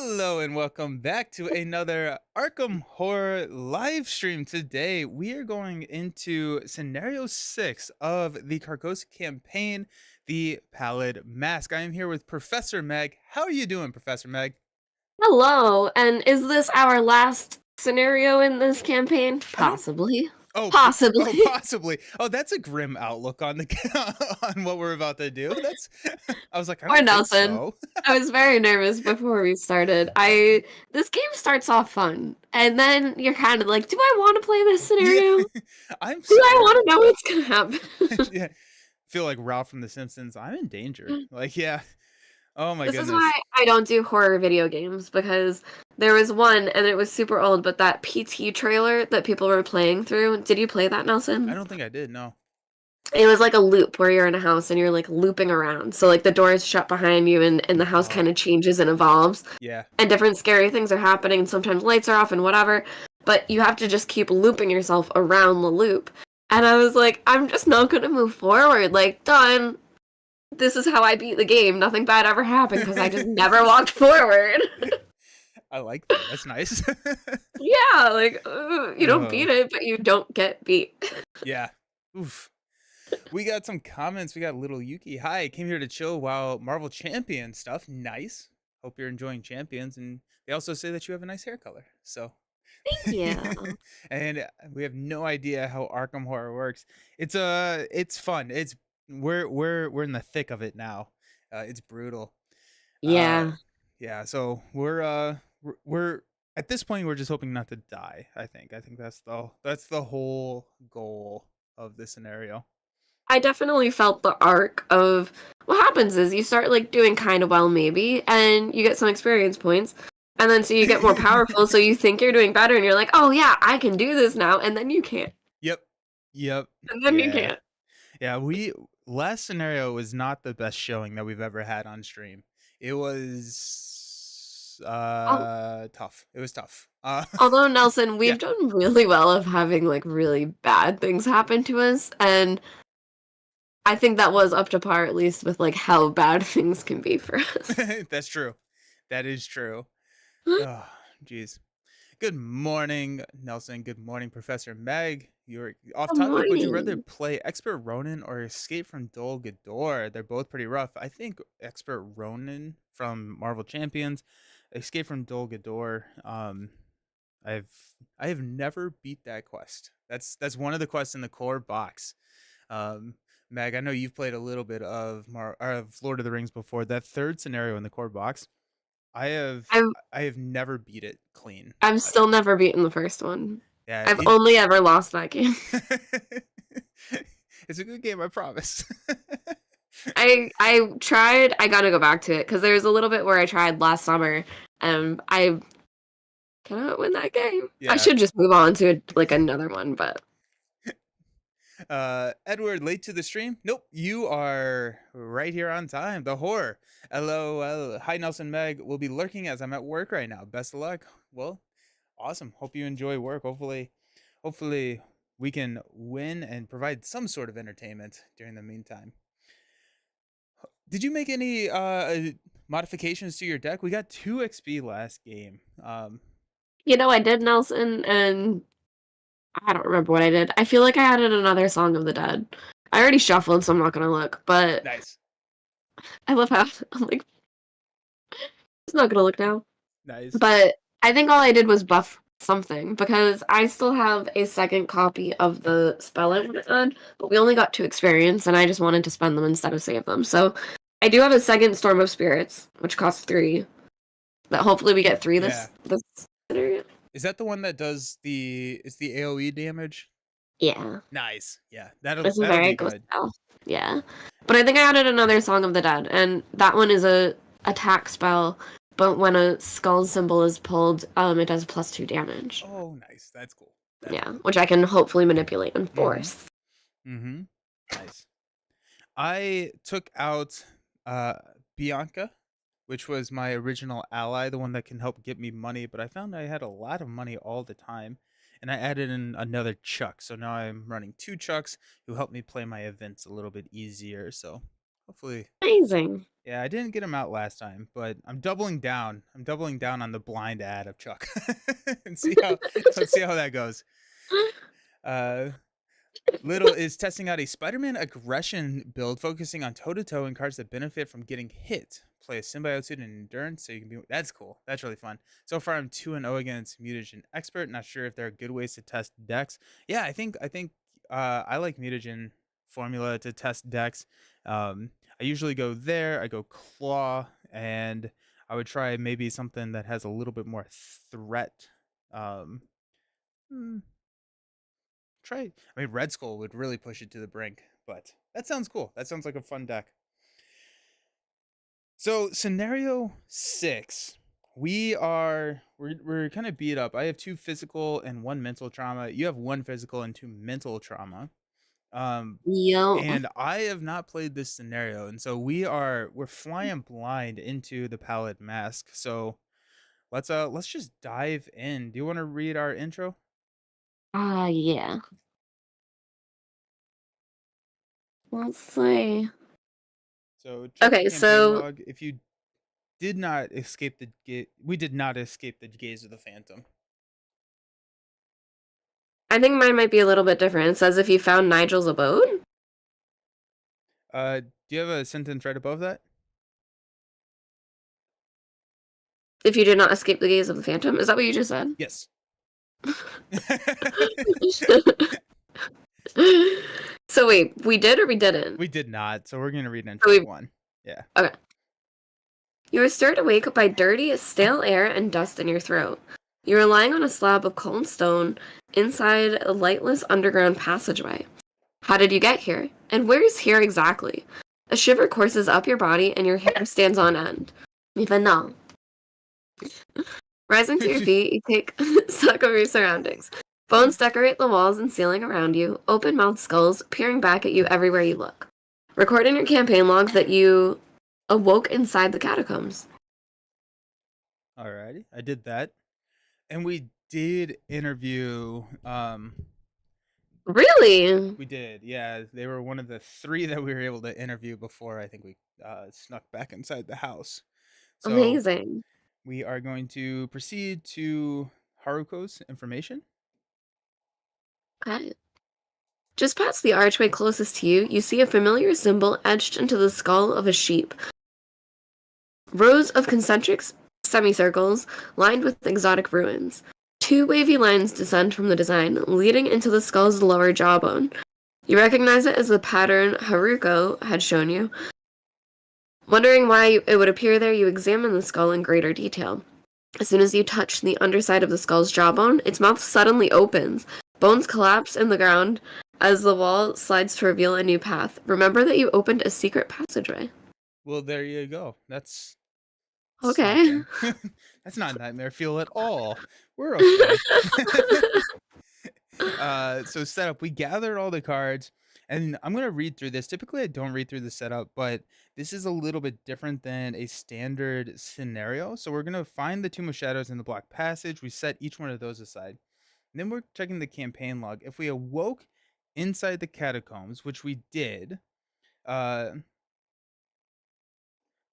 Hello and welcome back to another Arkham Horror live stream. Today we are going into scenario 6 of the Carcosa campaign, the Pallid Mask. I am here with Professor Meg. How are you doing, Professor Meg? Hello, and is this our last scenario in this campaign? I don't Possibly. oh, Possibly. possibly. Oh, that's a grim outlook on the on what we're about to do. That's I was like, I Or don't think Nelson. so. I was very nervous before we started. This game starts off fun, and then you're kind of like, do I want to play this Yeah. scenario? I'm Do I scared. want to know what's gonna happen? Yeah. Feel like Ralph from The Simpsons. I'm in danger. Like, yeah. Oh my This is why goodness. I don't do horror video games, because there was one, and it was super old, but that PT trailer that people were playing through, did you play that, I Nelson? don't think I did, no. It was like a loop where you're in a house and you're like looping around. So like the door is shut behind you and the house Oh, kind of changes and evolves. yeah. And different scary things are happening and sometimes lights are off and whatever. But you have to just keep looping yourself around the loop. And I was like, I'm just not gonna move forward. Like, done. This is how I beat the game. Nothing bad ever happened because I just never walked forward. I like that. That's nice. Yeah, like you don't Oh, beat it, but you don't get beat. yeah. Oof. We got some comments. We got little Yuki. Hi, came here to chill while Marvel Champion stuff. Nice. Hope you're enjoying Champions. And they also say that you have a nice hair color. So, Thank you. and we have no idea how Arkham Horror works. It's fun. We're in the thick of it now. It's brutal. Uh, Yeah. yeah. So we're at this point we're just hoping not to die. I think that's the whole goal of this scenario. I definitely felt the arc of what happens is you start like doing kind of well maybe and you get some experience points and then so you get more powerful so you think you're doing better and you're like, "Oh yeah, I can do this now." And then you can't. Yep. Yep. And then you Yeah. can't. Yeah, we last scenario was not the best showing that we've ever had on stream. It was Al- tough. It was tough. Although Nelson, Yeah. we've done really well of having like really bad things happen to us and I think that was up to par at least with like how bad things can be for us. That's true. That is true. Oh, jeez. Good morning, Nelson. Good morning, Professor Meg. You're off Good topic. Would you rather morning. play Expert Ronin or Escape from Dol Guldur? They're both pretty rough. I think Expert Ronin from Marvel Champions, Escape from Dol Guldur. I've I have never beat that quest. That's one of the quests in the core box. Um, Meg, I know you've played a little bit of Lord of the Rings before. That third scenario in the core box, I have I've I have never beat it clean. I've still never beaten the first one. Yeah, I've only ever lost that game. it's a good game, I promise. I tried. I gotta go back to it because there was a little bit where I tried last summer, and I cannot win that game. I Yeah. should just move on to like another one, but Edward, late to the stream? Nope, you are right here on time. The horror. LOL. Hi, Nelson Meg. Will be lurking as I'm at work right now. Best of luck. Well, awesome. Hope you enjoy work. Hopefully we can win and provide some sort of entertainment during the meantime. Did you make any modifications to your deck? We got 2 XP last game. I did Nelson, and I don't remember what I did. I feel like I added another Song of the Dead. I already shuffled, so I'm not gonna look. But Nice. I love how I'm like, it's not gonna look now. Nice. But I think all I did was buff something because I still have a second copy of the spell I wanted on, but we only got 2 experience, and I just wanted to spend them instead of save them. So I do have a second Storm of Spirits, which costs 3. That hopefully we get 3 Yeah. this scenario. Is that the one that does the AoE damage? Yeah, Nice. Yeah. That'll it's a that'll very be good good. spell. Yeah, but I think I added another Song of the Dead, and that one is a attack spell. But when a skull symbol is pulled, it does +2 damage. Oh, nice. That's cool. That's Yeah, cool. which I can hopefully manipulate and Mhm. force. Mhm. Nice. I took out uh Bianca, which was my original ally, the one that can help get me money, but I found I had a lot of money all the time, and I added in another Chuck. So now I'm running 2 Chucks who help me play my events a little bit easier. So Hopefully. Amazing. Yeah, I didn't get him out last time, but I'm doubling down. I'm doubling down on the blind ad of Chuck and see how let's see how that goes. Uh, Little is testing out a Spider-Man aggression build, focusing on toe-to-toe and cards that benefit from getting hit. Play a symbiote suit and endurance, so you can be. That's cool. That's really fun. So far, I'm 2-0 against Mutagen Expert. Not sure if there are good ways to test decks. Yeah, I think I like Mutagen formula to test decks. I usually go there. I go Claw, and I would try maybe something that has a little bit more threat. Um, hmm, I mean, Red Skull would really push it to the brink, but that sounds cool. That sounds like a fun deck. So scenario 6, we're kind of beat up. I have 2 physical and 1 mental trauma. You have 1 physical and 2 mental trauma. Um, Yo. and I have not played this scenario, and so we're flying blind into the Pallid Mask. So let's just dive in. Do you want to read our intro? Yeah. Let's see. So check the Okay, campaign so log. If you did not escape we did not escape the gaze of the Phantom. I think mine might be a little bit different. It says if you found Nigel's abode. Do you have a sentence right above that? If you did not escape the gaze of the Phantom. Is that what you just said? Yes. So wait, we did or we didn't? We did not. So we're gonna read So intro 1. Yeah. Okay. You are stirred awake by dirty, stale air and dust in your throat. You are lying on a slab of cold stone inside a lightless underground passageway. How did you get here? And where is here exactly? A shiver courses up your body and your hair stands on end. Even now. Rising to your feet, you take stock of your surroundings. Bones decorate the walls and ceiling around you, open-mouthed skulls peering back at you everywhere you look. Record in your campaign log that you awoke inside the catacombs. Alrighty. I did that. And we did interview Really? we did. Yeah, they were one of the 3 that we were able to interview before I think we snuck back inside the house. So, Amazing. we are going to proceed to Haruko's information. Okay. Just past the archway closest to you, you see a familiar symbol etched into the skull of a sheep. Rows of concentric semicircles lined with exotic ruins. 2 wavy lines descend from the design, leading into the skull's lower jawbone. You recognize it as the pattern Haruko had shown you. Wondering why it would appear there, you examine the skull in greater detail. As soon as you touch the underside of the skull's jawbone, its mouth suddenly opens. Bones collapse in the ground as the wall slides to reveal a new path. Remember that you opened a secret passageway. Well, there you go. That's Okay. something. That's not nightmare fuel at all. We're okay. So setup, we gathered all the cards, and I'm gonna read through this. Typically, I don't read through the setup, but this is a little bit different than a standard scenario. So we're gonna find the Tomb of Shadows in the Black Passage. We set each one of those aside. And then we're checking the campaign log. If we awoke inside the catacombs, which we did, uh,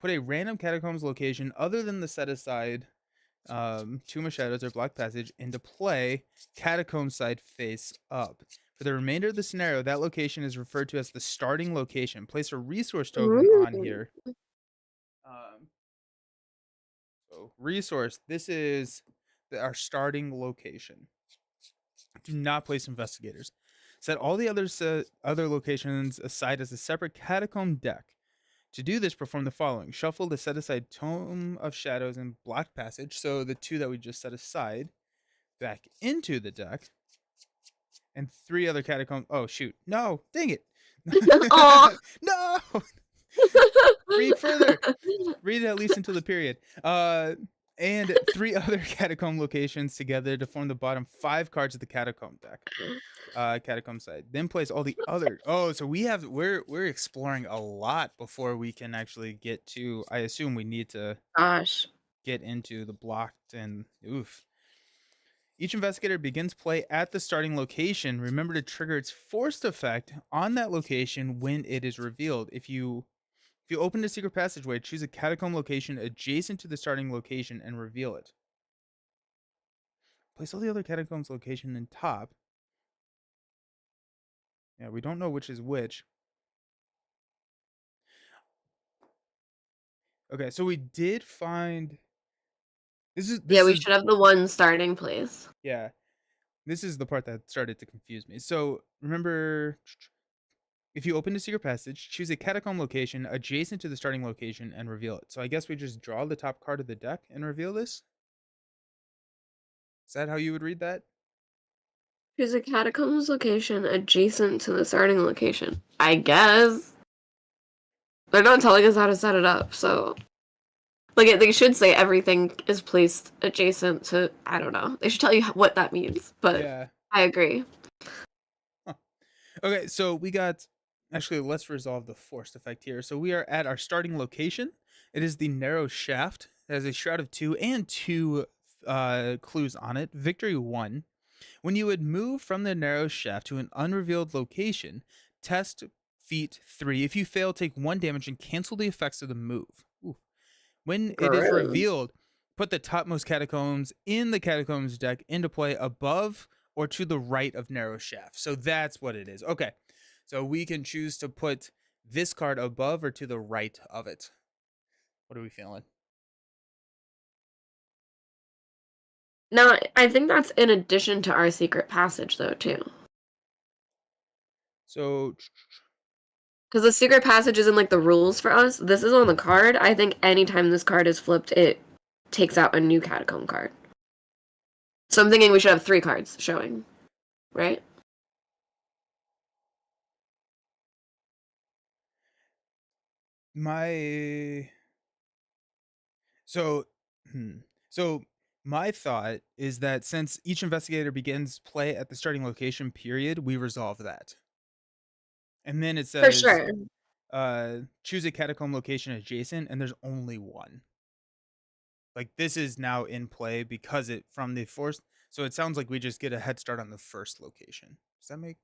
put a random catacombs location other than the set aside Tomb of Shadows or Black Passage into play, catacomb side face up. For the remainder of the scenario, that location is referred to as the starting location. Place a resource token on Ooh. here. So resource, this is our starting location. Do not place investigators. Set all the other locations aside as a separate catacomb deck. To do this, perform the following. Shuffle the set aside Tome of Shadows and Black Passage, so the 2 that we just set aside, back into the deck. And 3 other catacombs. Oh, shoot. No, dang it. Aw. No! Read further. Read it at least until the period. And 3 other catacomb locations together to form the bottom 5 cards of the catacomb deck. Catacomb side. Then place all the other. Oh, so we're exploring a lot before we can actually get to. I assume we need to Gosh. get into the blocked and oof. Each investigator begins play at the starting location. Remember to trigger its forced effect on that location when it is revealed. If you If you open a secret passageway, choose a catacomb location adjacent to the starting location and reveal it. Place all the other catacombs location in top. Yeah, we don't know which is which. Okay, so we did find this is Yeah, this we is should have the one starting place. yeah. This is the part that started to confuse me. So remember, if you open the secret passage, choose a catacomb location adjacent to the starting location and reveal it. So I guess we just draw the top card of the deck and reveal this. Is that how you would read that? Choose a catacombs location adjacent to the starting location. I guess. They're not telling us how to set it up, so like they should say everything is placed adjacent to. I don't know. They should tell you what that means, but Yeah. I agree. Huh. Okay, so we got actually let's resolve the forced effect here. So we are at our starting location. It is the narrow shaft. It has a shroud of 2 and 2 clues on it. Victory 1. When you would move from the narrow shaft to an unrevealed location, test feat 3. If you fail, take 1 damage and cancel the effects of the move. Ooh. When it is Gross. revealed, put the topmost catacombs in the catacombs deck into play above or to the right of narrow shaft. So that's what it is. Okay. So we can choose to put this card above or to the right of it. What are we feeling? Now, I think that's in addition to our secret passage, though, too. So Because the secret passage isn't like the rules for us. This is on the card. I think anytime this card is flipped, it takes out a new catacomb card. So I'm thinking we should have 3 cards showing, right? my So, hmm. So my thought is that since each investigator begins play at the starting location period, we resolve that. And then it For says, sure. choose a catacomb location adjacent, and there's only one. Like this is now in play because it from the force. So it sounds like we just get a head start on the first location. Does that make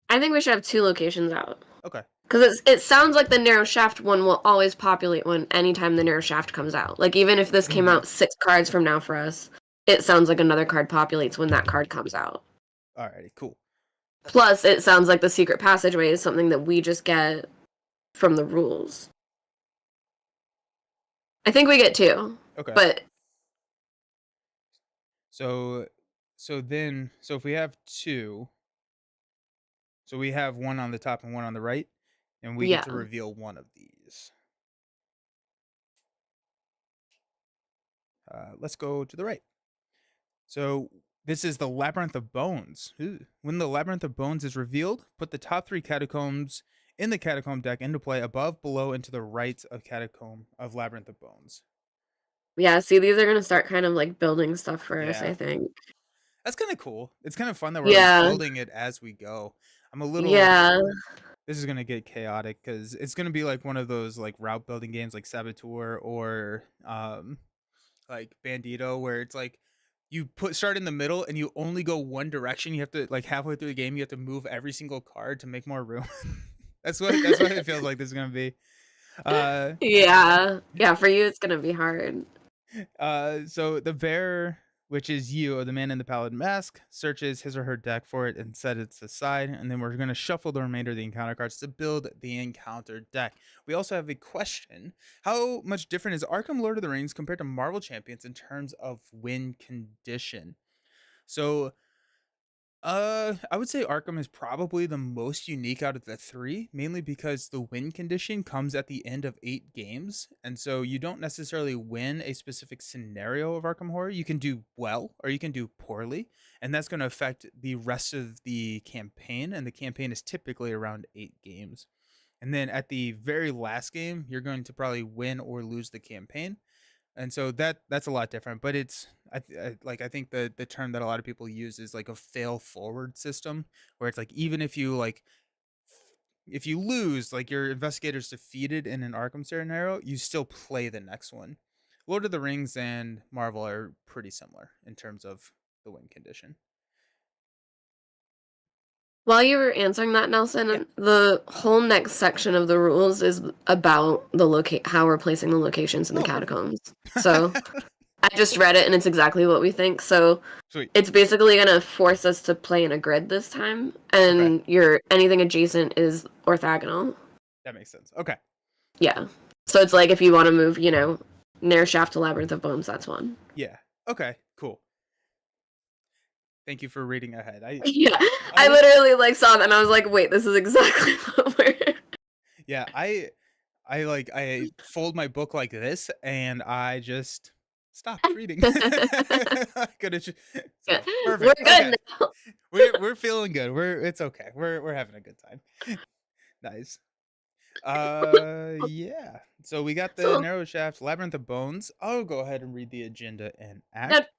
I think we should have 2 locations out. okay? Because it sounds like the narrow shaft one will always populate when anytime the narrow shaft comes out. Like even if this came Mhm. out 6 cards from now for us, it sounds like another card populates when that card comes out. Alrighty, cool. Plus, it sounds like the secret passageway is something that we just get from the rules. I think we get 2, Okay. but So so if we have two, so we have one on the top and one on the right, and we get yeah. to reveal one of these. Let's go to the right. So this is the Labyrinth of Bones. Ooh. When the Labyrinth of Bones is revealed, put the top 3 catacombs in the catacomb deck into play above, below, and to the right of catacomb of Labyrinth of Bones. Yeah, see, these are going to start kind of like building stuff for us, Yeah, I think. that's kind of cool. It's kind of fun that we're like Yeah. building it as we go. I'm a little. Yeah. This is gonna get chaotic because it's gonna be like one of those like route building games like Saboteur or like Bandito, where it's like you start in the middle and you only go one direction. You have to like halfway through the game, you have to move every single card to make more room. That's what it feels like this is gonna be. Uh, Yeah. Yeah, for you it's going to be hard. so the bear, which is you, or the man in the paladin mask, searches his or her deck for it and set it aside, and then we're gonna shuffle the remainder of the encounter cards to build the encounter deck. We also have a question: how much different is Arkham Lord of the Rings compared to Marvel Champions in terms of win condition? So I would say Arkham is probably the most unique out of the 3, mainly because the win condition comes at the end of 8 games, and so you don't necessarily win a specific scenario of Arkham Horror. You can do well or you can do poorly, and that's going to affect the rest of the campaign, and the campaign is typically around 8 games. And then at the very last game, you're going to probably win or lose the campaign, and so that's a lot different. But it's I think the term that a lot of people use is like a fail forward system, where it's like even if you like if you lose, like your investigator's defeated in an Arkham scenario, you still play the next one. Lord of the Rings and Marvel are pretty similar in terms of the win condition. While you were answering that, Yeah. Nelson, the whole next section of the rules is about the how we're placing the locations in the Oh, perfect. catacombs. So I just read it and it's exactly what we think. So Sweet. it's basically gonna force us to play in a grid this time, Okay. and your anything adjacent is orthogonal. That makes sense. Okay. Yeah. So it's like if you want to move, near shaft to labyrinth of bones, that's one. Yeah. Okay. Cool. Thank you for reading ahead. Yeah. I I literally saw that and I was like, wait, this is exactly what we're yeah, I fold my book like this and I just stopped reading. I could have Yeah. so We're perfect. good Okay. now. We're feeling good. It's okay. We're having a good time. Nice. Yeah. So we got the So narrow shafts, labyrinth of bones. I'll go ahead and read the agenda and now, act.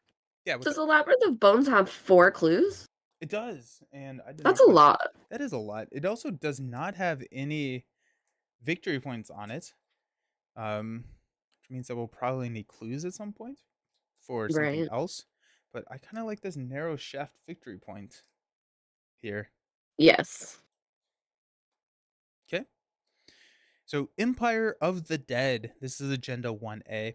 Yeah, what's does up? the labyrinth of bones have 4 clues? It does, and I did That's not a put lot. that is a lot. It also does not have any victory points on it. Which means that we'll probably need clues at some point for something Right. else. But I kind of like this narrow shaft victory point here. Yes. Okay. So Empire of the Dead. This is agenda 1A.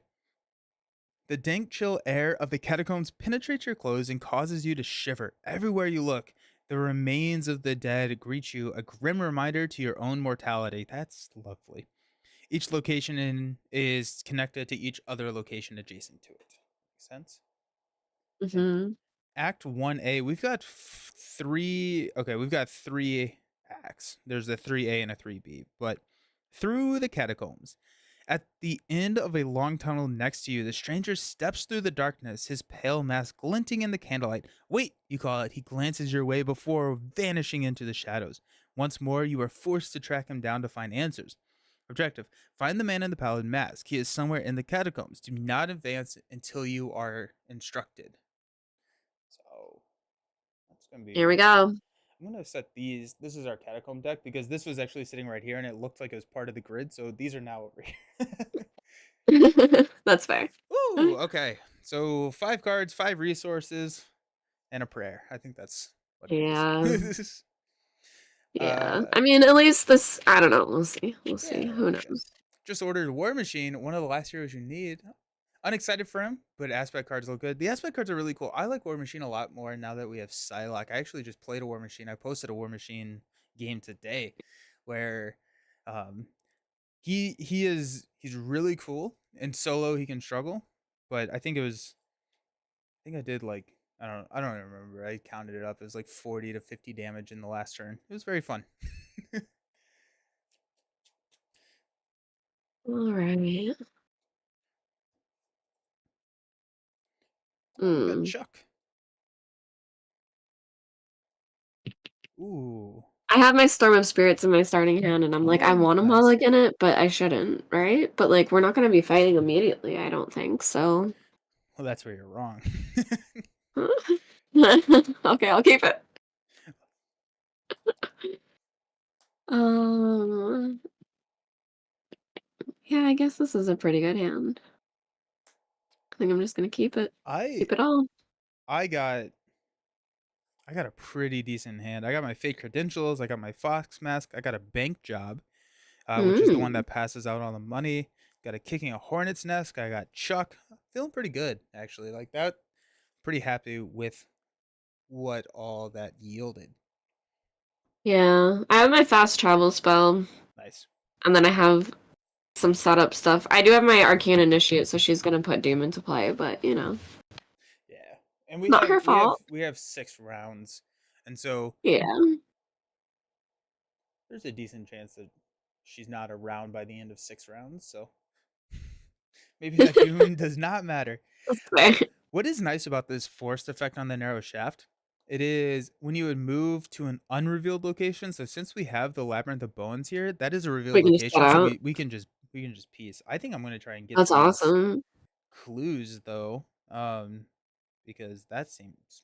The dank chill air of the catacombs penetrates your clothes and causes you to shiver. Everywhere you look, the remains of the dead greet you, a grim reminder to your own mortality. That's lovely. Each location is connected to each other location adjacent to it. Makes sense? Okay. Hmm. Act 1A, we've got three. Okay, we've got three acts. There's a 3A and a 3B. But through the catacombs, at the end of a long tunnel next to you, the stranger steps through the darkness, his pale mask glinting in the candlelight. Wait, you call it. He glances your way before vanishing into the shadows. Once more, you are forced to track him down to find answers. Objective: find the man in the pallid mask. He is somewhere in the catacombs. Do not advance until you are instructed. So that's gonna be Here we really cool. go. I'm gonna set these. This is our catacomb deck because this was actually sitting right here and it looked like it was part of the grid. So these are now over here. That's fair. Ooh, okay. So 5 cards, 5 resources, and a prayer. I think that's what it Yeah. is. Yeah. uh, I mean, at least this, I don't know. We'll see. We'll see. yeah, Who yeah. knows? Just ordered War Machine, one of the last heroes you need. Unexcited for him, but aspect cards look good. The aspect cards are really cool. I like War Machine a lot more now that we have Psylocke. I actually just played a War Machine. I posted a War Machine game today where um he's really cool. In solo he can struggle, but I think I did like I don't remember. I counted it up. It was like 40 to 50 damage in the last turn. It was very fun. All right. Oh, we got Hmm. Chuck. Ooh. I have my Storm of Spirits in my starting hand, and I'm like, I Oh, want to nice. mulligan it, but I shouldn't, right? But we're not going to be fighting immediately, I don't think. So, Well, that's where you're wrong. okay, I'll keep it. Um, yeah, I guess this is a pretty good hand. I think I'm just gonna keep it. I Keep it all. I got I got a pretty decent hand. I got my fake credentials. I got my Fox mask. I got a bank job, which is the one Mm. that passes out all the money. Got a kicking a hornet's nest. I got Chuck. Feeling pretty good actually. Like that. Pretty happy with what all that yielded. Yeah, I have my fast travel spell, Nice. and then I have some setup stuff. I do have my Arcane Initiate, so she's gonna put Doom into play, but Yeah. And not her fault. we have 6 rounds, and so Yeah. there's a decent chance that she's not around by the end of 6 rounds. So maybe that doom does not matter. That's fair. What is nice about this forced effect on the narrow shaft? It is when you would move to an unrevealed location. So since we have the labyrinth of bones here, that is a revealed We can just get location. So out. we can just piece. I think I'm gonna try and get That's these awesome. clues though, because that seems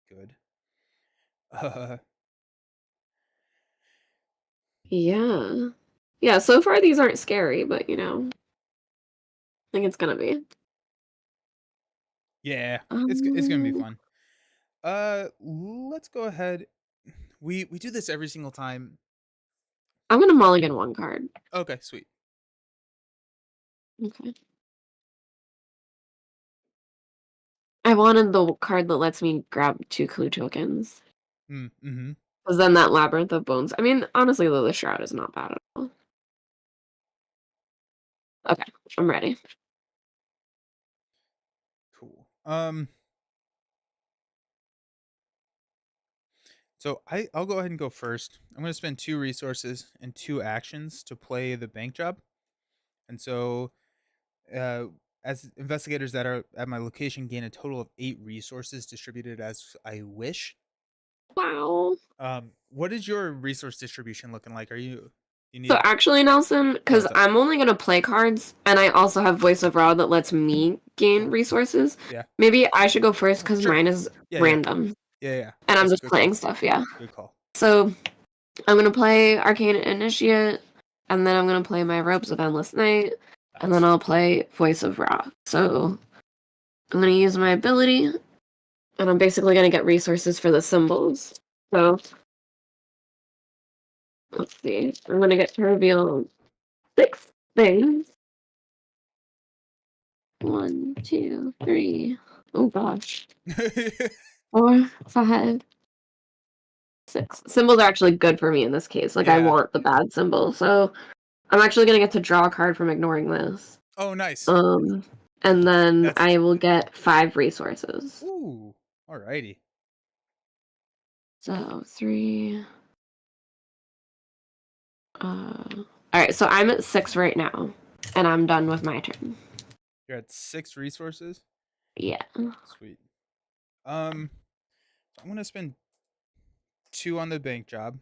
good. Uh, Yeah. Yeah, so far these aren't scary, but I think it's gonna be. yeah, it's gonna be Um, fun. Let's go ahead. We do this every single time. I'm gonna mulligan one card. Okay, sweet. Okay. I wanted the card that lets me grab 2 clue tokens. Mm-hmm. Because then that Labyrinth of Bones. I mean, honestly, though, the Shroud is not bad at all. Okay, I'm ready. Cool. So I'll go ahead and go first. I'm going to spend 2 resources and 2 actions to play the bank job. And so, uh, as investigators that are at my location gain a total of 8 resources distributed as I wish. Wow. What is your resource distribution looking like? You So need? actually, Nelson, Oh, because what's up? I'm only gonna play cards, and I also have Voice of Ra that lets me gain resources. Yeah. Maybe I should go first because Sure. mine is Yeah, yeah, random, yeah, yeah. and I'm That's a just good playing call. stuff. Yeah. Good call. So I'm gonna play Arcane Initiate, and then I'm gonna play my Robes of Endless Night, and then Nice. I'll play Voice of Ra. So I'm gonna use my ability, and I'm basically gonna get resources for the symbols. So let's see. I'm gonna get to reveal 6 things. 1, 2, 3. Oh gosh. 4, 5, 6. Symbols are actually good for me in this case. Like I Yeah. want the bad symbol. So I'm actually gonna get to draw a card from ignoring this. Oh, nice. And then That's I will get 5 resources. ooh. Alrighty. So 3. Alright, so I'm at 6 right now. And I'm done with my turn. You're at 6 resources. Yeah. Sweet. I'm gonna spend 2 on the bank job.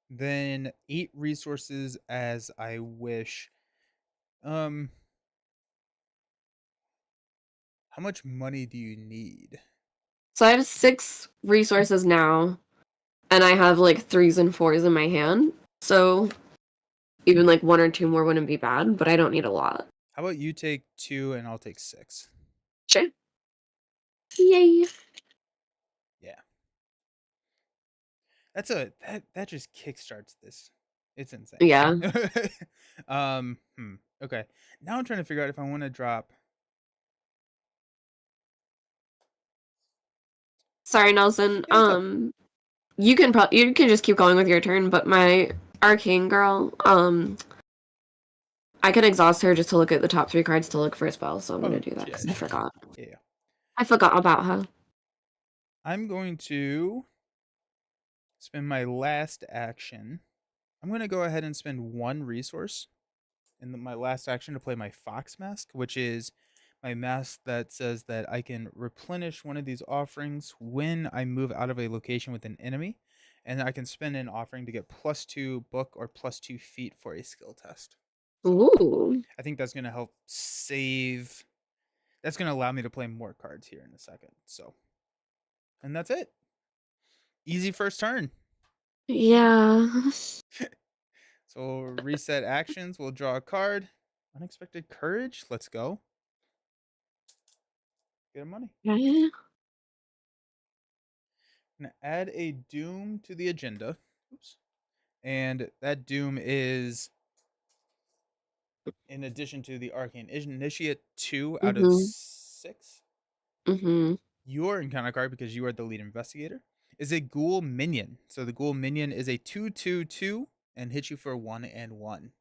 Then 8 resources as I wish. Um, how much money do you need? So I have 6 resources now. And I have like 3s and 4s in my hand. So even like 1 or 2 more wouldn't be bad, but I don't need a lot. How about you take 2 and I'll take 6? Sure. Yay. Yeah. That just kickstarts this. It's insane. Yeah. Okay. Now I'm trying to figure out if I want to drop. Sorry, Nelson. Yeah, what's up? You can just keep going with your turn, but my arcane girl, I can exhaust her just to look at the top 3 cards to look for a spell, so I'm gonna Oh, do that yeah, because I forgot. yeah. I forgot about her. I'm going to spend my last action. I'm going to go ahead and spend 1 resource in my last action to play my Fox Mask, which is my mask that says that I can replenish one of these offerings when I move out of a location with an enemy, and I can spend an offering to get +2 book or +2 feet for a skill test. So Ooh. I think that's going to help save. That's going to allow me to play more cards here in a second. So, and that's it. Easy first turn. Yeah. So reset actions. We'll draw a card. Unexpected courage. Let's go. Get money. Yeah. Gonna add a doom to the agenda. Oops. And that doom is in addition to the arcane initiate 2 out of Mhm. 6. Mhm. Your encounter card, because you are the lead investigator, is a ghoul minion. So the ghoul minion is a 2/2/2 and hits you for 1 and 1.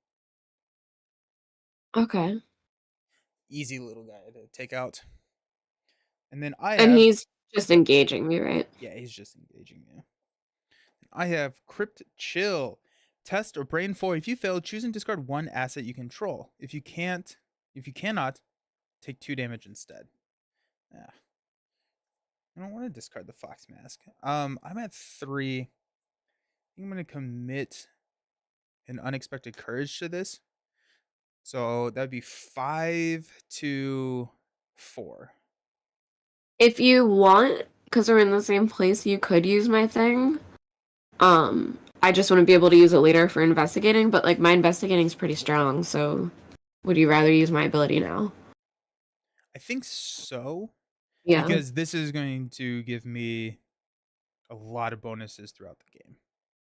Okay. Easy little guy to take out. And then I And have, he's just yep, engaging me, right? yeah, he's just engaging you. I have Crypt Chill. Test or brain 4. If you fail, choose and discard 1 asset you control. If you cannot, take 2 damage instead. Yeah. I don't want to discard the Fox Mask. I'm at 3. I think I'm gonna commit an unexpected courage to this. So that'd be 5 to 4. If you want, because we're in the same place, you could use my thing. I just wouldn't be able to use it later for investigating, but like my investigating is pretty strong, so would you rather use my ability now? I think so. Yeah. Because this is going to give me a lot of bonuses throughout the game.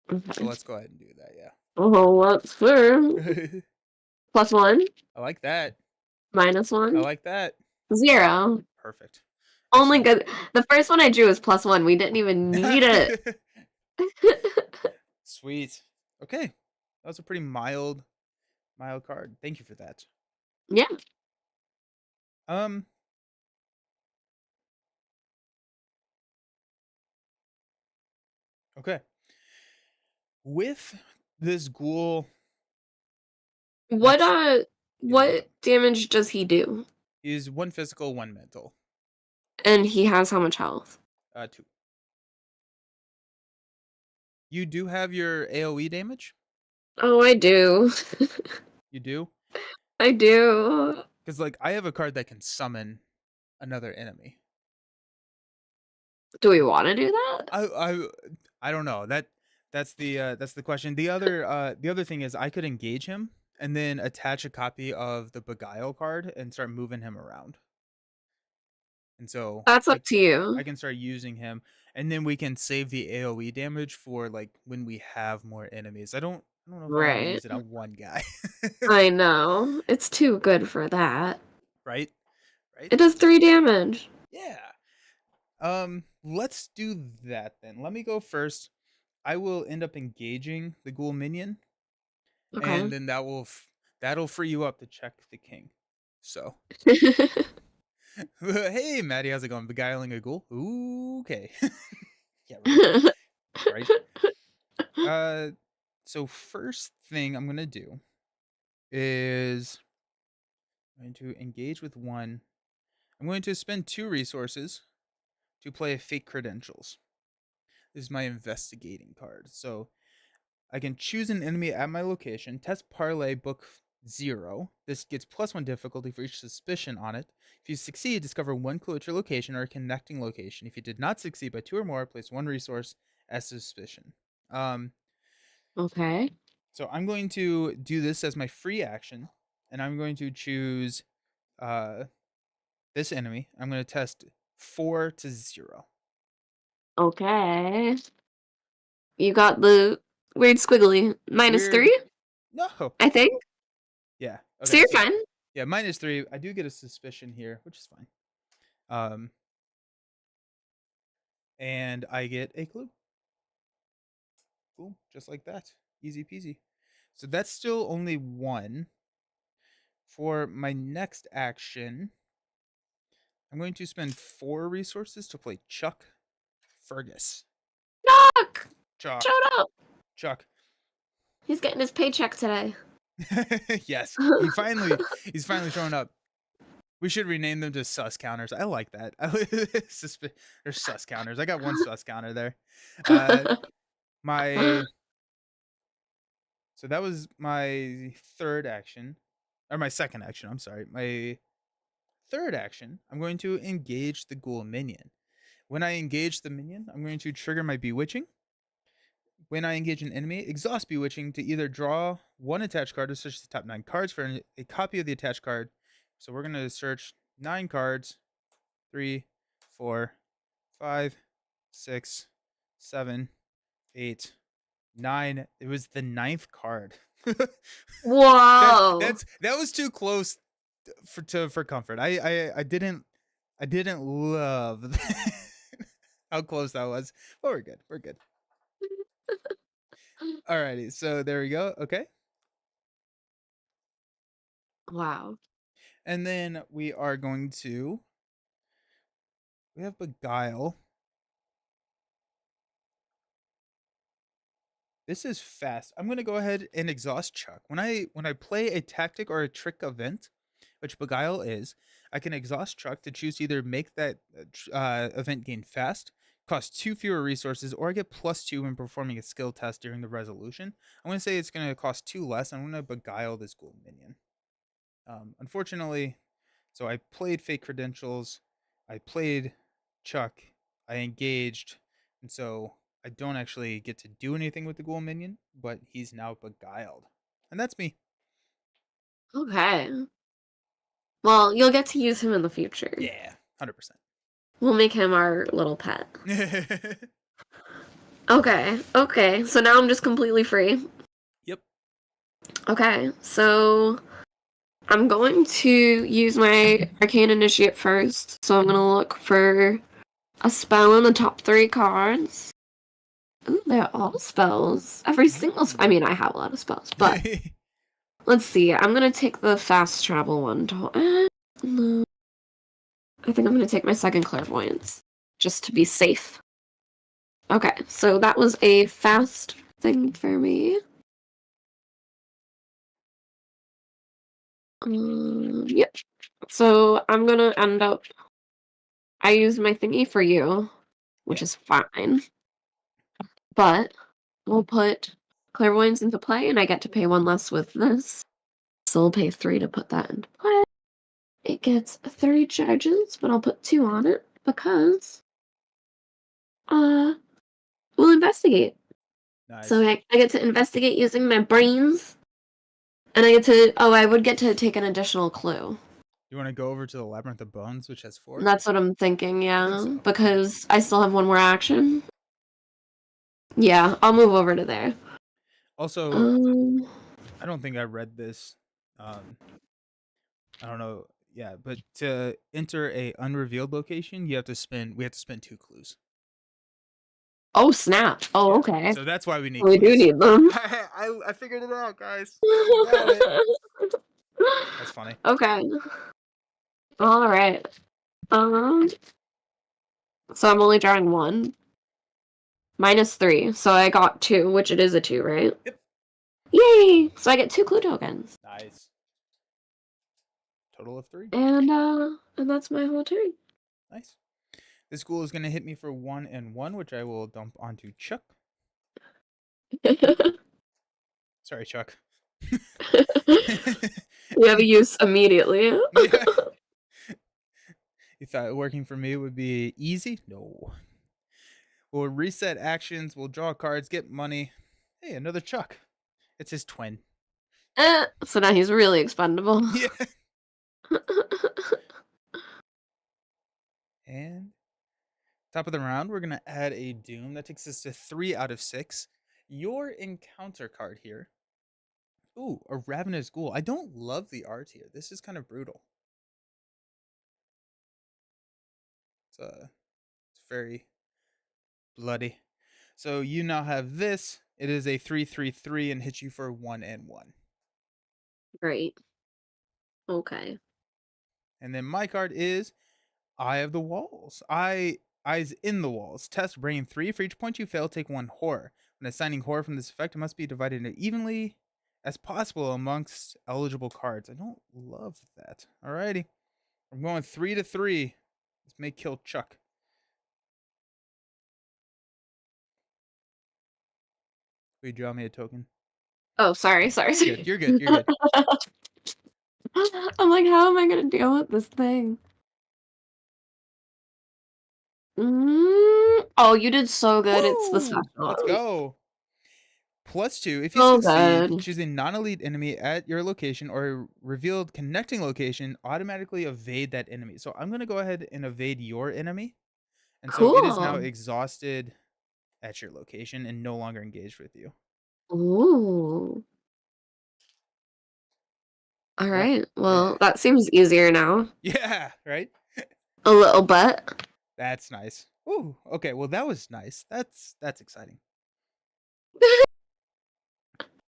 So Okay. let's go ahead and do that. Oh, what's for Yeah. +1, I like that. I -1, like that. 0. Perfect. Only Excellent. good. The first one I drew was +1. We didn't even need it. Sweet. Okay. That was a pretty mild card. Thank you for that. Yeah. Um okay. With this ghoul What next uh yeah, go. what damage does he do? Is one physical, one mental. And he has how much health? Two. You do have your AoE damage? Oh, I do. You do? I do. Because like I have a card that can summon another enemy. Do we want to do that? I don't know. That's the question. The other thing is I could engage him and then attach a copy of the Beguile card and start moving him around. And so That's up I to you. I can start using him and then we can save the AoE damage for like when we have more enemies. I don't know if I want to Right. use it on one guy. I know. It's too good for that. Right? Right? It does 3 damage. Yeah. Let's do that then. Let me go first. I will end up engaging the ghoul minion, and Okay. then that'll free you up to check the king. So, hey Maddie, how's it going? Beguiling a ghoul? Ooh, okay. Yeah, right. Right. Uh, so first thing I'm gonna do is I'm going to engage with one. I'm going to spend 2 resources to play fake credentials. This is my investigating card. So I can choose an enemy at my location, test parlay book 0. This gets +1 difficulty for each suspicion on it. If you succeed, discover 1 clue at your location or a connecting location. If you did not succeed by 2 or more, place 1 resource as suspicion. Um, Okay. so I'm going to do this as my free action, and I'm going to choose uh, this enemy. I'm going to test 4 to 0. Okay. You got the weird squiggly Weird. -3, No. I think. Yeah. So Okay. you're So fine. yeah, -3. I do get a suspicion here, which is fine. Um, and I get a clue. Cool, just like that. Easy peasy. So that's still only 1. For my next action, I'm going to spend 4 resources to play Chuck Fergus. Chuck! Chuck. Shut up! Chuck. He's getting his paycheck today. Yes, he's finally showing up. We should rename them to sus counters. I like that. They're sus counters. I got 1 sus counter there. My So that was my third action, or my second action. I'm sorry. My third action, I'm going to engage the ghoul minion. When I engage the minion, I'm going to trigger my bewitching. When I engage an enemy, exhaust bewitching to either draw 1 attached card or search the top 9 cards for a copy of the attached card. So we're going to search 9 cards 3, 4, 5, 6, 7, 8, 9. It was the 9th card. Whoa! That was too close for comfort. I didn't love how close that was. But we're good. We're good. Alrighty, so there we go. Okay. Wow. And then we are going to we have Beguile. This is fast. I'm gonna go ahead and exhaust Chuck. When I play a tactic or a trick event, which Beguile is, I can exhaust Chuck to choose to either make that event gain fast, cost 2 fewer resources, or I get +2 when performing a skill test during the resolution. I'm gonna say it's gonna cost 2 less. I'm gonna Beguile this ghoul minion. Unfortunately, so I played fake credentials, I played Chuck, I engaged, and so I don't actually get to do anything with the ghoul minion, but he's now beguiled. And that's me. Okay. Well, you'll get to use him in the future. Yeah, 100%. We'll make him our little pet. Okay. So now I'm just completely free. Yep. Okay, so I'm going to use my Arcane Initiate first. So I'm going to look for a spell in the top 3 cards. Ooh, they're all spells. Every single I mean, I have a lot of spells, but let's see. I'm going to take the fast travel one. No. I think I'm going to take my second clairvoyance, just to be safe. Okay, so that was a fast thing for me. Yep. So I'm gonna end up. I used my thingy for you, which Yeah. is fine. But we'll put clairvoyance into play, and I get to pay 1 less with this. So we'll pay 3 to put that into play. It gets 30 charges, but I'll put 2 on it because we'll investigate. So Nice. I get to investigate using my brains, and I get to. Oh, I would get to take an additional clue. You want to go over to the Labyrinth of Bones, which has 4? That's what I'm thinking, I think yeah. so. Because I still have 1 more action. Yeah, I'll move over to there. Also, Um, I don't think I read this. I don't know. Yeah, but to enter a unrevealed location, you have to spend. We have to spend 2 clues. oh snap. Oh, Yeah. okay. So that's why we need We do clues. need them. I figured it out, guys. I got it. That's funny. Okay. All right. Um, so I'm only drawing 1. -3. So I got 2, which it is a 2, right? Yep. Yay! So I get 2 clue tokens. Nice. Total of 3. And that's my whole turn. Nice. This ghoul is gonna hit me for 1 and 1, which I will dump onto Chuck. Sorry, Chuck. We have a use immediately. Yeah. You thought working for me would be easy? No. We'll reset actions, we'll draw cards, get money. Hey, another Chuck. It's his twin. So now he's really expendable. Yeah. And top of the round, we're gonna add a Doom. That takes us to 3 out of 6. Your encounter card here. Ooh, a Ravenous Ghoul. I don't love the art here. This is kind of brutal. It's very bloody. So you now have this. It is a 3/3/3 and hits you for 1 and 1. Great. Okay. And then my card is Eye of the Walls. Eyes in the Walls. Test brain 3. For each point you fail, take 1 horror. When assigning horror from this effect, it must be divided evenly as possible amongst eligible cards. I don't love that. Alrighty. I'm going 3 to 3. This may kill Chuck. Will you draw me a token? Oh, sorry. Good. You're good. You're good. I'm like, how am I gonna deal with this thing? Oh, you did so good. It's the Woo! Let's special. go. +2. If you So succeed, good. choose a non-elite enemy at your location or a revealed connecting location. Automatically evade that enemy. So I'm gonna go ahead and evade your enemy, and so it is now Cool. exhausted at your location and no longer engaged with you. Ooh. All That right. yeah Well, that seems easier now. yeah right. A little bit. That's nice. Ooh, okay. Well, that was nice. That's exciting.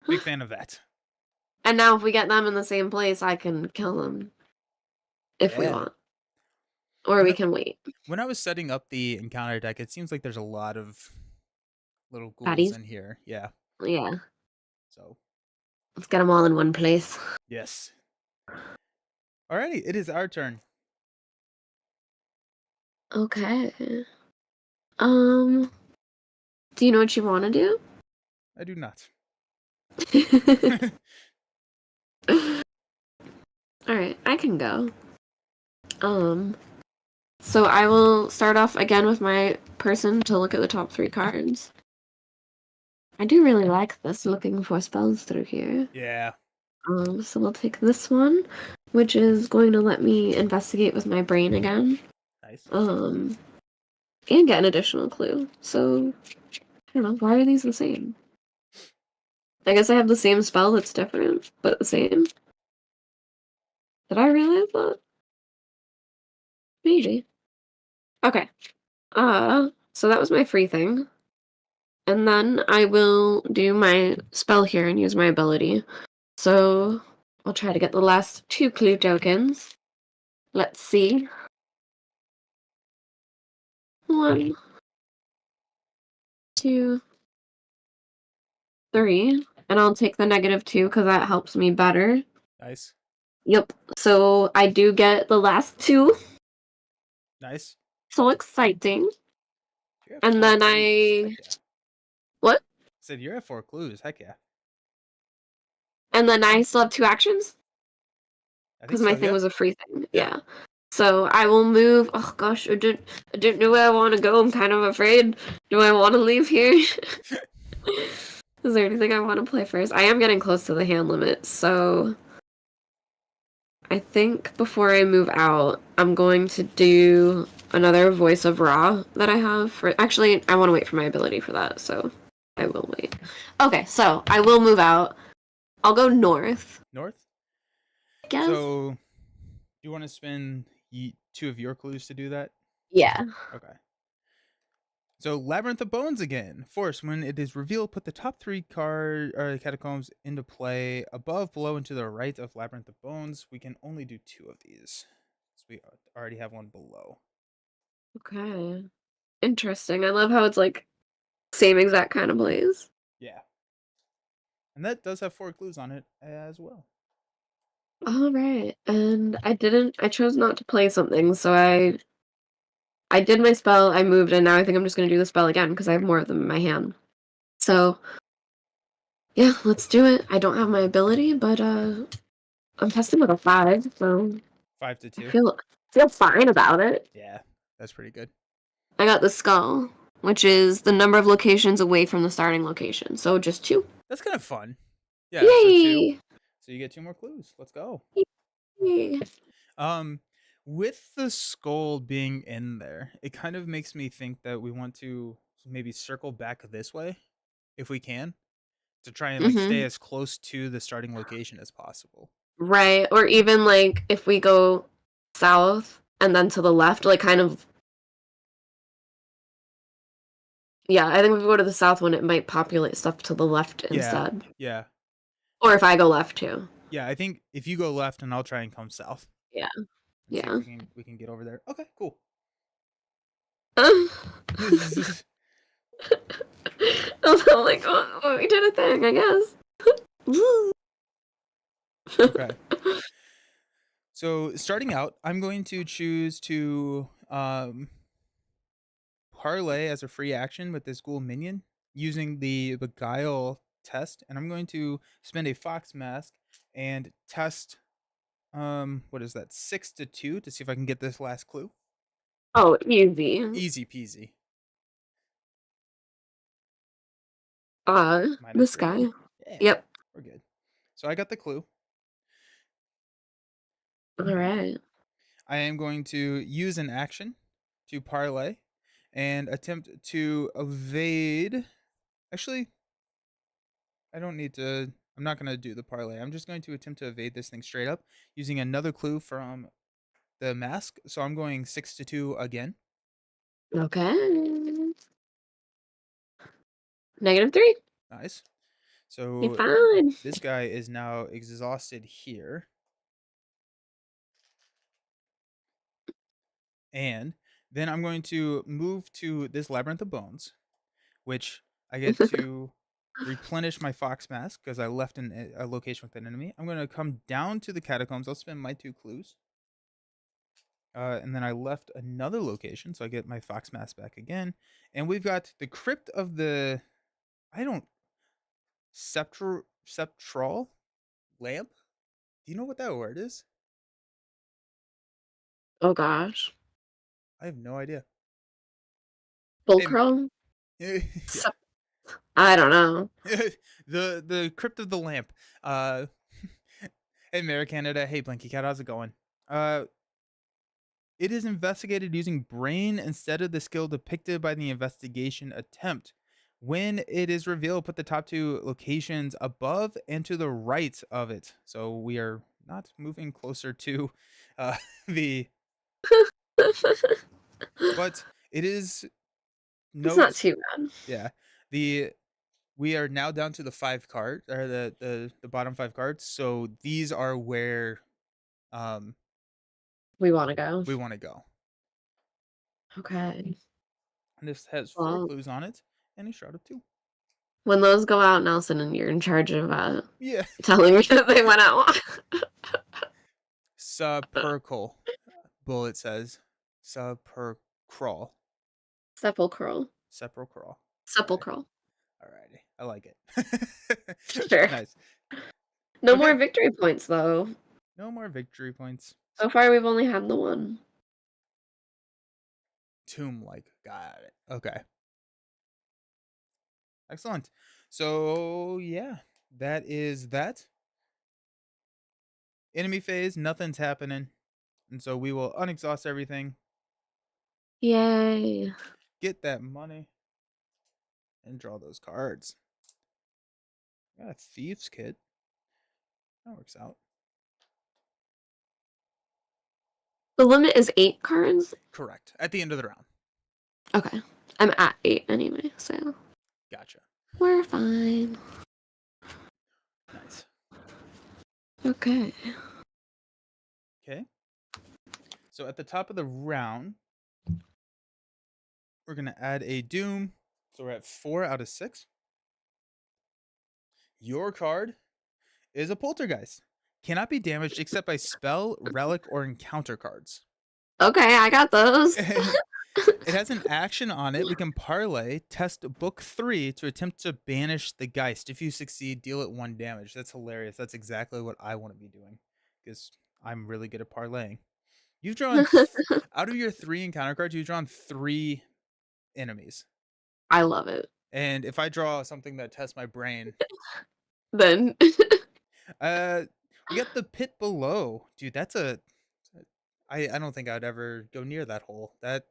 Big fan of that. And now if we get them in the same place, I can kill them if we Yeah. want. Or we can wait. When I was setting up the encounter deck, it seems like there's a lot of little ghouls Patties? in here. Yeah. Yeah. So Let's get them all in one place. yes. Alrighty, it is our turn. Okay. Do you know what you want to do? I do not. Alright, I can go. So I will start off again with my person to look at the top 3 cards. I do really like this, looking for spells through here. Yeah. So we'll take this one, which is going to let me investigate with my brain again. Nice. And get an additional clue. So don't know. Why are these the same? I guess I have the same spell that's different, but the same. Did I realize that? Maybe. Okay. So that was my free thing. And then I will do my spell here and use my ability. So I'll try to get the last 2 clue tokens. Let's see. 1, 2, 3. And I'll take the -2 because that helps me better. Nice. Yep. So I do get the last 2. Nice. So exciting. You're at And 4 then clues. Heck I. yeah. What? Said you're at 4 clues. Heck yeah. And then I still have 2 actions? I think Because my so. thing Yep. was a free thing. Yep. Yeah. So I will move. Oh gosh, I don't know where I want to go. I'm kind of afraid. Do I want to leave here? Is there anything I want to play first? I am getting close to the hand limit, so I think before I move out, I'm going to do another Voice of Ra that I have for. Actually, I want to wait for my ability for that, so I will wait. Okay, so I will move out. I'll go north, North. I guess. So, do you want to spend 2 of your clues to do that? Yeah. Okay. So, Labyrinth of Bones again. Force, when it is revealed, put the top 3 catacombs into play above, below, and to the right of Labyrinth of Bones. We can only do 2 of these. So we already have one below. Okay. Interesting. I love how it's like same exact kind of blaze. Yeah. And that does have 4 clues on it as well. All right. And I chose not to play something, so I did my spell, I moved, and now I think I'm just going to do the spell again because I have more of them in my hand. So, yeah, let's do it. I don't have my ability, but I'm testing with a 5, so 5 to I 2. feel fine about it. Yeah. That's pretty good. I got the skull, which is the number of locations away from the starting location. So just 2. That's kind of fun. Yeah, so 2. Yay! So you get 2 more clues. Let's go. Yay. Um, with the skull being in there, it kind of makes me think that we want to maybe circle back this way, if we can, to try and like stay Mhm. as close to the starting location as possible. Right, or even, like, if we go south and then to the left, like, kind of yeah, I think if we go to the south one, it might populate stuff to the left Yeah, instead. yeah, Or if I go left too. yeah. I think if you go left, and I'll try and come south Yeah, and see if yeah. we can get over there. Okay, cool. I was like, "Oh, we did a thing, I guess." Okay. So starting out, I'm going to choose to parlay as a free action with this ghoul minion using the beguile test, and I'm going to spend a fox mask and test what is that, 6 to 2 to see if I can get this last clue. Oh, easy. Easy peasy. This -3. guy. Yeah, Yep. we're good. So I got the clue. Alright. I am going to use an action to parlay and attempt to evade. Actually, I don't need to. I'm not going to do the parlay. I'm just going to attempt to evade this thing straight up using another clue from the mask. So I'm going 6 to 2 again. Okay. -3. Nice. You're So fine. this guy is now exhausted here. And then I'm going to move to this Labyrinth of Bones, which I get to replenish my fox mask because I left in a location with an enemy. I'm going to come down to the catacombs. I'll spend my 2 clues. And then I left another location, so I get my fox mask back again. And we've got the crypt of the, I don't, septral lamp. Do you know what that word is? Oh gosh. I have no idea. Hey, Fulcrum? yeah, I don't know. the crypt of the lamp. Uh, hey, Mary Canada. Hey, Blinky Cat. How's it going? Uh, it is investigated using brain instead of the skill depicted by the investigation attempt. When it is revealed, put the top two locations above and to the right of it. So we are not moving closer to uh, the, but it is It's not note, too bad. yeah, the we are now down to the five card or the bottom five cards. So these are where um We want to go. we want to go. Okay. And this has four Well, clues on it and a shroud of two. when those go out, Nelson, and you're in charge of Yeah. telling me that they went out. Sepulchral. Bullet says sepulchral. Sepulchral. Sepulchral. Okay. Sepulchral. Alrighty. I like it. Sure. Nice. No more Okay. victory points, though. No more victory points. So far, we've only had the one. Tomb like. Got it. Okay. Excellent. So yeah, that is that. Enemy phase, nothing's happening. And so we will unexhaust everything, Yay. get that money, and draw those cards. Got a thieves kit. That works out. The limit is 8 cards? Correct. At the end of the round. Okay. I'm at 8 anyway, so Gotcha. we're fine. Nice. Okay. Okay. So at the top of the round, we're going to add a doom. So we're at 4 out of 6. Your card is a poltergeist. Cannot be damaged except by spell, relic, or encounter cards. Okay, I got those. It has an action on it. We can parlay, test book 3 to attempt to banish the Geist. If you succeed, deal it 1 damage. That's hilarious. That's exactly what I want to be doing because I'm really good at parlaying. You've drawn, out of your 3 encounter cards, you've drawn 3 enemies. I love it. And if I draw something that tests my brain, Then we got the pit below. Dude, that's a I don't think I'd ever go near that hole. That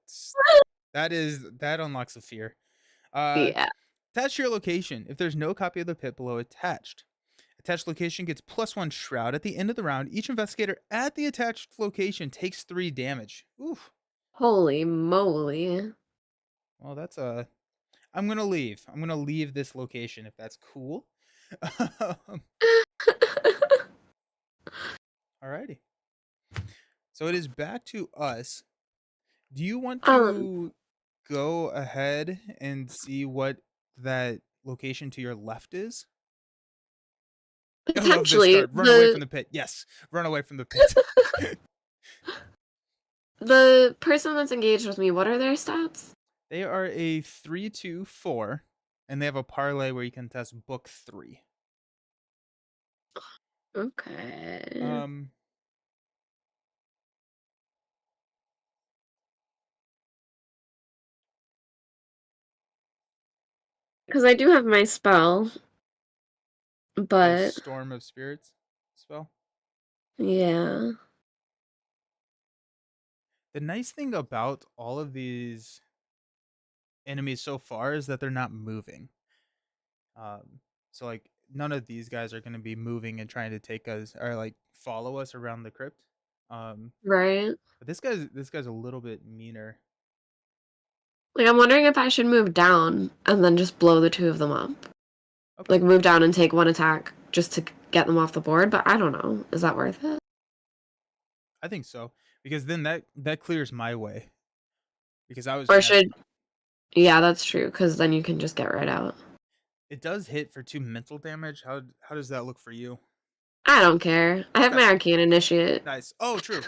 unlocks a fear. yeah. Attach to your location. If there's no copy of the pit below attached, attached location gets +1 shroud. At the end of the round, each investigator at the attached location takes 3 damage. Oof. Holy moly. Well, that's a. I'm gonna leave. I'm gonna leave this location if that's cool. Alrighty. So it is back to us. Do you want to go ahead and see what that location to your left is? I love this Potentially card. Run away from the pit. Yes, run away from the pit. the person that's engaged with me, what are their stats? They are a 3-2-4, and they have a parlay where you can test book 3. Okay. Because I do have my spell, The but Storm of Spirits spell. yeah. The nice thing about all of these enemies so far is that they're not moving. So like none of these guys are going to be moving and trying to take us or like follow us around the crypt. Right. But this guy's a little bit meaner. Like, I'm wondering if I should move down and then just blow the 2 of them up. Okay. Like, move down and take 1 attack just to get them off the board, but I don't know. Is that worth it? I think so because then that clears my way. Because I was Or gonna should... Yeah, that's true, because then you can just get right out. It does hit for 2 mental damage. How does that look for you? I don't care. I have Okay. my Arcane Initiate. Nice. Oh, true.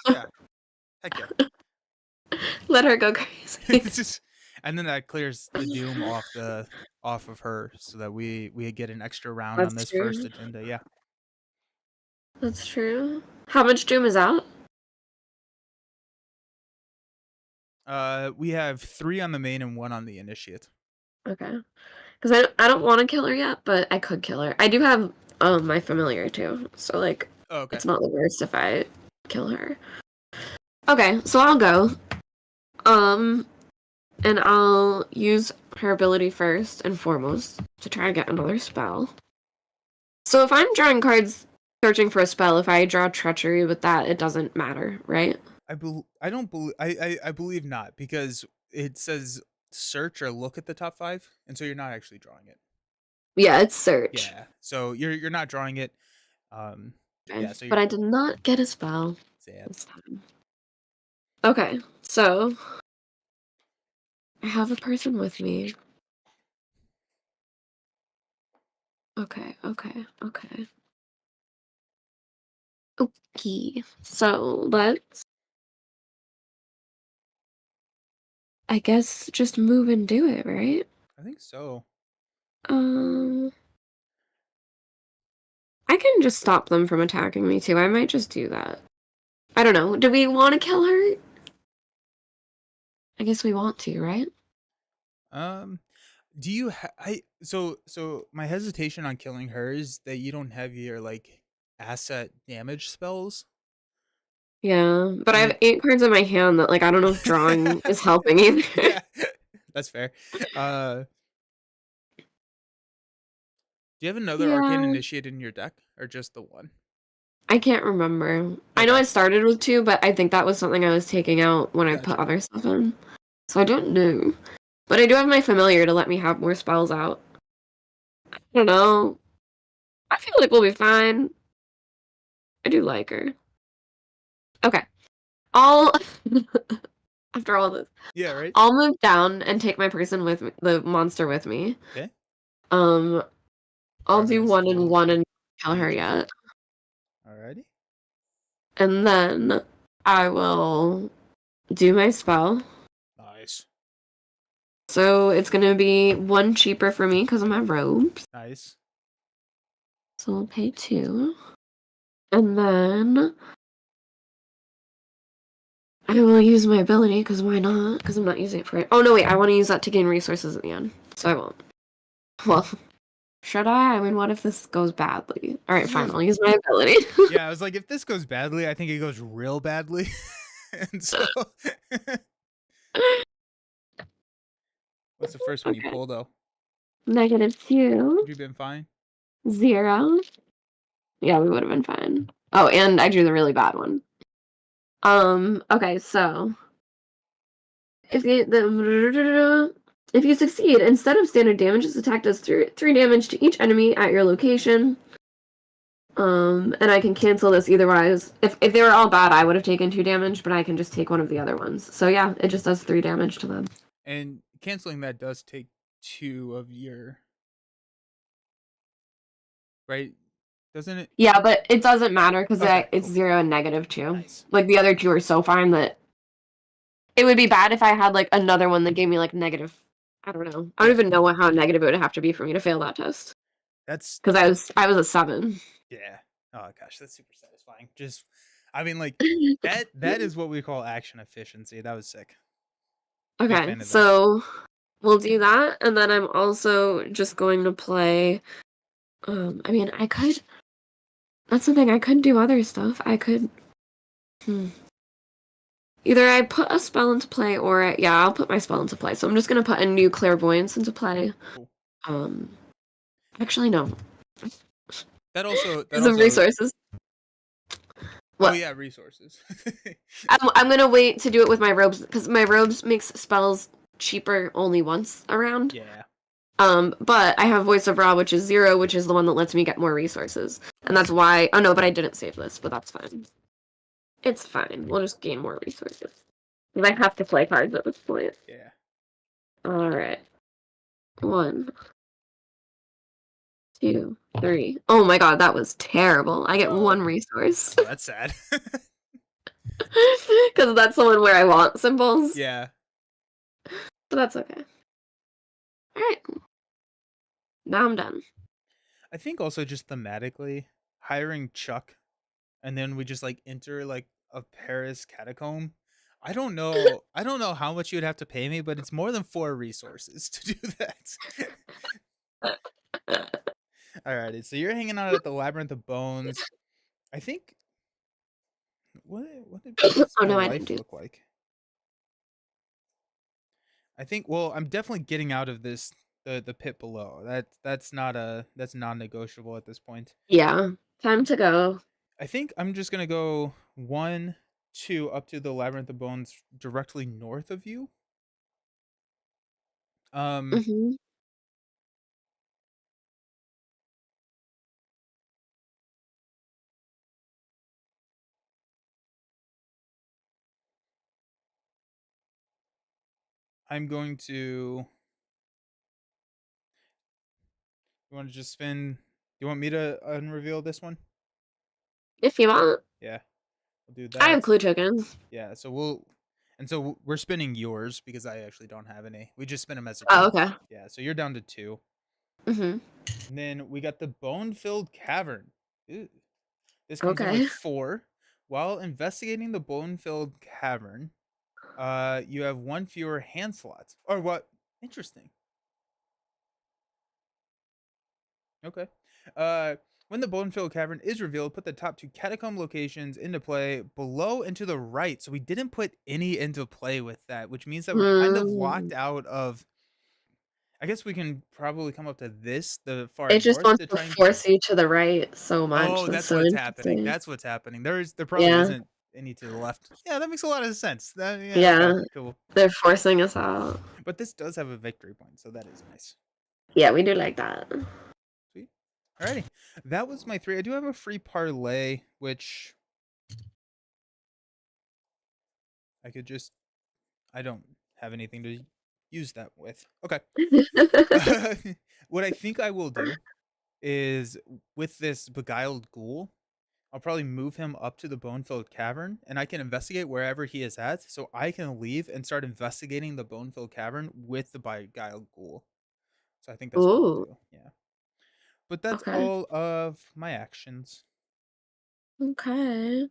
Yeah. Heck yeah. Let her go crazy. And then that clears the doom off of her so that we get an extra round That's on this true. first agenda. Yeah. That's true. How much Doom is out? We have 3 on the main and 1 on the initiate. Okay. Because I don't want to kill her yet, but I could kill her. I do have my familiar too, so like Okay. it's not the worst if I kill her. Okay, so I'll go. And I'll use her ability first and foremost to try to get another spell. So if I'm drawing cards searching for a spell, if I draw treachery with that, it doesn't matter, right? I don't believe I believe not, because it says search or look at the top 5, and so you're not actually drawing it. Yeah, it's search. Yeah. So you're not drawing it. Okay. Yeah, so But you're I did not get a spell sad. this time. Okay, so I have a person with me. Okay. Okay. So let's, I guess, just move and do it, right? I think so. Um, I can just stop them from attacking me too. I might just do that. I don't know. Do we want to kill her? I guess we want to, right? Um do you I so my hesitation on killing her is that you don't have your like asset damage spells. Yeah, but I And have 8 cards in my hand that, like, I don't know if drawing is helping either. yeah. That's fair. Do you have another arcane Yeah, initiate in your deck, or just the one? I can't remember. I know Okay, I started with 2, but I think that was something I was taking out when I put gotcha. other stuff in. So I don't know. But I do have my familiar to let me have more spells out. I don't know. I feel like we'll be fine. I do like her. Okay. I'll after all this, Yeah, right. I'll move down and take my person with me, the monster with me. Okay. Um, I'll do Progress 1 and to 1 and kill her nature. yet. Alrighty. And then I will do my spell. Nice. So it's gonna be 1 cheaper for me because of my robes. Nice. So I'll pay 2. And then I will use my ability because why not? Because I'm not using it for it. Oh no, wait, I want to use that to gain resources at the end. So I won't. Well, should I? I mean, what if this goes badly? Alright, fine, I'll use my ability. Yeah, I was like, if this goes badly, I think it goes real badly. And so what's the first one you Okay. pull though? -2, Have you been fine? 0. Yeah, we would have been fine. Oh, and I drew the really bad one. Okay, so if you succeed, instead of standard damage, this attack does 3 damage to each enemy at your location. And I can cancel this either wise. If they were all bad, I would have taken 2 damage, but I can just take one of the other ones. So yeah, it just does 3 damage to them. And canceling that does take 2 of your, right? Doesn't it? Yeah, but it doesn't matter because Okay, it's cool. 0 and -2. Nice. Like the other 2 are so fine that it would be bad if I had like another one that gave me like negative. I don't know. I don't even know how negative it would have to be for me to fail that test. That's Because I was a 7. yeah. Oh gosh, that's super satisfying. Just I mean like that is what we call action efficiency. That was sick. Big Okay, fan of that. so we'll do that, and then I'm also just going to play. I mean, I could. That's the thing. I could do other stuff. I could. Either I put a spell into play, or yeah, I'll put my spell into play. So I'm just gonna put a new clairvoyance into play. Cool. Um, actually, no. That also Some resources. Oh What? yeah, resources. I'm gonna wait to do it with my robes because my robes makes spells cheaper only once around. Yeah. But I have Voice of Ra, which is 0, which is the one that lets me get more resources. And that's why. Oh no, but I didn't save this, but that's fine. It's fine. We'll just gain more resources. Because I have to play cards at this point. Yeah. Alright. 1, 2, 3. Oh my god, that was terrible. I get 1 resource. Oh, that's sad. Because that's the one where I want symbols. Yeah. But that's okay. Alright. Now I'm done. I think also just thematically hiring Chuck and then we just like enter like a Paris catacomb. I don't know. I don't know how much you'd have to pay me, but it's more than 4 resources to do that. Alrighty, so you're hanging out at the Labyrinth of Bones. I think what does Oh my no, I didn't life do. look like? I think. Well, I'm definitely getting out of this the pit below. That's non-negotiable at this point. Yeah. Time to go. I think I'm just gonna go 1, 2 up to the labyrinth of bones directly north of you. Um, Hmm. I'm going to. You want to just spin? You want me to unreveal this one? If you want. Yeah, we'll do I have that. clue tokens. Yeah, so we're spinning yours because I actually don't have any. We just spin them as a Oh, joke. okay. Yeah, so you're down to 2. Hmm. And then we got the bone-filled cavern. Ew. This comes in with Okay. 4. While investigating the bone-filled cavern, you have 1 fewer hand slots. Or what? Interesting. Okay. Uh, when the bone-filled cavern is revealed, put the top 2 catacomb locations into play below and to the right. So we didn't put any into play with that, which means that we're kind of Hmm. locked out of. I guess we can probably come up to this, the far It just north, wants to to try and. force you to the right so much. Oh, That's that's so what's happening. interesting. That's what's happening. There probably Yeah. isn't any to the left. Yeah, that makes a lot of sense. Yeah, okay, Yeah. cool. They're forcing us out. But this does have a victory point, so that is nice. Yeah, we do like that. Sweet. Alrighty. That was my 3. I do have a free parlay, which I could just. I don't have anything to use that with. Okay. What I think I will do is with this beguiled ghoul, I'll probably move him up to the bone-filled cavern, and I can investigate wherever he is at, so I can leave and start investigating the bone-filled cavern with the beguiled ghoul. So I think that's what I'll Ooh. do. Yeah. But that's Okay. all of my actions. Okay. So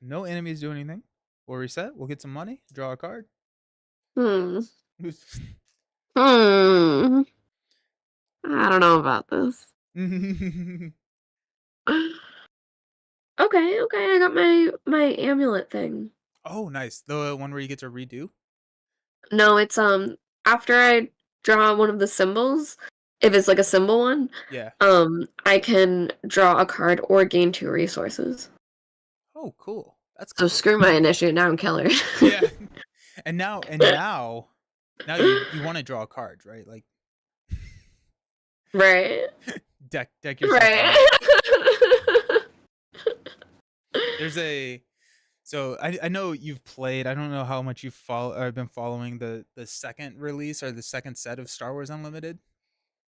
no enemies do anything. We'll reset. We'll get some money. Draw a card. Hmm. Hmm. I don't know about this. Okay, okay, I got my amulet thing. Oh, nice. The one where you get to redo. No, it's after I draw one of the symbols, if it's like a symbol one, Yeah. I can draw a card or gain 2 resources. Oh, cool. That's So cool. screw my initiate, now I'm killer. Yeah. And now you want to draw cards, right? Like Right. deck yourself Right. out. There's a so I know you've played. I don't know how much you've follow or been following the second release or the second set of Star Wars Unlimited.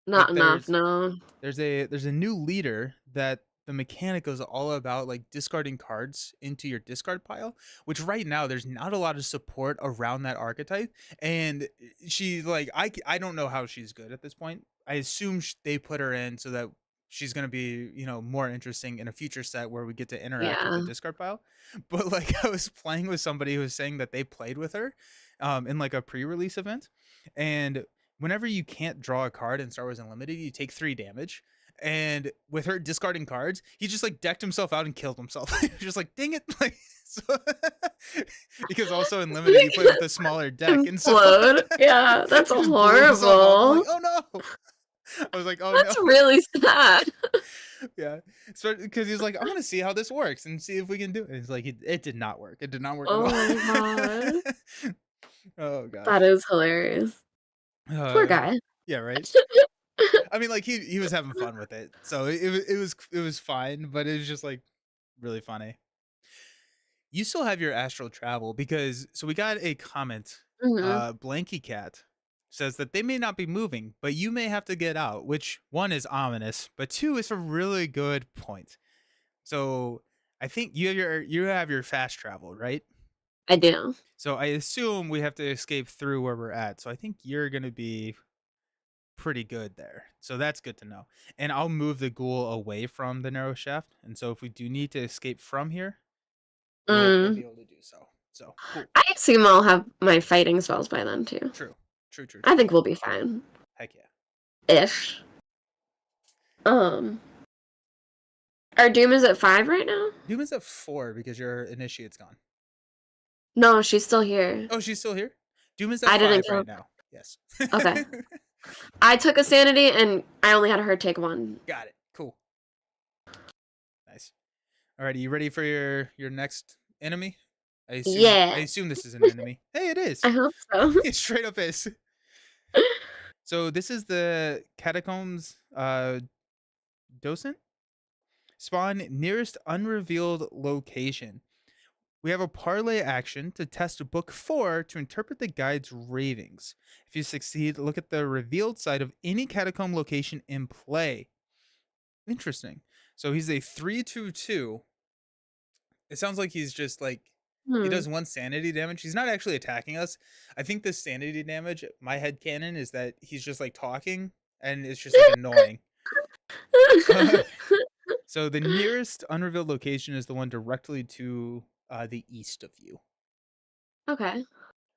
Not But enough, no. there's a new leader that the mechanic is all about like discarding cards into your discard pile, which right now there's not a lot of support around that archetype. And she's like I don't know how she's good at this point. I assume they put her in so that she's going to be, more interesting in a future set where we get to interact with the Yeah. discard pile. But like I was playing with somebody who was saying that they played with her in like a pre-release event, and whenever you can't draw a card in Star Wars Unlimited, you take 3 damage. And with her discarding cards, he just like decked himself out and killed himself. Just like, dang it! Like, so, because also in limited you play with a smaller deck, and so Implode. Yeah, that's he just blew himself up. I'm like, horrible. oh no! I was like, oh no, That's really sad. yeah. So because he's like, I want to see how this works and see if we can do it. And it's like it did not work. It did not work at Oh my god. all. Oh That gosh. is hilarious. Poor Uh, guy. yeah, right. I mean, like he was having fun with it, so it was fine, but it was just like really funny. You still have your astral travel because so we got a comment. Mhm. Blanky Cat says that they may not be moving, but you may have to get out. Which one is ominous, but 2 is a really good point. So I think you have your fast travel, right? I do. So I assume we have to escape through where we're at. So I think you're gonna be pretty good there. So that's good to know. And I'll move the ghoul away from the narrow shaft. And so if we do need to escape from here, we'll be Mm. able to do so. So cool. I assume I'll have my fighting spells by then too. True. True, true, I true. think we'll be fine. Heck yeah. Ish. Um, our doom is at 5 right now? Doom is at 4 because your initiate's gone. No, she's still here. Oh, she's still here? Doom is at I didn't 5 right count. now. Yes. Okay. I took a sanity and I only had her take one. Got it. Cool. Nice. Alrighty, you ready for your next enemy? I Yeah, assume this is an enemy. Hey, it is. I hope so. It straight up is. So this is the catacombs docent? Spawn nearest unrevealed location. We have a parlay action to test book 4 to interpret the guide's ravings. If you succeed, look at the revealed side of any catacomb location in play. Interesting. So he's a 3/2/2. It sounds like he's just like he Hmm. does 1 sanity damage. He's not actually attacking us. I think the sanity damage, my head canon is that he's just like talking and it's just like annoying. So the nearest unrevealed location is the one directly to the east of you. Okay.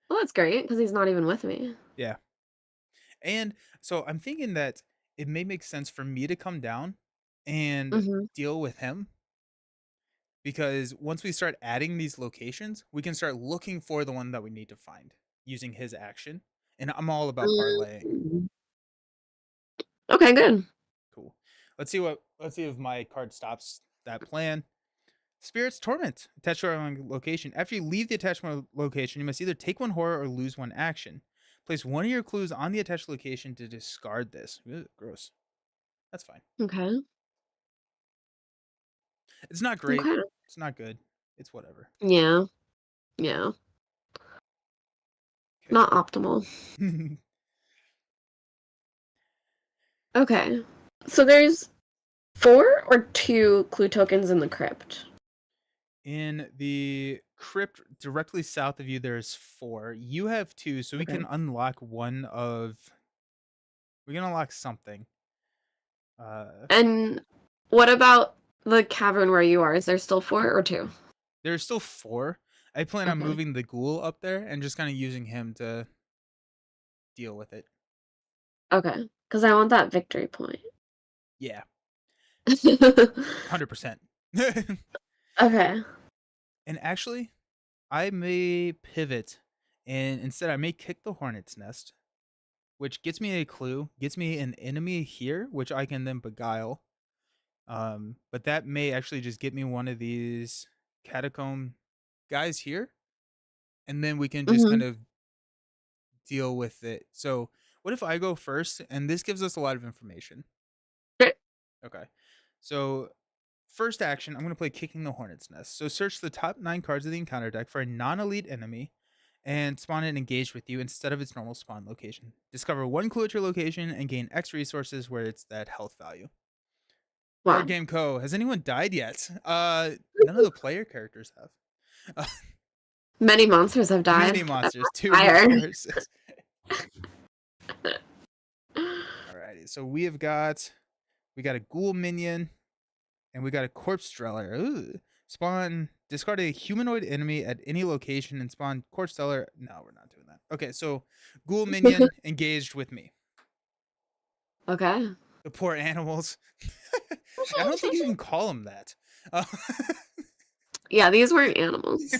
Well, that's great because he's not even with me. Yeah. And so I'm thinking that it may make sense for me to come down and Mhm. deal with him because once we start adding these locations, we can start looking for the one that we need to find using his action. And I'm all about parlaying. Mm. Okay, good. Cool. Let's see if my card stops that plan. Spirit's Torment. Attached to our location. After you leave the attachment location, you must either take 1 horror or lose 1 action. Place 1 of your clues on the attached location to discard this. Ugh, gross. That's fine. Okay. It's not great. Okay. It's not good. It's whatever. Yeah. Yeah. Okay. Not optimal. Okay. So there's 4 or 2 clue tokens in the crypt? In the crypt directly south of you, there's 4. You have 2, so we Okay. can unlock one of. We can unlock something. And what about the cavern where you are? Is there still 4 or 2? There's still 4. I plan on Okay. moving the ghoul up there and just kind of using him to deal with it. Okay. Because I want that victory point. Yeah, 100%. Okay. And actually, I may pivot and instead I may kick the hornet's nest, which gets me a clue, gets me an enemy here, which I can then beguile. But that may actually just get me one of these catacomb guys here, and then we can just kind Mhm. of deal with it. So, what if I go first? And this gives us a lot of information. Sure. Okay. So, first action, I'm going to play Kicking the Hornet's Nest. So, search the top 9 cards of the encounter deck for a non elite enemy and spawn it engaged with you instead of its normal spawn location. Discover 1 clue at your location and gain X resources where it's that health value. Board Wow. Game Co. Has anyone died yet? None of the player characters have. Many monsters have died. Many monsters, 2 Fire. resources. Alrighty, so we got a ghoul minion, and we got a corpse dweller. Ooh. Spawn, discard a humanoid enemy at any location and spawn corpse dweller. No, we're not doing that. Okay, so ghoul minion engaged with me. Okay. The poor animals. I don't think you can call them that. Yeah, these weren't animals.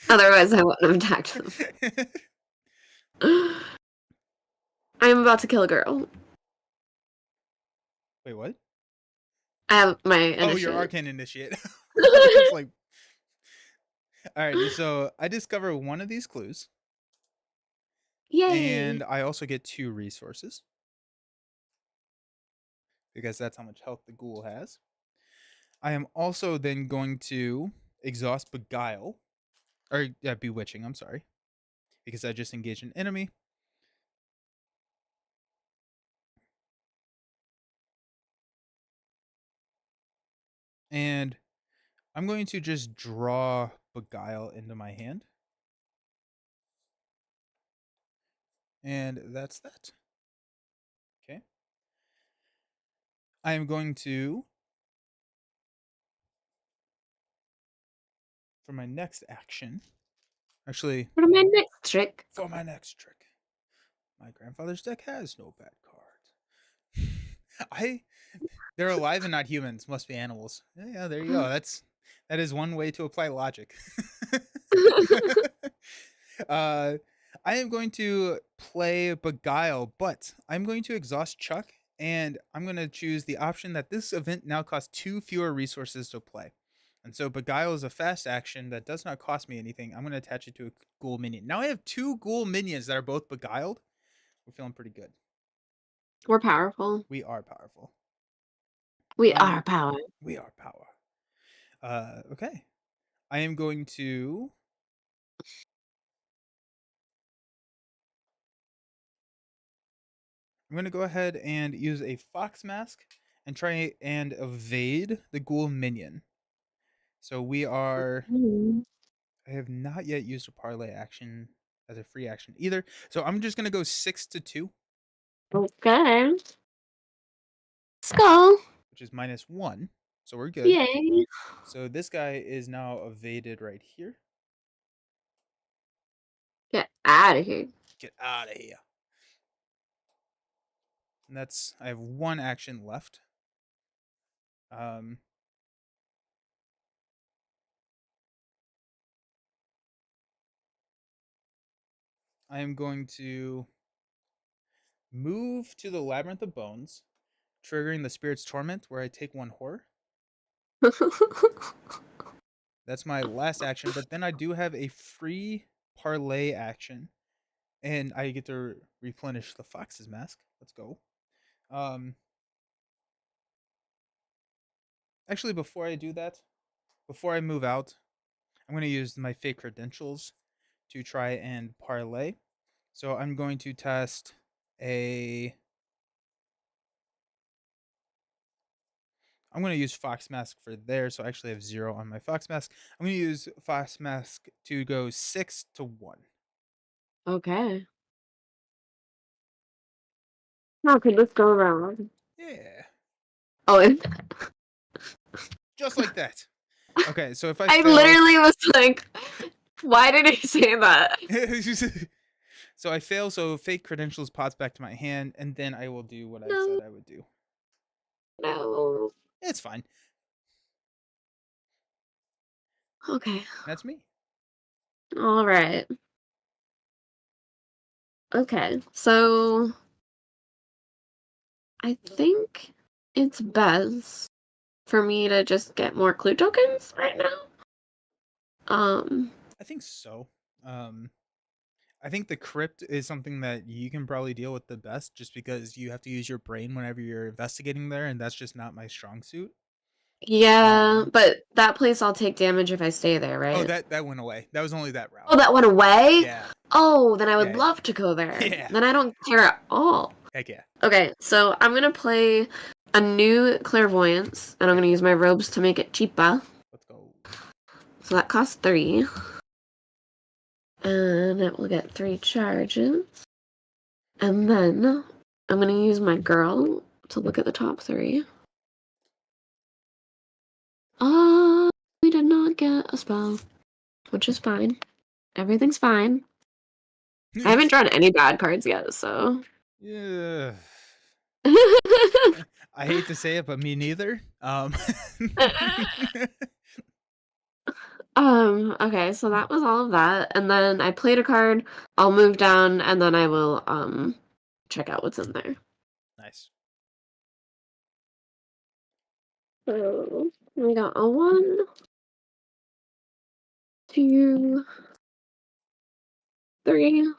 Otherwise, I wouldn't have attacked them. I am about to kill a girl. Wait, what? I have my Oh, your initiate. arcane initiate. It's like, alrighty, so I discover one of these clues, Yay. and I also get 2 resources because that's how much health the ghoul has. I am also then going to exhaust beguile, or yeah, bewitching. I'm sorry, because I just engaged an enemy. And I'm going to just draw beguile into my hand. And that's that. Okay. I am going to, for my next action, actually, For my next trick. for my next trick, my grandfather's deck has no bad cards. They're alive and not humans. Must be animals. Yeah, there you go. That is one way to apply logic. uh, I am going to play Beguile, but I'm going to exhaust Chuck, and I'm going to choose the option that this event now costs 2 fewer resources to play. And so Beguile is a fast action that does not cost me anything. I'm going to attach it to a ghoul minion. Now I have 2 ghoul minions that are both beguiled. We're feeling pretty good. We're powerful. We are powerful. We are power. We are power. Okay. I am going to go ahead and use a fox mask and try and evade the ghoul minion. So we are Mm. I have not yet used a parlay action as a free action either. So I'm just gonna go 6-2, Okay. Let's go. which is -1. So we're good. Yay. So this guy is now evaded right here. Get out of here. Get out of here. And that's I have 1 action left. I am going to move to the Labyrinth of Bones, triggering the Spirit's Torment, where I take 1 horror. That's my last action, but then I do have a free parlay action, and I get to replenish the Fox's Mask. Let's go. Actually, before I do that, before I move out, I'm going to use my fake credentials to try and parlay. So I'm going to test a. I'm going to use Fox Mask for there, so I actually have 0 on my Fox Mask. I'm going to use Fox Mask to go 6-1. Okay. How could this go wrong? Yeah, Oh, just like that. Okay, so if I I fail, literally was like, why did he say that? so I fail, so fake credentials pots back to my hand, and then I will do what I No. said I would do. No. It's fine. Okay. That's me. All right. Okay. So I think it's best for me to just get more clue tokens right now. I think so. I think the crypt is something that you can probably deal with the best, just because you have to use your brain whenever you're investigating there, and that's just not my strong suit. Yeah, but that place I'll take damage if I stay there, Oh, right? that went away. That was only that route. Oh, that went away? Yeah. Oh, then I would Yeah. love to go there. Yeah. Then I don't care at all. Heck yeah. Okay, so I'm gonna play a new clairvoyance, and I'm gonna use my robes to make it cheaper. Let's go. So that costs 3. And it will get 3 charges. And then I'm gonna use my girl to look at the top 3. We did not get a spell, which is fine. Everything's fine. I haven't drawn any bad cards yet, so. Yeah. I hate to say it, but me neither. Okay, so that was all of that. And then I played a card, I'll move down, and then I will, check out what's in there. Nice. So, we got a 1, 2, 3.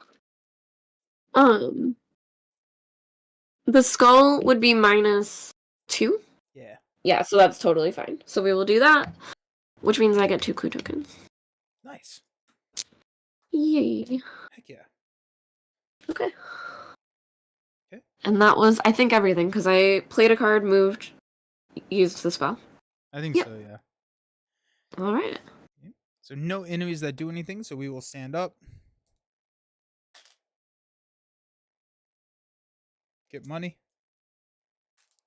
The skull would be -2. Yeah. Yeah, so that's totally fine. So we will do that, which means I get 2 clue tokens. Nice. Yay. Heck yeah. Okay. Okay. And that was, I think, everything, because I played a card, moved, used the spell. I think Yeah. so, yeah. All right. So no enemies that do anything, so we will stand up. Get money.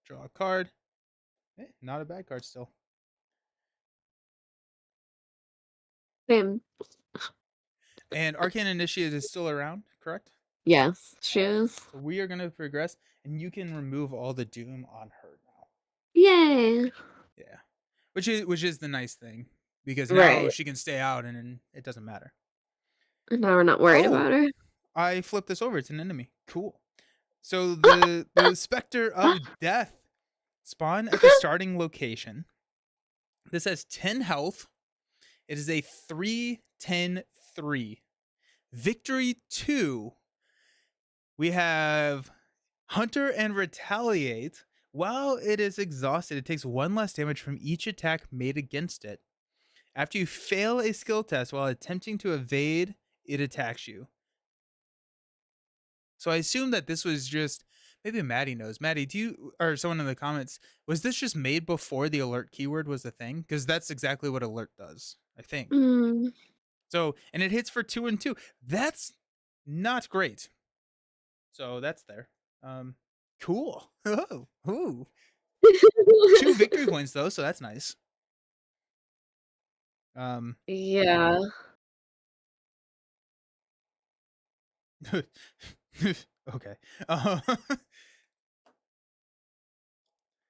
Draw a card. Not a bad card still. Same. And Arcane Initiate is still around, correct? Yes, she is. So we are going to progress, and you can remove all the doom on her now. Yay. Yeah, which is the nice thing. because now Right. she can stay out and it doesn't matter. Now we're not worried Oh, about her. I flipped this over. It's an enemy. Cool. So the Spectre of Death spawn at the starting location. This has 10 health. It is a 3-10-3. Victory 2. We have Hunter and Retaliate. While it is exhausted, it takes 1 less damage from each attack made against it. After you fail a skill test while attempting to evade, it attacks you. So I assume that this was just, maybe Maddie knows. Maddie, do you, or someone in the comments, was this just made before the alert keyword was a thing? Because that's exactly what alert does, I think. Mm. So, and it hits for 2 and 2. That's not great. So that's there. Cool. Oh, ooh. 2 victory points though, so that's nice. Yeah. Okay. Uh,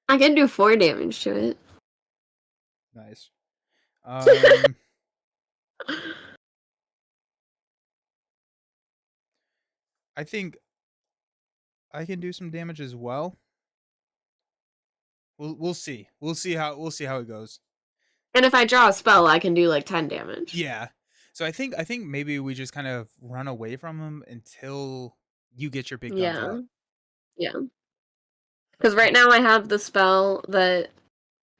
I can do 4 damage to it. nice. Um, I think I can do some damage as well. We'll see. We'll see how it goes. And if I draw a spell, I can do like 10 damage. Yeah. So I think maybe we just kind of run away from him until you get your big guns Yeah. out. Yeah. Because right now I have the spell that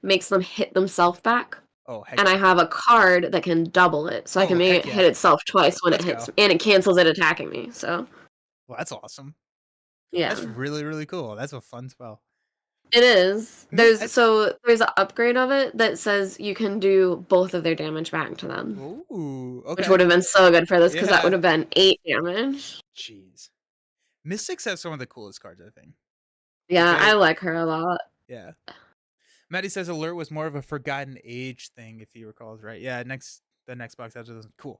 makes them hit themselves back. Oh heck And yeah. I have a card that can double it. So I can Oh, make heck it yeah. hit itself twice when Let's it hits. go. And it cancels it attacking me. So Well, that's awesome. yeah. That's really, really cool. That's a fun spell. It is. Me, There's an upgrade of it that says you can do both of their damage back to them. ooh, Which okay. would have been so good for this because that Yeah. would have been 8 damage. Jeez. Mystics have some of the coolest cards, I think. Yeah, Because, I like her a lot. yeah. Maddie says alert was more of a forgotten age thing, if he recalls right. Yeah, the next box after this. Cool.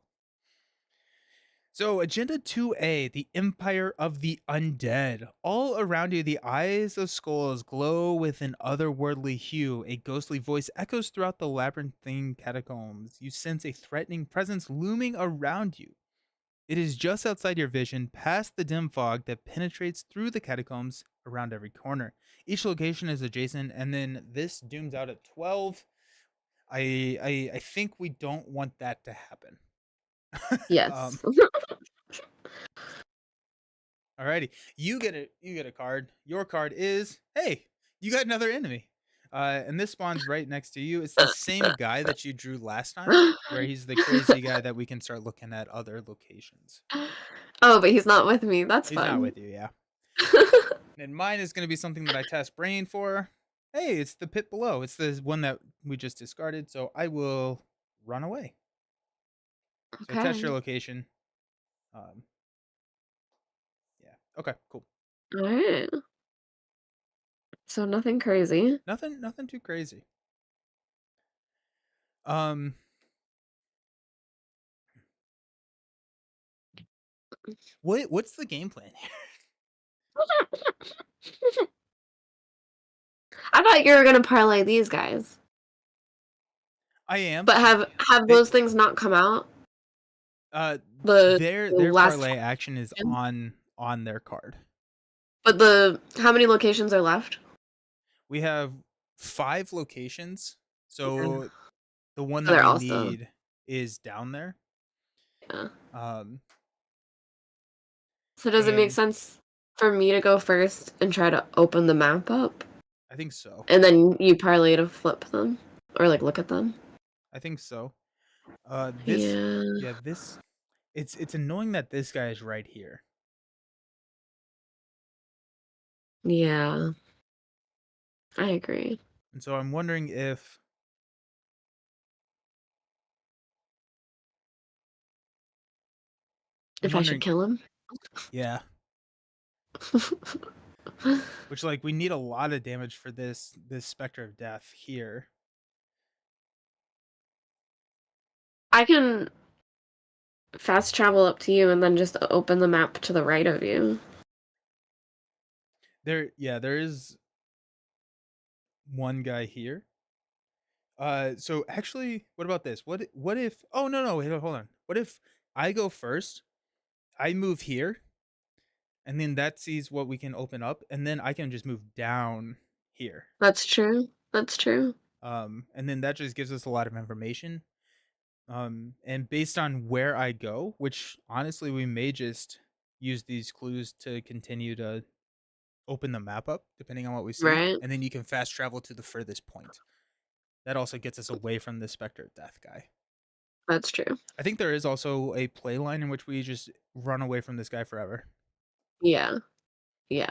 So, Agenda 2A, the Empire of the Undead. All around you, the eyes of skulls glow with an otherworldly hue. A ghostly voice echoes throughout the labyrinthine catacombs. You sense a threatening presence looming around you. It is just outside your vision, past the dim fog that penetrates through the catacombs around every corner. Each location is adjacent, and then this dooms out at 12. I think we don't want that to happen. Yes. Alrighty, you get a card. Your card is, hey, you got another enemy, and this spawns right next to you. It's the same guy that you drew last time, where he's the crazy guy that we can start looking at other locations. Oh, but he's not with me. That's He's not fun. with you, yeah. And mine is going to be something that I test brain for. Hey, it's the pit below. It's the one that we just discarded, so I will run away. So test your Okay. location. Yeah. Okay. Cool. All right. So nothing crazy. Nothing too crazy. Um. What's the game plan here? I thought you were gonna parlay these guys. I am. But have They, those things not come out? uh, The their last parlay action is on their card. But how many locations are left? We have 5 locations, so the one So that they're we also need is down there. yeah. So does it make And sense for me to go first and try to open the map up? I think so. And then you parlay to flip them? Or like look at them? I think so. Yeah. This it's annoying that this guy is right here. Yeah. I agree. And so I'm wondering if If I should kill him? yeah, which like we need a lot of damage for this Spectre of Death here. I can fast travel up to you and then just open the map to the right of you. There is one guy here. So actually, what about this? What if? Oh no, wait, hold on. What if I go first? I move here, and then that sees what we can open up, and then I can just move down here. That's true. That's true. And then that just gives us a lot of information. And based on where I go, which honestly we may just use these clues to continue to open the map up, depending on what we see, Right. and then you can fast travel to the furthest point. That also gets us away from the Spectre of Death guy. That's true. I think there is also a play line in which we just run away from this guy forever. Yeah. Yeah.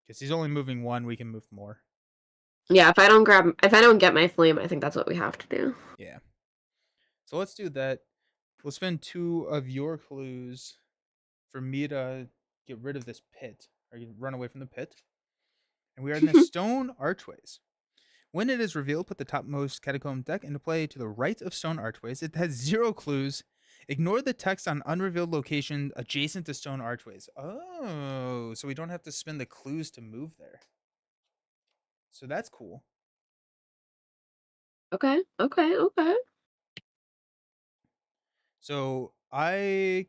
Because he's only moving one, we can move more. Yeah, if I don't get my flame, I think that's what we have to do. Yeah. So let's do that. We'll spend 2 of your clues for me to get rid of this pit, or run away from the pit. And we are in the stone archways. When it is revealed, put the topmost catacomb deck into play to the right of stone archways. It has 0 clues. Ignore the text on unrevealed location adjacent to stone archways. Oh, so we don't have to spend the clues to move there. So that's cool. Okay. Okay. Okay. So I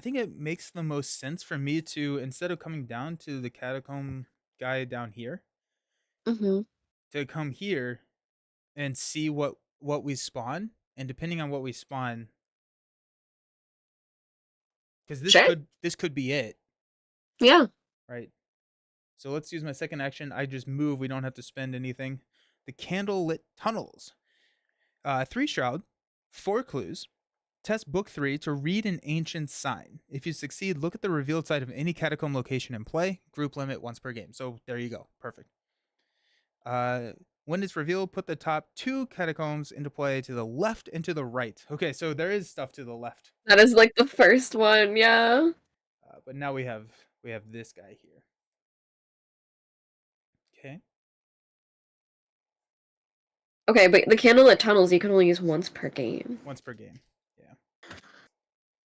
think it makes the most sense for me to, instead of coming down to the catacomb guy down here, Mhm. to come here and see what we spawn, and depending on what we spawn, because Sure. this could be it, Yeah. right? So let's use my second action. I just move. We don't have to spend anything. The candlelit tunnels. 3 shroud, 4 clues. Test book 3 to read an ancient sign. If you succeed, look at the revealed side of any catacomb location in play. Group limit once per game. So there you go. Perfect. When it's revealed, put the top 2 catacombs into play to the left and to the right. Okay, so there is stuff to the left. That is like the first one. Yeah. But now we have this guy here. Okay. Okay, but the candlelit tunnels you can only use once per game. Once per game. Yeah.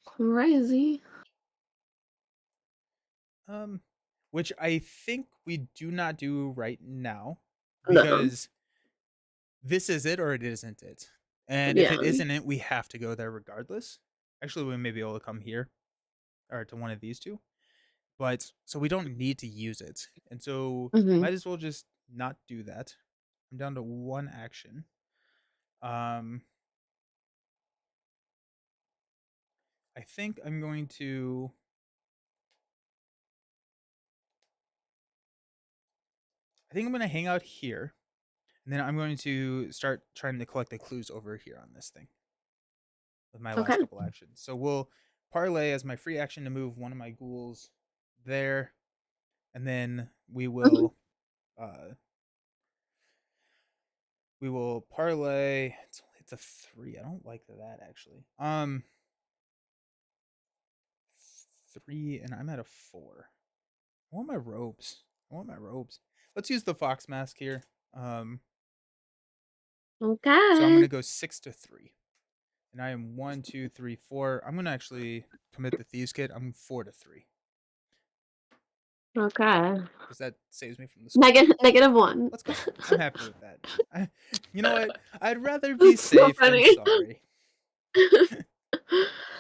Crazy. Um, which I think we do not do right now, No. because this is it or it isn't it. And if Yeah. it isn't it, we have to go there regardless. Actually, we may be able to come here or to one of these two. But so we don't need to use it. And so Mhm. might as well just not do that. I'm down to 1 action. Um I think I'm going to hang out here, and then I'm going to start trying to collect the clues over here on this thing with my last Okay. couple actions. So we'll parlay as my free action to move one of my ghouls there, and then Mhm. uh we will parlay. It's a 3. I don't like that actually. 3, and I'm at a 4. I want my robes. Let's use the fox mask here. So I'm Okay. gonna go 6 to 3. And I am 1, 2, 3, 4. I'm gonna actually commit the thieves kit. I'm 4 to 3 Okay. because that saves me from the skull. -1. Let's go. I'm happy with that. You know what? I'd rather be That's so safe than funny. sorry.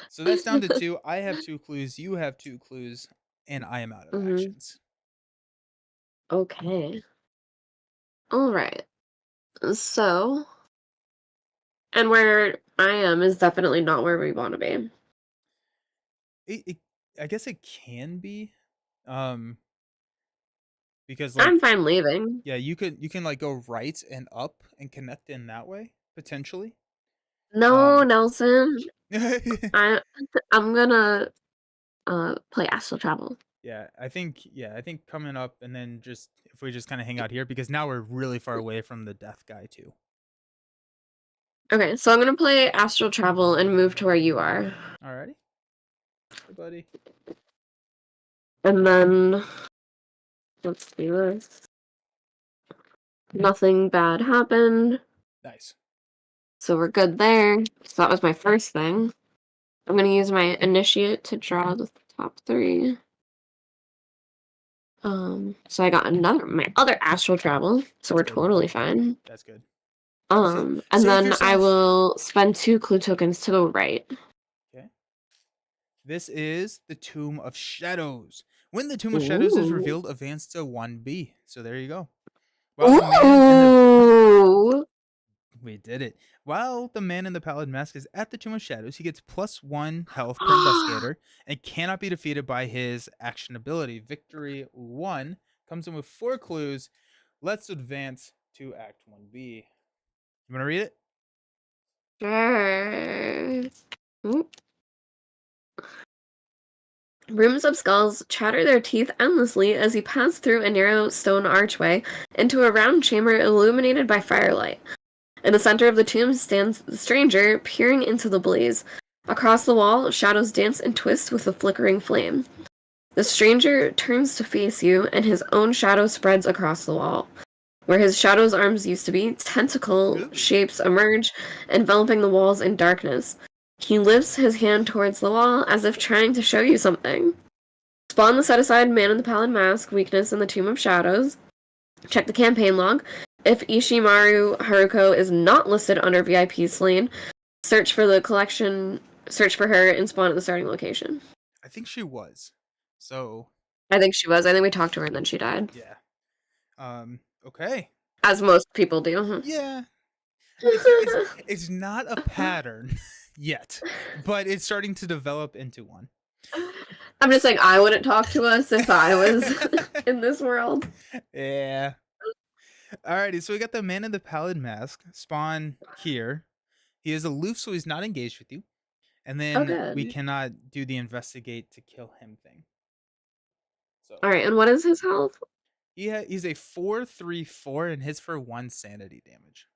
So that's down to 2. I have 2 clues. You have 2 clues, and I am out of Mhm. actions. Okay. All right. So, and where I am is definitely not where we want to be. It I guess it can be, um, because I'm like, fine leaving. yeah, you can like go right and up and connect in that way potentially. No, Um, Nelson. I I'm gonna play astral travel. I think coming up, and then just if we just kind of hang out here, because now we're really far away from the death guy too. Okay, so I'm gonna play astral travel and move to where you are. Alrighty, hey buddy. And then let's do this. Nothing bad happened. Nice. So we're good there. So that was my first thing. I'm gonna use my initiate to draw the top 3. So I got my other astral travel, so That's we're good. totally fine. That's good. And Save then I yourself. will spend 2 clue tokens to go right. Okay. This is the Tomb of Shadows. When the Tomb of Shadows is Ooh. revealed, advance to 1B. So there you go. While the man in the Ooh. We did it. While the man in the pallid mask is at the Tomb of Shadows, he gets +1 health per investigator and cannot be defeated by his action ability. Victory 1 comes in with 4 clues. Let's advance to Act 1B. You want to read it? Sure. Ooh. Rooms of skulls chatter their teeth endlessly as you pass through a narrow stone archway into a round chamber illuminated by firelight. In the center of the tomb stands the stranger, peering into the blaze. Across the wall, shadows dance and twist with the flickering flame. The stranger turns to face you, and his own shadow spreads across the wall. Where his shadow's arms used to be, tentacle Ooh. shapes emerge, enveloping the walls in darkness. He lifts his hand towards the wall as if trying to show you something. Spawn the set-aside Man in the Pallid Mask weakness in the Tomb of Shadows. Check the campaign log. If Ishimaru Haruko is not listed under VIP Slain, search for her and spawn at the starting location. I think she was. So, I think she was. I think we talked to her and then she died. yeah. Okay. As most people do. Yeah. It's not a pattern yet, but it's starting to develop into one. I'm just saying I wouldn't talk to us if I was in this world. Yeah. Alrighty, so we got the man in the pallid mask spawn here. He is aloof, so he's not engaged with you. And Oh, then we good. cannot do the investigate to kill him thing. So All right, and what is his health? he's a 4/3/4 and hits for 1 sanity damage.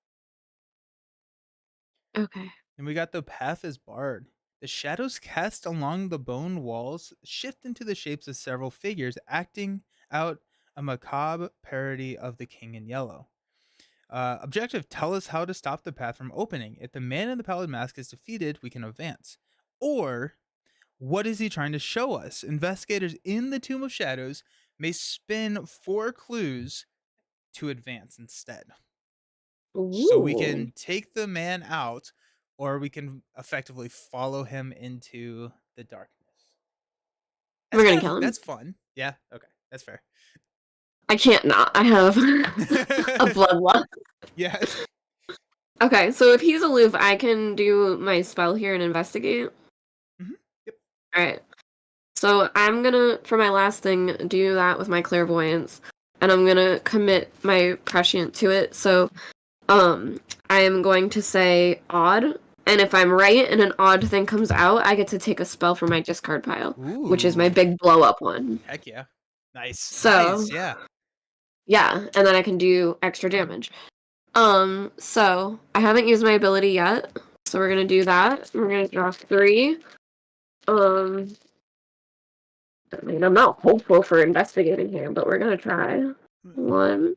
Okay. And we got the path is barred. The shadows cast along the bone walls shift into the shapes of several figures, acting out a macabre parody of the King in Yellow. Objective: tell us how to stop the path from opening. If the man in the pallid mask is defeated, we can advance. Or, what is he trying to show us? Investigators in the Tomb of Shadows may spin 4 clues to advance instead. So we Ooh. can take the man out, or we can effectively follow him into the darkness. We're gonna kill him. That's fun. Yeah, okay, that's fair. I can't not. I have a bloodlust. Yeah. Okay, so if he's aloof, I can do my spell here and investigate. Yep. Alright. So I'm gonna, for my last thing, do that with my clairvoyance. And I'm gonna commit my prescient to it. So, I am going to say odd. And if I'm right and an odd thing comes out, I get to take a spell from my discard pile, which is my Ooh. big blow up one. Heck yeah. Nice. So, Nice, yeah. yeah, and then I can do extra damage. So I haven't used my ability yet, so we're gonna do that. We're gonna draw 3. I mean, I'm not hopeful for investigating here, but we're gonna try. 1,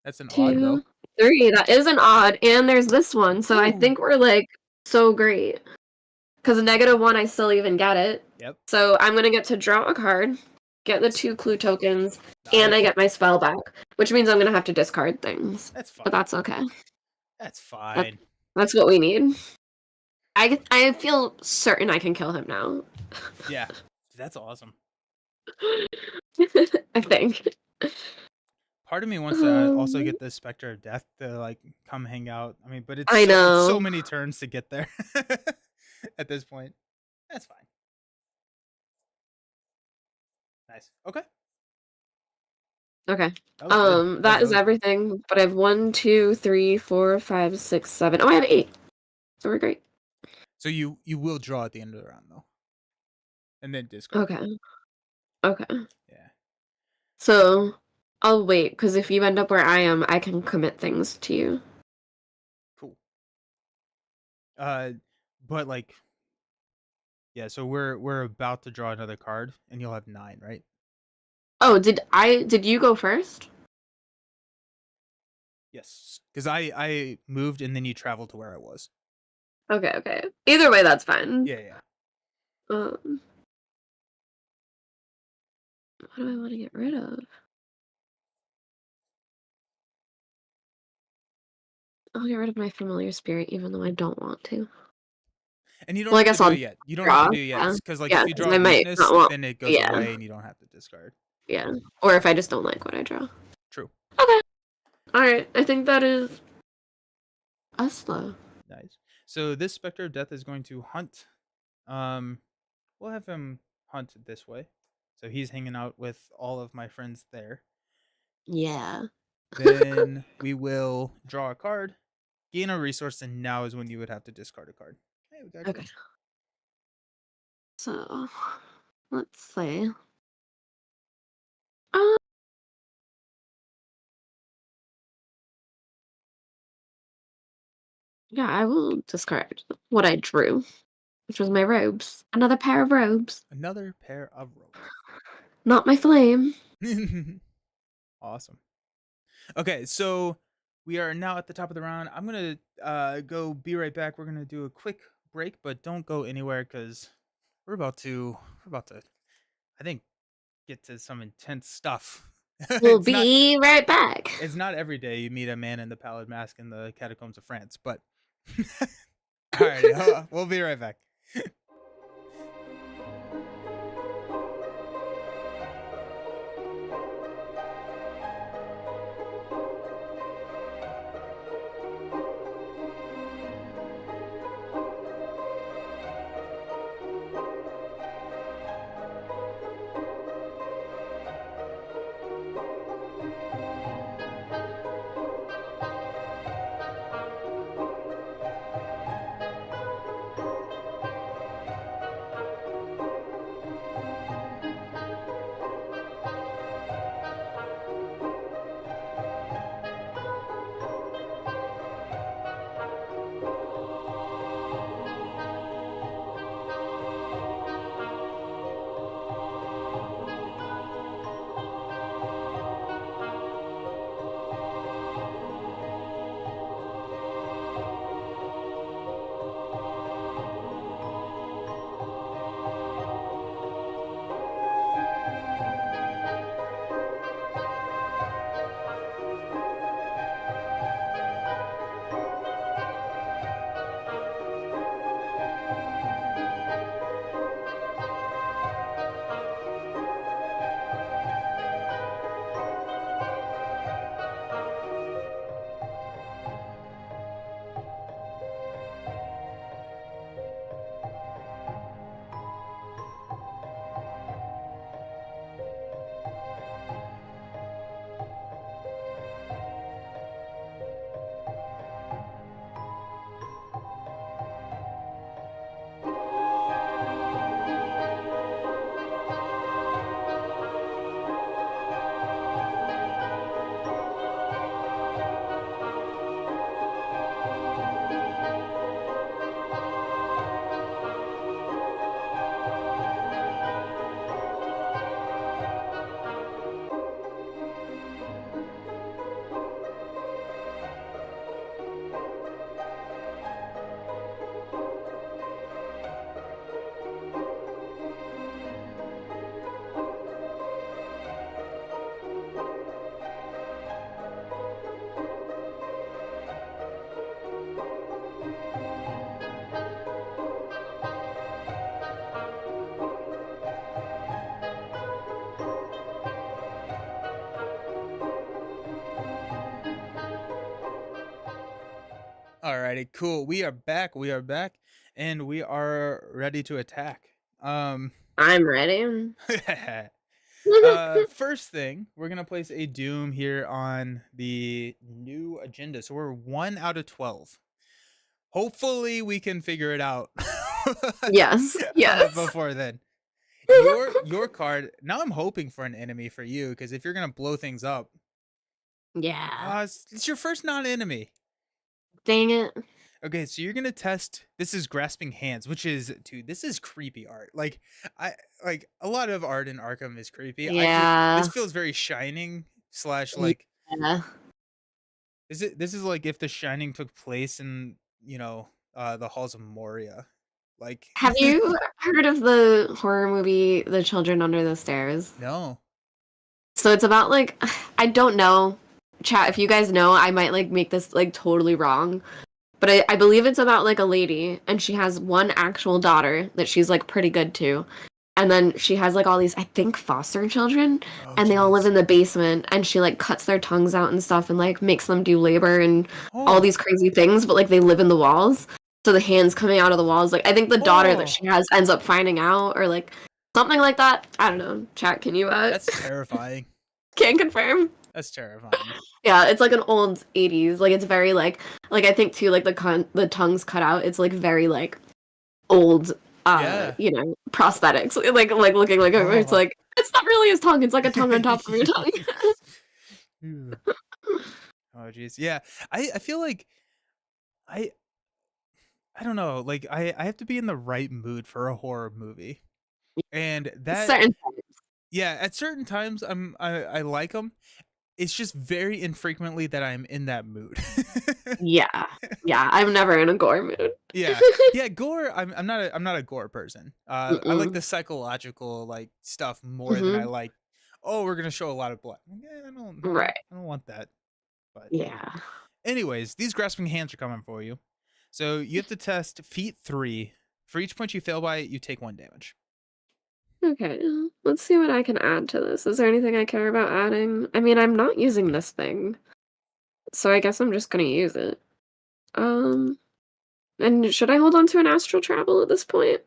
That's an odd, though. 2, 3. That is an odd, and there's this one, so I Ooh. think we're like so great. Because -1, I still even get it. Yep. So I'm gonna get to draw a card, get the 2 clue tokens, and I get my spell back, which means I'm gonna have to discard things. That's fine. But that's okay. That's fine. That's what we need. I feel certain I can kill him now. Yeah. That's awesome. I think. Part of me wants to also get the Spectre of Death to like come hang out. I mean, but it's I it's so know. many turns to get there at this point. That's fine. Nice. Okay. Okay. That was good. That is really good. everything. But I have 1, 2, 3, 4, 5, 6, 7. Oh, I have 8. So we're great. So you will draw at the end of the round though, and then discard. Okay. Okay. Yeah. So I'll wait, because if you end up where I am, I can commit things to you. Cool. But like, yeah. So we're about to draw another card, and you'll have 9, right? Oh, did you go first? Yes, because I moved and then you traveled to where I was. Okay, okay. Either way, that's fine. Yeah, yeah. Um, What do I want to get rid of? I'll get rid of my familiar spirit, even though I don't want to. And you don't Well, I have to guess do I'll it yet. You don't have to draw. do it yet, Yeah, because like yeah, if you because draw I might weakness, not want. then it goes Yeah, away and you don't have to discard. yeah. Or if I just don't like what I draw. True. Okay. All right. I think that is Usla. Nice. So this Spectre of Death is going to hunt. Um, we'll have him hunt this way. So he's hanging out with all of my friends there. Yeah. Then we will draw a card, gain a resource, and now is when you would have to discard a card. Hey, we got Okay. good. So let's see. Uh, yeah, I will discard what I drew, which was my robes. Another pair of robes. Another pair of Not my flame. robes. Awesome. Okay, so we are now at the top of the round. I'm gonna go be right back. We're gonna do a quick break, but don't go anywhere because we're about to I think get to some intense stuff. We'll it's not be right back. it's not every day you meet a man in the pallid mask in the catacombs of France, but alrighty, we'll be right back. Alrighty, cool. We are back. We are back, and we are ready to attack. I'm ready. First thing, we're gonna place a doom here on the new agenda. So we're 1 out of 12. Hopefully, we can figure it out Yes. Yes. before then. Your card. Now I'm hoping for an enemy for you because if you're gonna blow things up, Yeah. it's your first non-enemy. Dang it. Okay, so you're gonna test. This is grasping hands, which is dude. This is creepy art. I like a lot of art in Arkham is creepy. This Yeah. feels very Shining slash like. Yeah. Is it? This is like if The Shining took place in the halls of Moria, like Have you heard of the horror movie The Children Under the Stairs? no. So it's about like I don't know, chat. If you guys know, I might like make this like totally wrong. But I believe it's about like a lady and she has one actual daughter that she's like pretty good to. And then she has like all these, I think, foster children, Oh, and they all live jeez. in the basement, and she like cuts their tongues out and stuff and like makes them do labor and all Oh, these crazy things, but like they live in the walls. So the hands coming out of the walls, like I think the daughter that oh, she has ends up finding out or like something like that. I don't know. Chat, can you that's terrifying. can confirm? That's terrifying. Yeah, it's like an old 80s. Like it's very like I think too like the tongues cut out. It's like very like old Yeah. prosthetics. Like looking like it's Oh. like it's not really his tongue, it's like a tongue on top of your tongue. Ew. Oh, jeez. Yeah. I feel like I I don't know. Like I have to be in the right mood for a horror movie, and that Certain yeah. At certain times, I like them. It's just very infrequently that I'm in that mood. yeah. Yeah, I'm never in a gore mood. Yeah. Yeah, gore, I'm not a gore person. I like Mm-mm. the psychological, like, stuff more than I Mhm. like, "Oh, we're gonna show a lot of blood." Yeah, Right. I don't want that. But Yeah. anyways, these grasping hands are coming for you. So you have to test feat 3. For each point you fail by, you take 1 damage. Okay. Let's see what I can add to this. Is there anything I care about adding? I mean, I'm not using this thing, so I guess I'm just gonna use it. Um, and should I hold on to an astral travel at this point?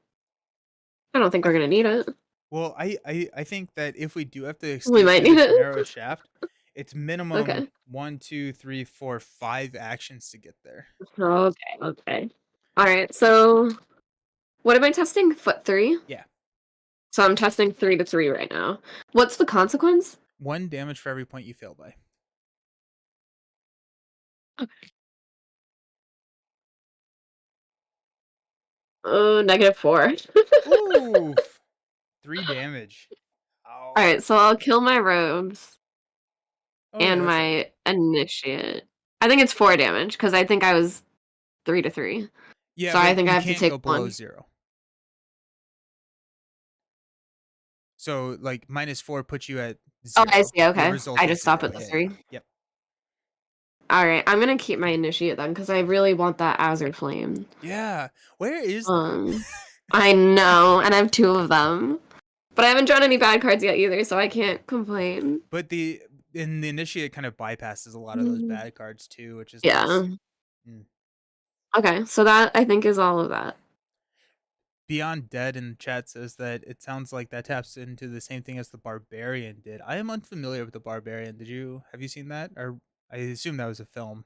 I don't think I we're gonna need it. Well, I think that if we do have to We escape might through need this it. narrow shaft, it's minimum Okay. 1, 2, 3, 4, 5 actions to get there. Okay, okay. Alright, so what am I testing? Foot 3? Yeah. So I'm testing 3 to 3 right now. What's the consequence? 1 damage for every point you fail by. Oh, -4. Oof. 3 damage. Ow. Alright, so I'll kill my robes Oh, yeah, and that's right. my initiate. I think it's 4 damage, because I think I was 3 to 3. Yeah, So I but think I you have to can't take go below 1. 0. So, like, -4 puts you at Oh, I 0. see, Your okay. result I is just stop 0. at the Yeah, 3. yeah. Yep. Alright, I'm gonna keep my initiate then, because I really want that Azure Flame. Yeah. Where is that? Um, I know, and I have 2 of them. But I haven't drawn any bad cards yet either, so I can't complain. But the initiate kind of bypasses a lot of those Mm. bad cards too, which is nice. Yeah. Mm. Okay, so that I think is all of that. Beyond Dead in the chat says that it sounds like that taps into the same thing as the Barbarian did. I am unfamiliar with the Barbarian. Have you seen that? Or I assume that was a film.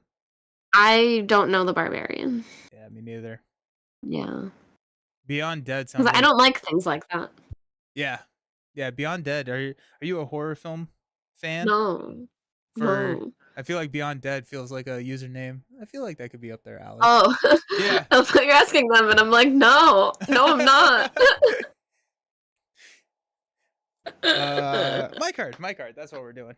I don't know the Barbarian. Yeah, me neither. Yeah. Beyond Dead sounds Because I like don't like things like that. yeah. Yeah, Beyond Dead. Are you a horror film fan? No. For No. I feel like Beyond Dead feels like a username. I feel like that could be up their alley. Oh. Yeah. I thought you're asking them, and I'm like, no. No, I'm not. My card. That's what we're doing.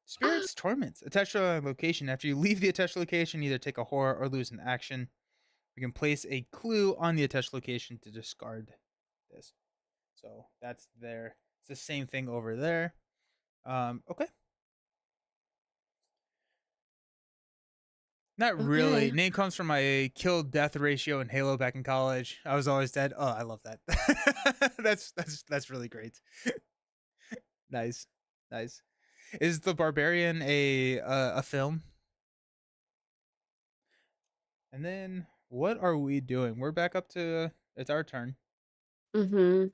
Spirits Torments. Attached to a location. After you leave the attached location, either take a horror or lose an action. You can place a clue on the attached location to discard this. So that's there. It's the same thing over there. Okay. Not really. Okay. Name comes from my kill death ratio in Halo back in college. I was always dead. Oh, I love that. That's really great. Nice. Nice. Is The Barbarian a film? And then what are we doing? We're back up to it's our turn. Mm-hmm.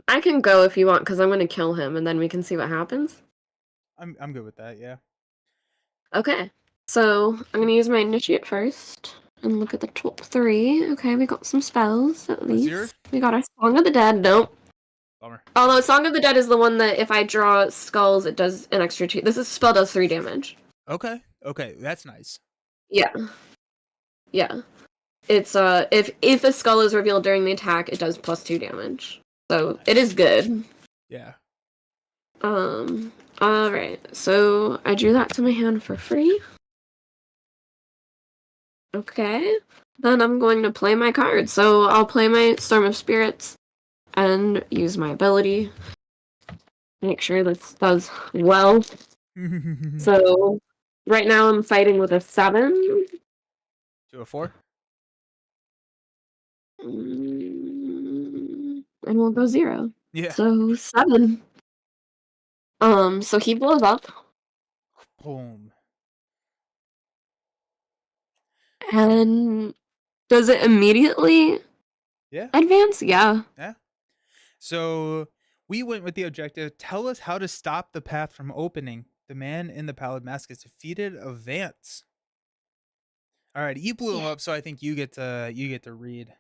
I can go if you want, because I'm gonna kill him, and then we can see what happens. I'm good with that, yeah. Okay. So I'm gonna use my initiate first and look at the top 3. Okay, we got some spells at What's yours? least. We got our Song of the Dead. Nope. Bummer. Although Song of the Dead is the one that if I draw skulls, it does an extra 2. This spell does 3 damage. Okay. Okay, that's nice. Yeah. Yeah. It's if a skull is revealed during the attack, it does +2 damage. So Nice. it is good. Yeah. Alright. So I drew that to my hand for free. Okay. Then I'm going to play my card. So I'll play my Storm of Spirits. and use my ability. Make sure this does well. So right now I'm fighting with a 7. To a 4? And we'll go 0. Yeah. So 7. So he blows up. Boom. And does it immediately Yeah. advance? Yeah. Yeah. So we went with the objective. Tell us how to stop the path from opening. The man in the pallid mask is defeated. Advance. All right, you blew him Yeah. up, so I think you get to read.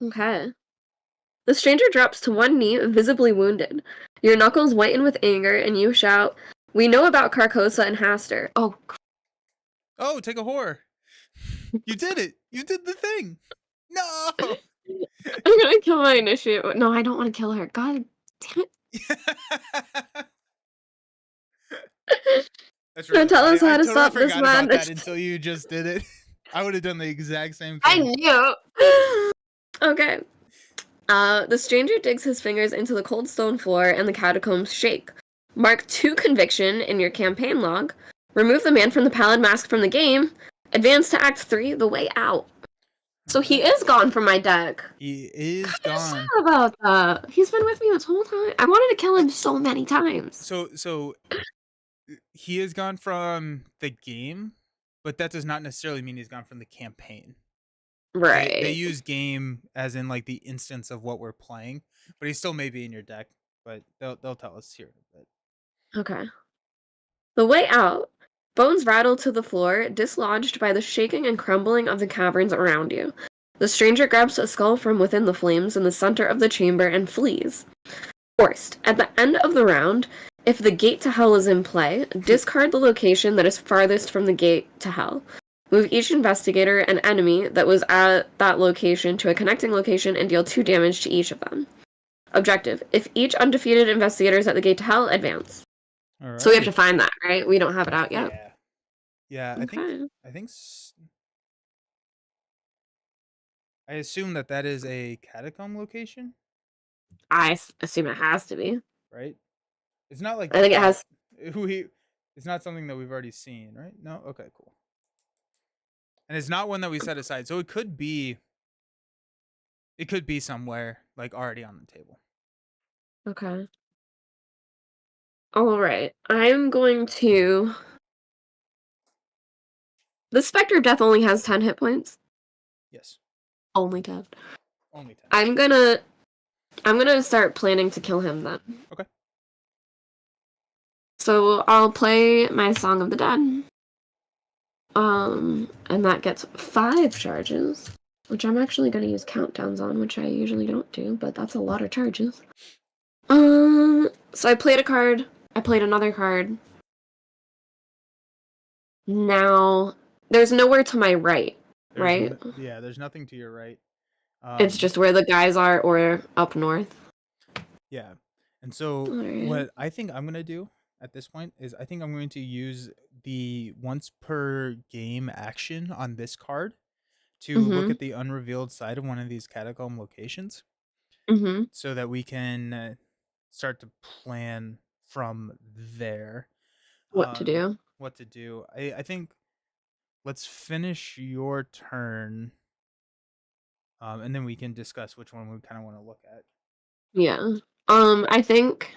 Okay. The stranger drops to one knee, visibly wounded. Your knuckles whiten with anger, and you shout, "We know about Carcosa and Haster." Oh, Oh, take a horror. You did it. You did the thing. No. I'm gonna kill my initiate. No, I don't want to kill her. God damn it. That's Now right. tell us I how to totally stop this forgot about that madness. until you just did it. I would have done the exact same I thing. knew. Okay. The stranger digs his fingers into the cold stone floor and the catacombs shake. Mark 2 conviction in your campaign log. Remove the man from the pallid mask from the game. Advance to Act 3, the way out. So he Alright. is gone from my deck. He is Kind of sad gone. about that. He's been with me this whole time. I wanted to kill him so many times. So he is gone from the game, but that does not necessarily mean he's gone from the campaign. They Right. use game as in like the instance of what we're playing, but he still may be in your deck. But they'll tell us here in a bit. Okay. The way out. Bones rattle to the floor, dislodged by the shaking and crumbling of the caverns around you. The stranger grabs a skull from within the flames in the center of the chamber and flees. Forced. At the end of the round, if the gate to hell is in play, discard the location that is farthest from the gate to hell. Move each investigator and enemy that was at that location to a connecting location and deal 2 damage to each of them. Objective. If each undefeated investigator is at the gate to hell, advance. All So we have to right. find that, right? We don't have it out yet. Yeah. Yeah. Okay. I assume that is a catacomb location, Assume it has to be. right? It's not like I think it has. we. It's not something that we've already seen, right? No. Okay. Cool. And it's not one that we set aside, so it could be. It could be somewhere like already on the table. Okay. All right. I'm going to. The Spectre of Death only has 10 hit points. Yes. Only 10. Only 10. I'm gonna start planning to kill him then. Okay. So I'll play my Song of the Dead. And that gets 5 charges, which I'm actually gonna use countdowns on, which I usually don't do, but that's a lot of charges. So I played a card, I played another card. Now, there's nowhere to my right, right? There's nothing to your right. It's just where the guys are or up north. Yeah. And so Alright. what I think I'm going to do at this point is I think I'm going to use the once per game action on this card to look at the unrevealed side of one of these catacomb locations so that we can start to plan from there What to do. what to do. I think let's finish your turn and then we can discuss which one we kind of want to look at. Yeah. I think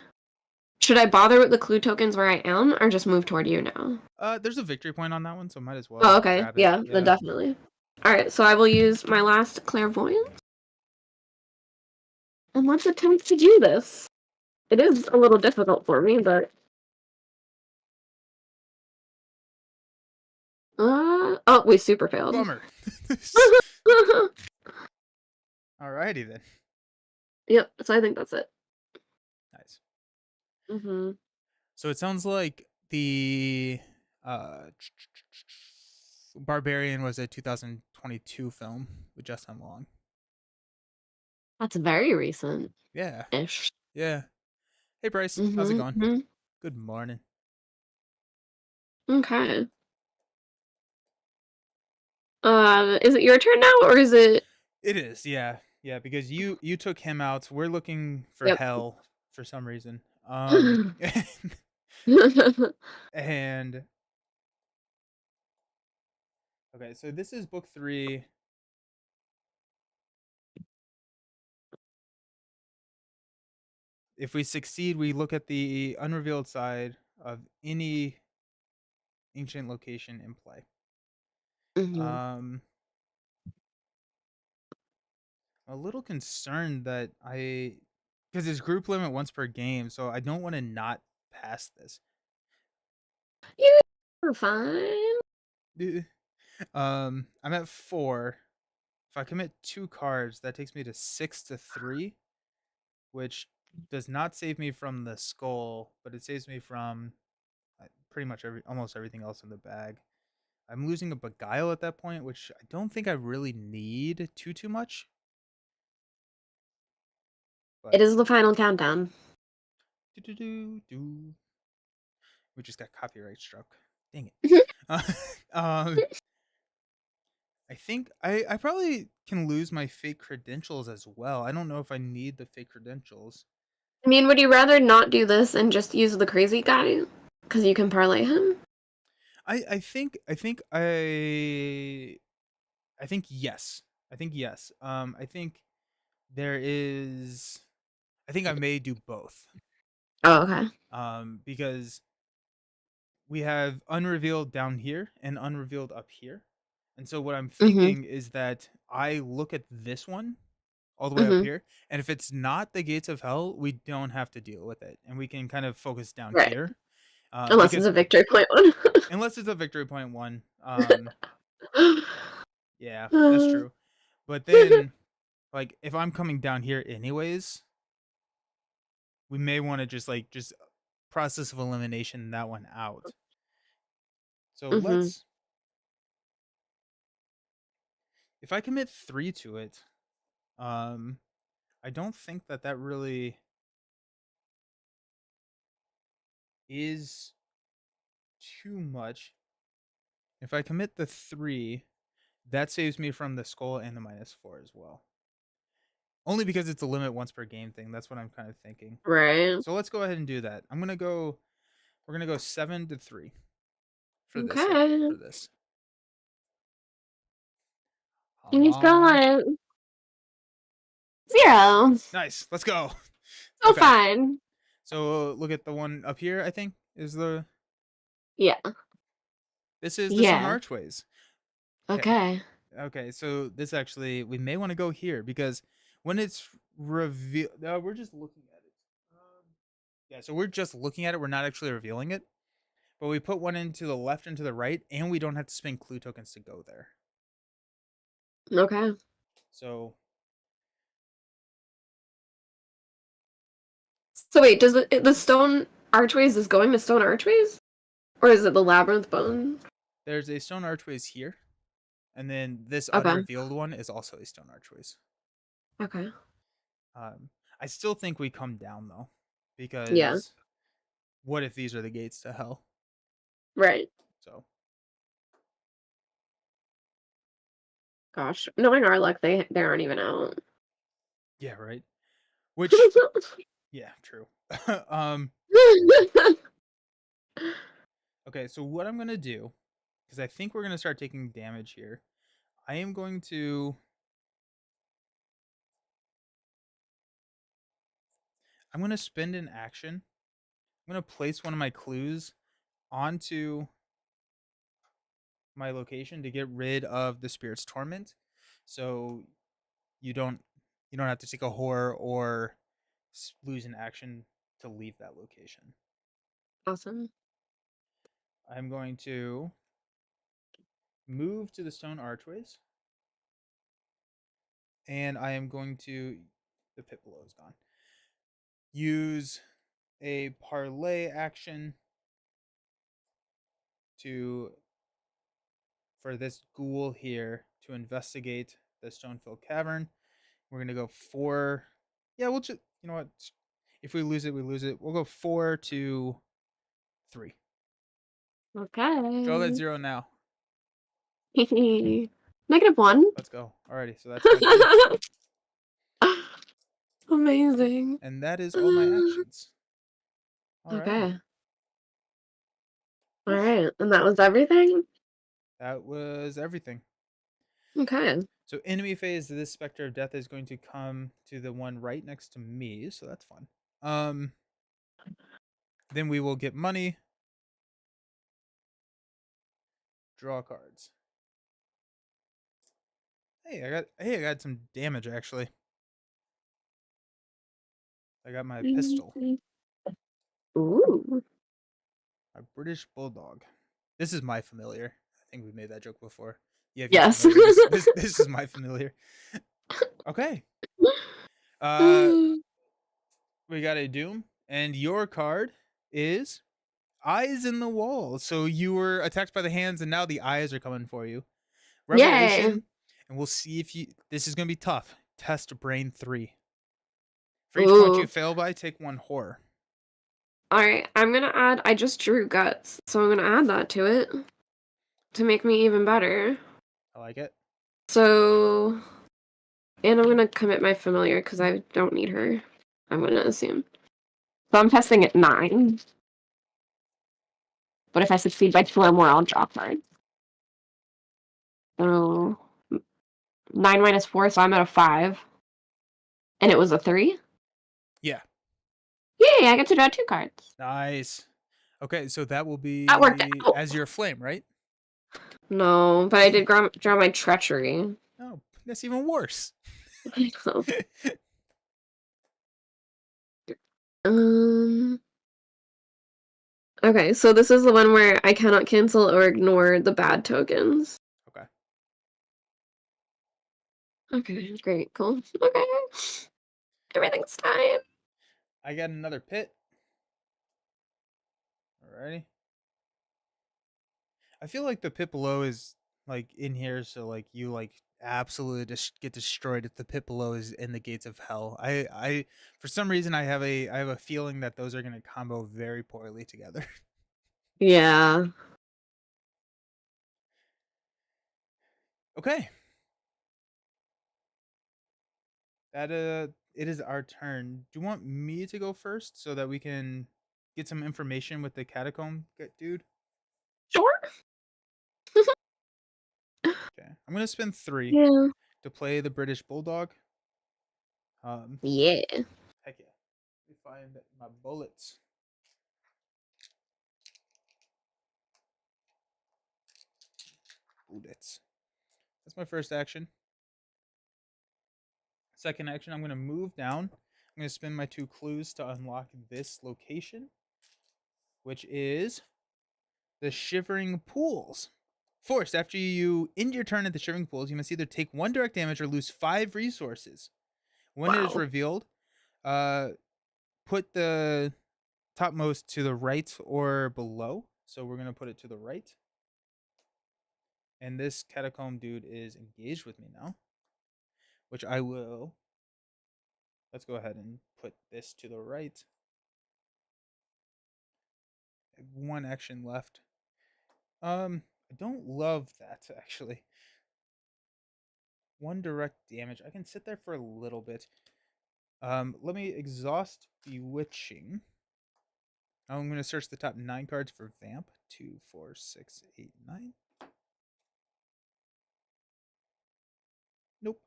should I bother with the clue tokens where I am or just move toward you now? There's a victory point on that one, so might as well. Oh, okay. Grab it. Yeah, then definitely. Alright, so I will use my last clairvoyance. And let's attempt to do this. It is a little difficult for me, but oh, we super failed. Bummer. Alrighty then. Yep, so I think that's it. Nice. Mm-hmm. So it sounds like the Barbarian was a 2022 film with Justin Long. That's very recent. Yeah. Ish. Yeah. Hey Bryce, how's it going? Good morning. Okay. Is it your turn now or is it It is, yeah. Yeah, because you took him out. We're looking for Yep. hell for some reason. And okay, so this is book 3. If we succeed, we look at the unrevealed side of any ancient location in play. Mhm. Um, I'm a little concerned that because it's group limit once per game, so I don't want to not pass this. You're fine. I'm at 4. If I commit 2 cards, that takes me to 6-3, which does not save me from the skull, but it saves me from pretty much almost everything else in the bag. I'm losing a beguile at that point, which I don't think I really need too much. It But is the final countdown. do. We just got copyright struck. Dang it. Uh, um, I think I probably can lose my fake credentials as well. I don't know if I need the fake credentials. I mean, would you rather not do this and just use the crazy guy? Because you can parlay him? I think yes. I think yes. I think there is. I think I may do both. Oh, okay. Because we have unrevealed down here and unrevealed up here. And so what I'm Mm-hmm. thinking is that I look at this one all the way up Mm-hmm. here, and if it's not the gates of hell, we don't have to deal with it, and we can kind of focus down Right. here, Unless it's because a victory point one. unless it's a victory point one, yeah, that's Uh, true. But then, like, if I'm coming down here anyways, we may want to just process of elimination that one out. So mm-hmm. if I commit 3 to it, um, I don't think that really is too much. If I commit the 3, that saves me from the skull and the -4 as well. Only because it's a limit once per game thing. That's what I'm kind of thinking. Right. So let's go ahead and do that. We're gonna go 7-3 for this Okay. for this. And he's Along. got 0. Nice. Let's go. So Okay. fine. So look at the one up here, I think, is the Yeah. this is the stone Yeah. archways. Okay. Okay. Okay, so this actually we may want to go here because when it's revealed, we're just looking at it. Yeah, so we're just looking at it. We're not actually revealing it, but we put one into the left and to the right, and we don't have to spend clue tokens to go there. Okay. So So wait, does the stone archways is going to stone archways? Or is it the labyrinth bone? there's a stone archways here, and then this Okay. unrevealed one is also a stone archways. Okay. Um, I still think we come down though, Yeah. because what if these are the gates to hell? Right. So Gosh. Knowing our luck, they aren't even out. yeah, right. Which yeah, true. um, okay, so what I'm gonna do, because I think we're gonna start taking damage here. I am going to. I'm gonna spend an action. I'm gonna place one of my clues onto my location to get rid of the spirit's torment. So you don't you don't have to take a horror or lose an action to leave that location. Awesome. I'm going to move to the stone archways, and I am going to the pit below is gone. Use a parlay action to for this ghoul here to investigate the stone-filled cavern. We're gonna go 4. Yeah, we'll just you know what? If we lose it, we lose it. We'll go 4-3. Draw that Okay. 0 now. -1. Let's go. Alrighty, so that's done too. Amazing. And that is all my actions. Alrighty. Okay. All right. And that was everything? That was everything. Okay. So enemy phase, this Spectre of Death is going to come to the one right next to me, so that's fun. Then we will get money. Draw cards. I got some damage actually. I got my pistol. Ooh. A British Bulldog. This is my familiar. I think we made that joke before. Yeah, if you're Yes. familiar, this is my familiar. Okay. Uh we got a Doom, and your card is Eyes in the Wall. So you were attacked by the hands, and now the eyes are coming for you. Yay. Revelation, and we'll see if you. This is gonna be tough. Test Brain 3. For each point you Ooh. fail by, take one horror. All right. I'm gonna add. I just drew guts, so I'm gonna add that to it to make me even better. I like it. So, and I'm gonna commit my familiar because I don't need her. I'm gonna assume. So I'm testing at 9. But if I succeed by 2 or more, I'll draw cards. So 9 minus 4, so I'm at a 5. And it was a 3? Yeah. Yay, I get to draw 2 cards. Nice. Okay, so that will That worked be out. as your flame, right? No, but I did draw my treachery. Oh, that's even worse. um. Okay, so this is the one where I cannot cancel or ignore the bad tokens. Okay. Okay, great, cool. Okay. Everything's fine. I got another pit. Alrighty. I feel like the pit below is like in here, so like you like absolutely just get destroyed if the pit below is in the gates of hell. I for some reason I have a feeling that those are gonna combo very poorly together. Yeah. Okay. That it is our turn. Do you want me to go first so that we can get some information with the catacomb dude? Sure. Okay. I'm gonna spend 3 Yeah. to play the British Bulldog. Um Yeah. heck yeah. Let me find my bullets. Bullets. That's my first action. Second action, I'm going to move down. I'm going to spend my 2 clues to unlock this location, which is the Shivering Pools. Forced, after you end your turn at the Shivering Pools, you must either take 1 direct damage or lose 5 resources. When it is Wow. revealed, put the topmost to the right or below. So we're going to put it to the right. And this catacomb dude is engaged with me now, which I will. Let's go ahead and put this to the right. I have 1 action left. I don't love that actually. 1 direct damage. I can sit there for a little bit. Let me exhaust Bewitching. I'm going to search the top 9 cards for Vamp. 2, 4, 6, 8, 9. Nope,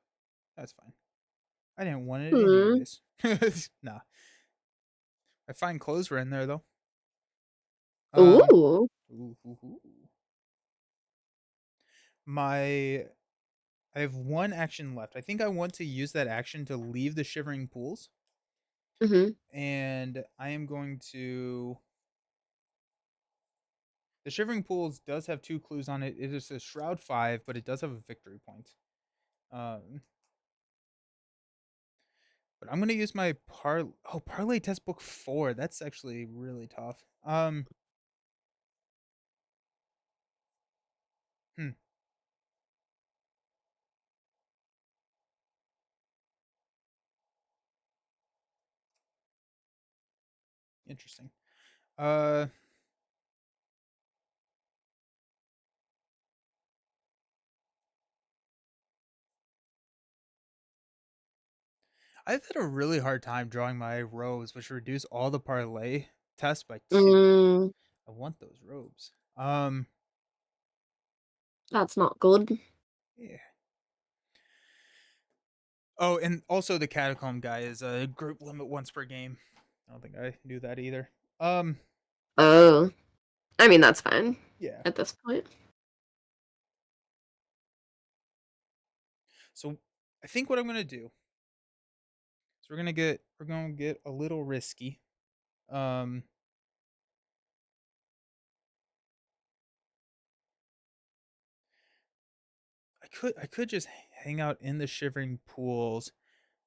that's fine. I didn't want it Hmm. anyways. Nah. I find clothes were in there though. Um, Ooh. ooh, ooh, ooh. My I have 1 action left. I think I want to use that action to leave the Shivering Pools. Mm-hmm. And I am going to. The Shivering Pools does have 2 clues on it. It is a Shroud 5, but it does have a victory point. Um, but I'm going to use my Parlay Test Book 4. That's actually really tough. Hmm, interesting. Uh, I've had a really hard time drawing my robes, which reduce all the parlay tests by 2. Mm, I want those robes. that's not good. Yeah. Oh, and also the catacomb guy is a group limit once per game. I don't think I knew that either. Um, Oh, I mean that's fine yeah. at this point. So I think what I'm gonna do is we're gonna get a little risky. Um, I could just hang out in the shivering pools.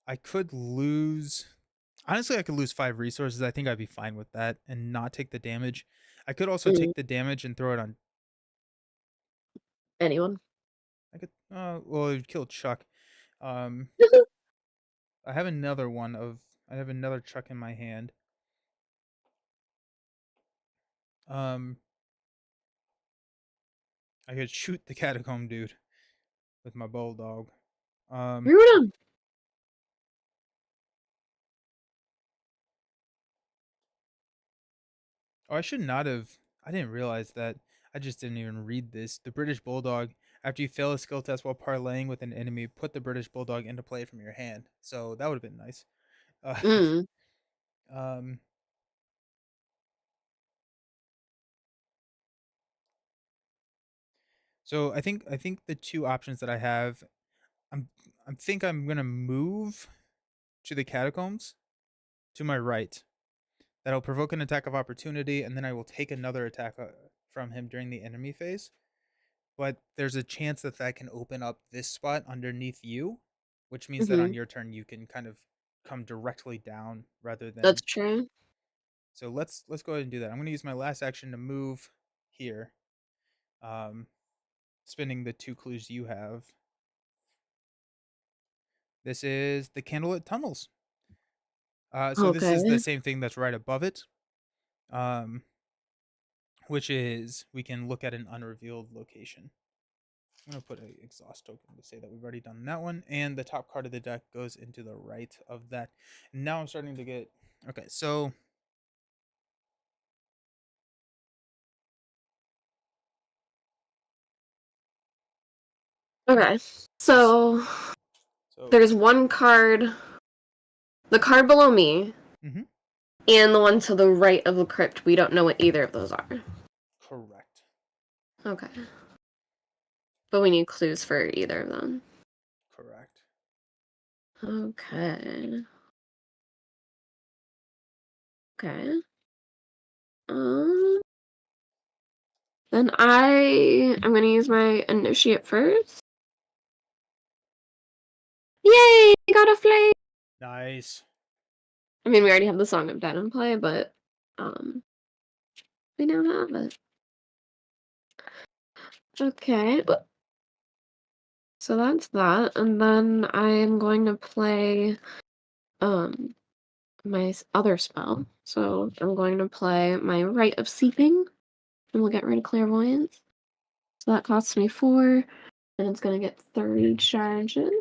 I could lose. Honestly, I could lose 5 resources. I think I'd be fine with that and not take the damage. I could also Mm, take the damage and throw it on. anyone? I could. Well, it would kill Chuck. Um, I have another one of. I have another Chuck in my hand. Um, I could shoot the catacomb dude with my bulldog. Um, Ruin oh, I should not have. I didn't realize that. I just didn't even read this. The British Bulldog. After you fail a skill test while parlaying with an enemy, put the British Bulldog into play from your hand. So that would have been nice. Uh, Mm, um, so I think the two options that I have, I'm I think I'm gonna move to the catacombs to my right. That'll provoke an attack of opportunity, and then I will take another attack from him during the enemy phase. But there's a chance that that can open up this spot underneath you, which means that on hmm. your turn you can kind of come directly down rather That's than. true. So let's go ahead and do that. I'm going to use my last action to move here, um, spinning the 2 clues you have. This is the candlelit tunnels. So this is the Okay. same thing that's right above it, um, which is we can look at an unrevealed location. I'm gonna put an exhaust token to say that we've already done that one, and the top card of the deck goes into the right of that. And now I'm starting to get okay. So Okay. this, So so there's one card, the card below me, mhm, and the one to the right of the crypt. We don't know what either of those are. correct, Okay. But we need clues for either of them. correct. Okay. Okay. Um, then I'm gonna use my initiate first. Yay! I got a flame! Nice. I mean, we already have the Song of Dead in play, but um, we now have it. Okay, so that's that, and then I'm going to play um my other spell. So I'm going to play my Rite of Seeping, and we'll get rid of Clairvoyance. So that costs me 4, and it's gonna get 3 charges.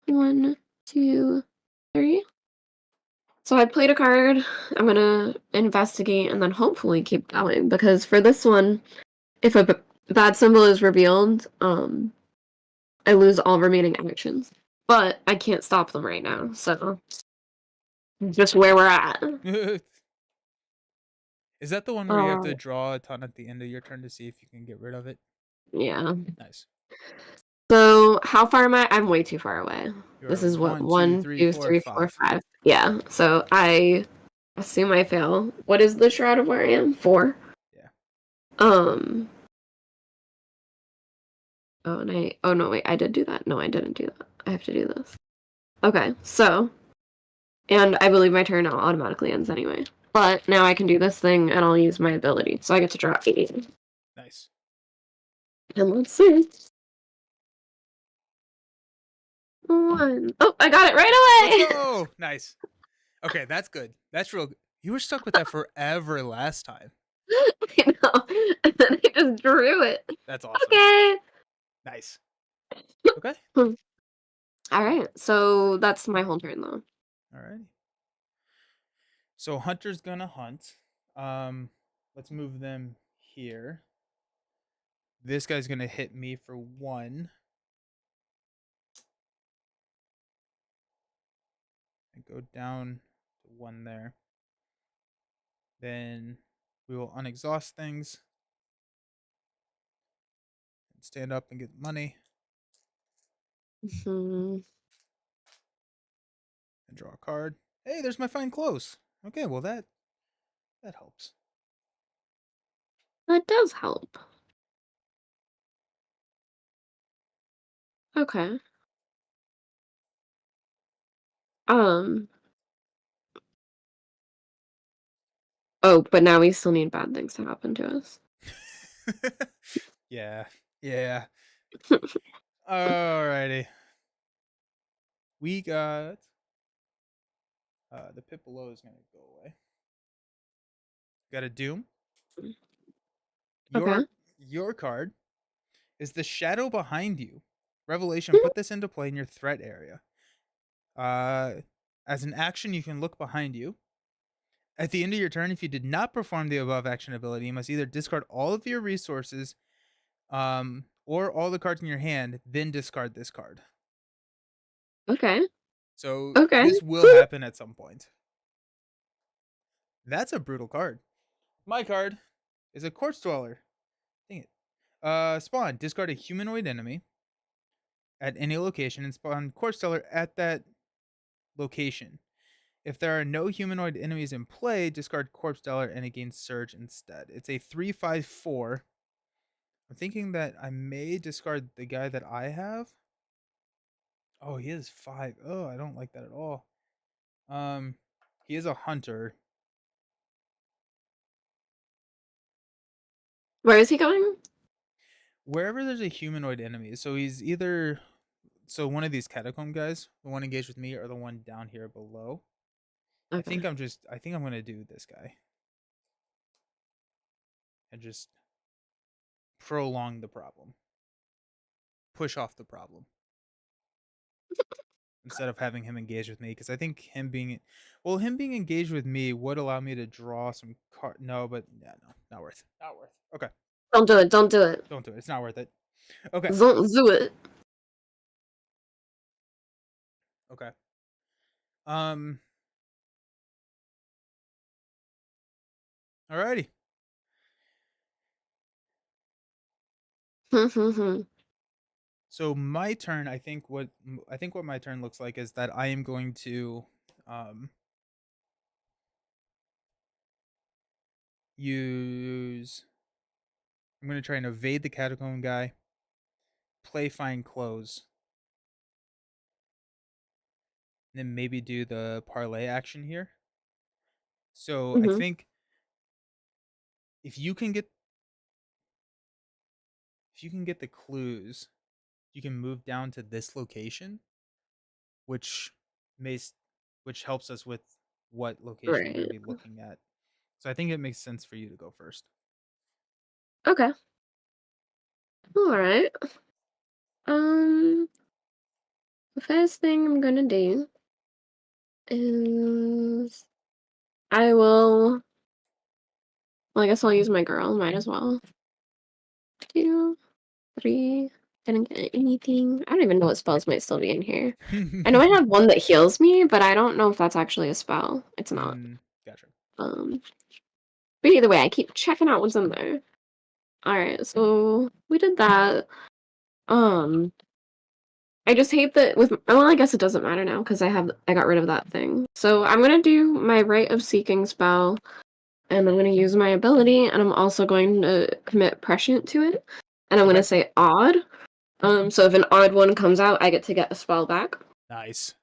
1, 2, 3. So I played a card. I'm gonna investigate and then hopefully keep going because for this one, if a bad symbol is revealed, I lose all remaining actions. But I can't stop them right now, so just where we're at. Is that the one where you have to draw a ton at the end of your turn to see if you can get rid of it? Yeah. Nice. So how far am I? I'm way too far away. This You're is what one, two, one, three, two, four, three, four, five. 5. Yeah. So I assume I fail. What is the shroud of where I am? 4. Yeah. Um. Oh, and oh no, wait, I did do that. No, I didn't do that. I have to do this. Okay, so, and I believe my turn now automatically ends anyway. But now I can do this thing and I'll use my ability. So I get to draw 8. Nice. And let's see. 1. Oh, I got it Let's right away! go. Nice. Okay, that's good. That's real. You were stuck with that forever last time. I know. And then I just drew it. That's awesome. Okay. Nice. Okay. All right. So that's my whole turn, though. All right. So Hunter's gonna hunt. Um, let's move them here. This guy's gonna hit me for 1. And go down to 1 there. Then we will unexhaust things. And stand up and get money. Hmm. And draw a card. Hey, there's my fine clothes. Okay, well that helps. That does help. Okay. Um. Oh, but now we still need bad things to happen to us. Yeah. Yeah. Alrighty. We got the pit below is gonna go away. Got a doom. Okay. Your card is the shadow behind you. Revelation, put this into play in your threat area. As an action, you can look behind you. At the end of your turn, if you did not perform the above action ability, you must either discard all of your resources, or all the cards in your hand, then discard this card. Okay. So Okay. this will happen at some point. That's a brutal card. My card is a corpse dweller. Dang it. Spawn, discard a humanoid enemy at any location and spawn corpse dweller at that location. If there are no humanoid enemies in play, discard corpse dweller and it gains surge instead. It's a 3/5/4. I'm thinking that I may discard the guy that I have. Oh, he is 5. Oh, I don't like that at all. He is a hunter. Where is he going? Wherever there's a humanoid enemy, so he's either one of these catacomb guys, the one engaged with me, or the one down here below. Okay. I think I'm gonna do this guy and just prolong the problem, push off the problem instead of having him engage with me, because I think him being engaged with me would allow me to draw some card. No, but yeah, no, not worth. Not worth. Okay, Don't do it. Don't do it. don't do it. It's not worth it. Okay, Don't do it. okay. Um. Alrighty. So my turn, I think what my turn looks like is that I am going to um use I'm going to try and evade the catacomb guy, play find clothes, and then maybe do the parlay action here. So I Hmm. think if you can get the clues, you can move down to this location, which may which helps us with what location we're going to Right. be looking at. So I think it makes sense for you to go first. Okay. All right. Um, the first thing I'm gonna do is I will. Well, I guess I'll use my girl. Might as well. 2, 3. Didn't get anything. I don't even know what spells might still be in here. I know I have one that heals me, but I don't know if that's actually a spell. It's not. Gotcha. Um, but either way, I keep checking out what's in there. All right, so we did that. Um, I just hate that with. Well, I guess it doesn't matter now because I got rid of that thing. So I'm gonna do my Rite of Seeking spell, and I'm gonna use my ability, and I'm also going to commit prescient to it, and I'm Okay. gonna say odd. So if an odd one comes out, I get to get a spell back. Nice.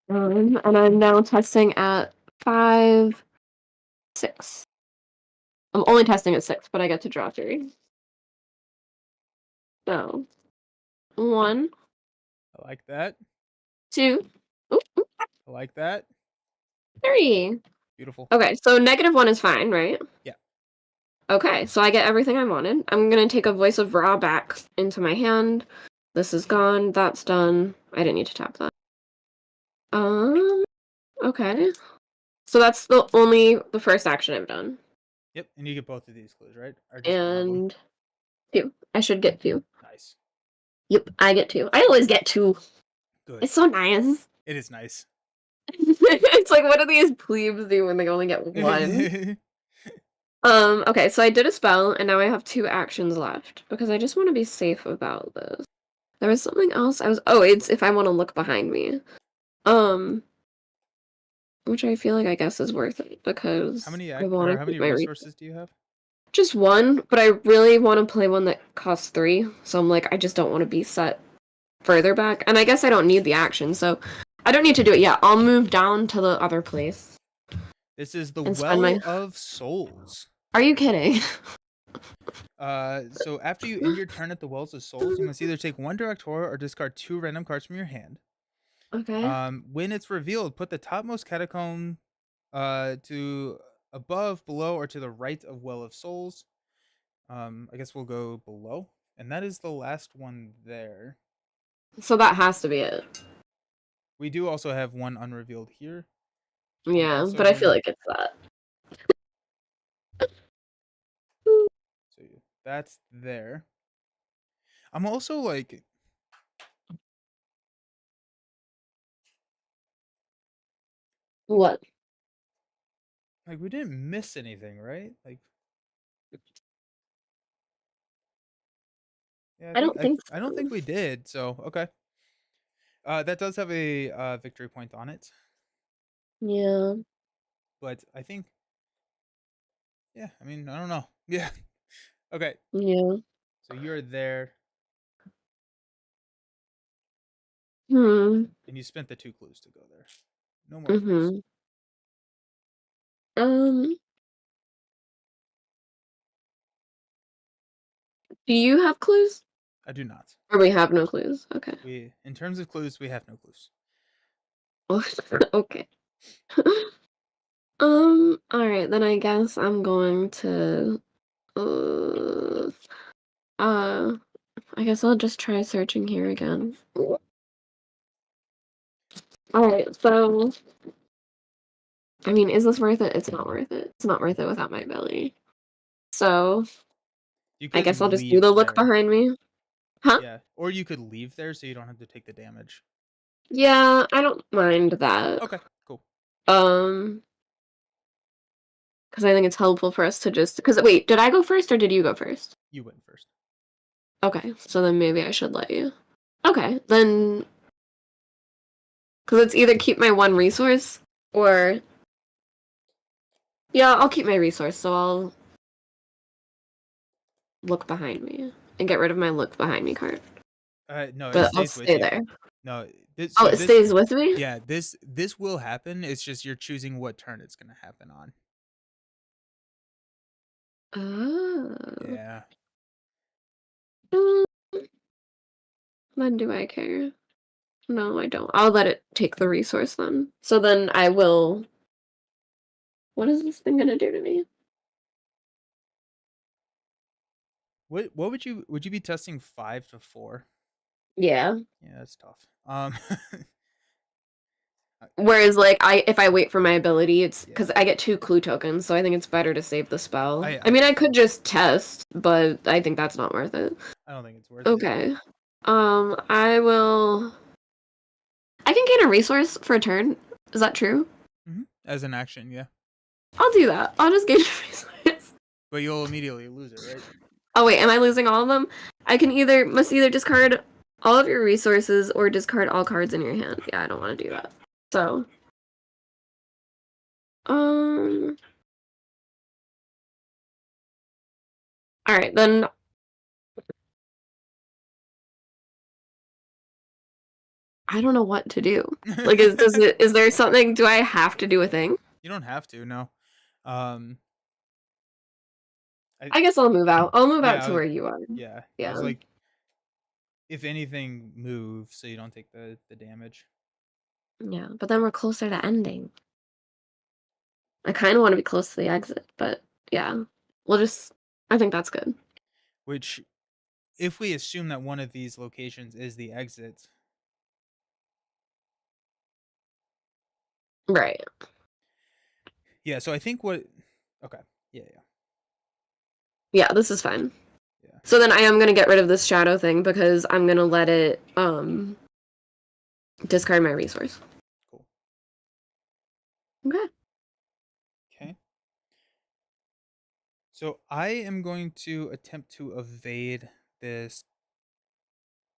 And I'm now testing at 5, 6. I'm only testing at 6, but I get to draw 3. So 1, I like that. 2, oop, I like that. 3. Beautiful. Okay, so -1 is fine, right? Yeah. Okay, so I get everything I wanted. I'm gonna take a Voice of Ra back into my hand. This is gone. That's done. I didn't need to tap that. Okay. So that's the first action I've done. Yep, and you get both of these clues, right? Or just one of them? And 2. I should get 2. Nice. Yep, I get 2. I always get 2. Good. It's so nice. It is nice. It's like, what do these plebes do when they only get 1? Okay, so I did a spell, and now I have 2 actions left, because I just want to be safe about this. There was something else it's if I want to look behind me. Which I feel like I guess is worth it, because How many I want to keep my resources do you have? just 1, but I really want to play one that costs 3, so I'm like, I just don't want to be set further back, and I guess I don't need the action, so I don't need to do it yet. I'll move down to the other place. This is the And Well of Souls. Are you kidding? So after you end your turn at the Wells of Souls, you must either take 1 direct horror or discard 2 random cards from your hand. Okay. When it's revealed, put the topmost catacomb to above, below, or to the right of Well of Souls. I guess we'll go below. And that is the last one there. So that has to be it. We do also have 1 unrevealed here. Yeah, but I feel like it's that. So that's there. I'm also like... What? Like, we didn't miss anything, right? Like... Yeah, I don't think I don't so. think we did. So okay. That does have a victory point on it, Yeah. but I think, yeah. I mean, I don't know. Yeah. Okay. Yeah. So you're there, Hmm. and you spent the 2 clues to go there. No more clues. Mm-hmm. Um, do you have clues? I do not. Or we have no clues? Okay. In terms of clues, we have no clues. Okay. All right, then I guess I'm going to uh uh I guess I'll just try searching here again. All right, so I mean, is this worth it? It's not worth it. It's not worth it without my belly. So, You I could guess I'll just do leave the look there. behind me. Huh? Yeah, or you could leave there so you don't have to take the damage. Yeah, I don't mind that. Okay, cool. Um, because I think it's helpful for us to just. Because wait, did I go first or did you go first? You went first. Okay, so then maybe I should let you. Okay, then. Because it's either keep my 1 resource or. Yeah, I'll keep my resource, so I'll look behind me and get rid of my look behind me card. No, it But I'll stays with stay you. there. No, Oh, it stays with me? yeah, this will happen. It's just you're choosing what turn it's gonna happen on. Oh. Yeah. Mm, then do I care? No, I don't. I'll let it take the resource then. So then I will. What is this thing gonna do to me? What would you be testing 5 to 4? Yeah. Yeah, that's tough. Whereas, like, if I wait for my ability, it's because Yeah. I get 2 clue tokens, so I think it's better to save the spell. I I mean, I think could so. just test, but I think that's not worth it. I don't think it's worth it. Okay. I will. I can gain a resource for a turn. Is that true? As an action, yeah. I'll do that. I'll just gain a resource. But you'll immediately lose it, right? Oh wait, am I losing all of them? I can must either discard all of your resources or discard all cards in your hand. Yeah, I don't want to do that. So, all right, then I don't know what to do. Like, is there something? Do I have to do a thing? You don't have to, no. Um, I guess I'll move out. I'll move out yeah, to where you are. yeah. I Yeah. was like, if anything, move so you don't take the damage. Yeah, but then we're closer to ending. I kind of want to be close to the exit, but yeah, we'll just. I think that's good. Which if we assume that one of these locations is the exit. Right. Yeah, so I think what okay. Yeah. Yeah, this is fine. Yeah. So then I am gonna get rid of this shadow thing because I'm gonna let it discard my resource. Cool. Okay. Okay. So I am going to attempt to evade this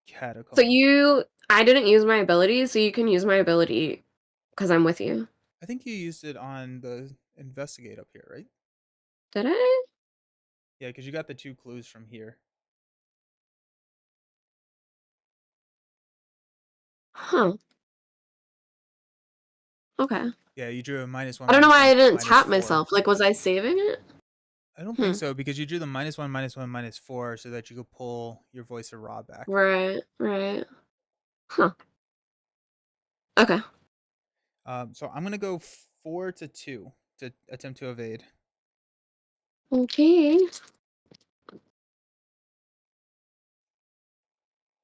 So catacomb. I didn't use my ability, so you can use my ability because I'm with you. I think you used it on the investigate up here, right? Did I? Yeah, because you got the 2 clues from here. Huh. Okay. Yeah, you drew a I don't know why I -1, didn't tap -4. myself. Like, was I saving it? I don't think Hmm. so because you drew the -1, -1, -4 so that you could pull your voice of Ra back. Right. Right. Huh. Okay. So I'm gonna go 4-2 to attempt to evade. Okay.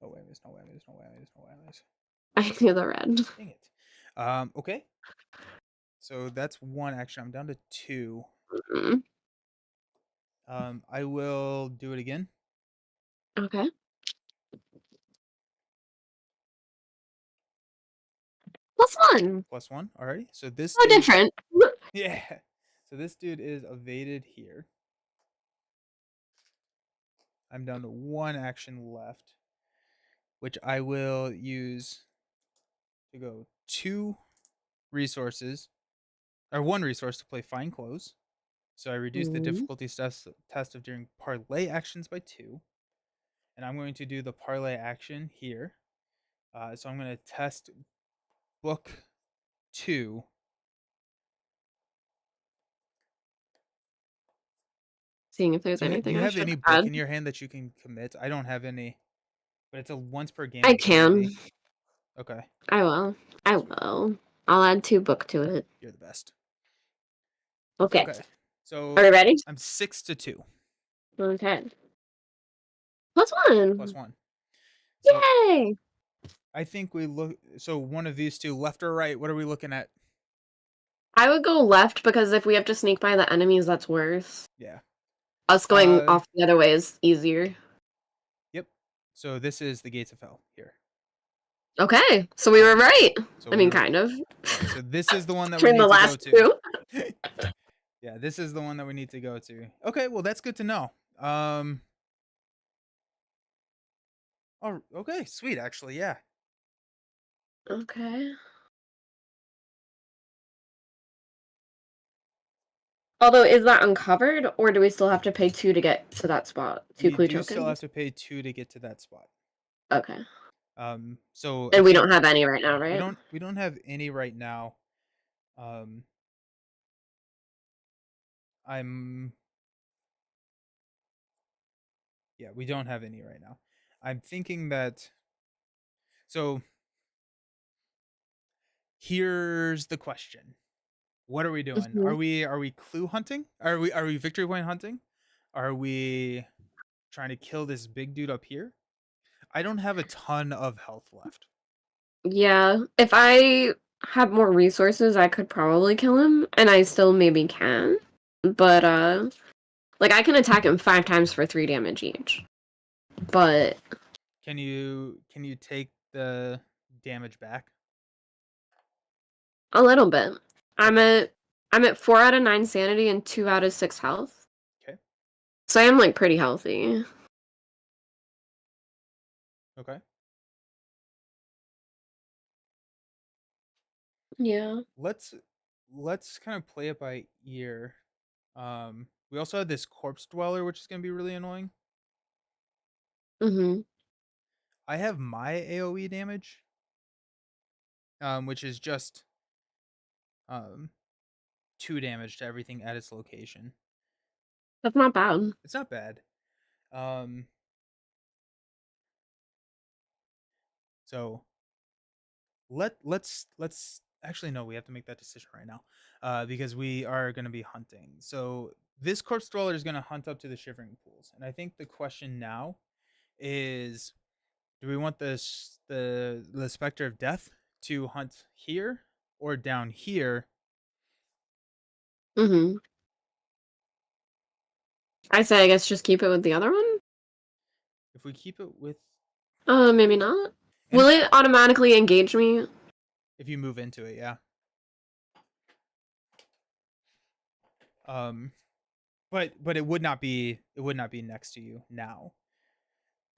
Oh wait, there's no way, there's no way, there's no way, there's I knew the red. dang it. Okay. So that's 1 action. I'm down to 2. Mm. I will do it again. Okay. +1. +1. Alrighty. So this So dude, different. yeah. So this dude is evaded here. I'm down to 1 action left, which I will use to go 2 resources or 1 resource to play Fine Clothes. So I reduce the Mm. difficulty test of doing parlay actions by 2. And I'm going to do the parlay action here. So I'm going to test book 2. Seeing if there's Do anything you I have should any book add. in your hand that you can commit? I don't have any, but it's a once per game I can. ability. Okay, I will. I sweet. will. I'll add 2 book to it. You're the best. Okay. Okay, Are so we ready? I'm 6-2 Okay. +1. +1. So Yay! I think we look. So one of these two, left or right? What are we looking at? I would go left because if we have to sneak by the enemies, that's worse. Yeah. Us going Uh, off the other way is easier. yep. So this is the gates of hell here. Okay, so we were Alrighty. right. So I we mean, were kind of. right. So this is the one that we Between the need to go last to. two. Yeah, this is the one that we need to go to. Okay, well that's good to know. Oh, okay, sweet. Actually, yeah. Okay. Although, is that uncovered, or do we still have to pay 2 to get to that spot? 2 You clue do still have tokens? to pay 2 to get to that spot. Okay. So I And we think don't have any right now, we right? don't have any right now. Um, I'm yeah, we don't have any right now. I'm thinking that so here's the question. What are we doing? Mhm. Are we clue hunting? Are we victory point hunting? Are we trying to kill this big dude up here? I don't have a ton of health left. Yeah. If I had more resources, I could probably kill him, and I still maybe can. But, like, I can attack him 5 times for 3 damage each. But Can you take the damage back? a little bit. I'm Okay. at I'm at 4 out of 9 sanity and 2 out of 6 health. Okay. So I am, like, pretty healthy. Okay. Yeah. Let's kind of play it by ear. We also have this corpse dweller, which is gonna be really annoying. Mhm. I have my AoE damage, which is just um 2 damage to everything at its location. That's not bad. It's not bad. Um, so let's actually no, we have to make that decision right now, because we are gonna be hunting. So this corpse dweller is gonna hunt up to the shivering pools, and I think the question now is, do we want the Spectre of Death to hunt here or down here? Mm-hmm. I say I guess just keep it with the other one? If we keep it with, Maybe not. and Will it automatically engage me? if you move into it, yeah. Um, but it would not be next to you now.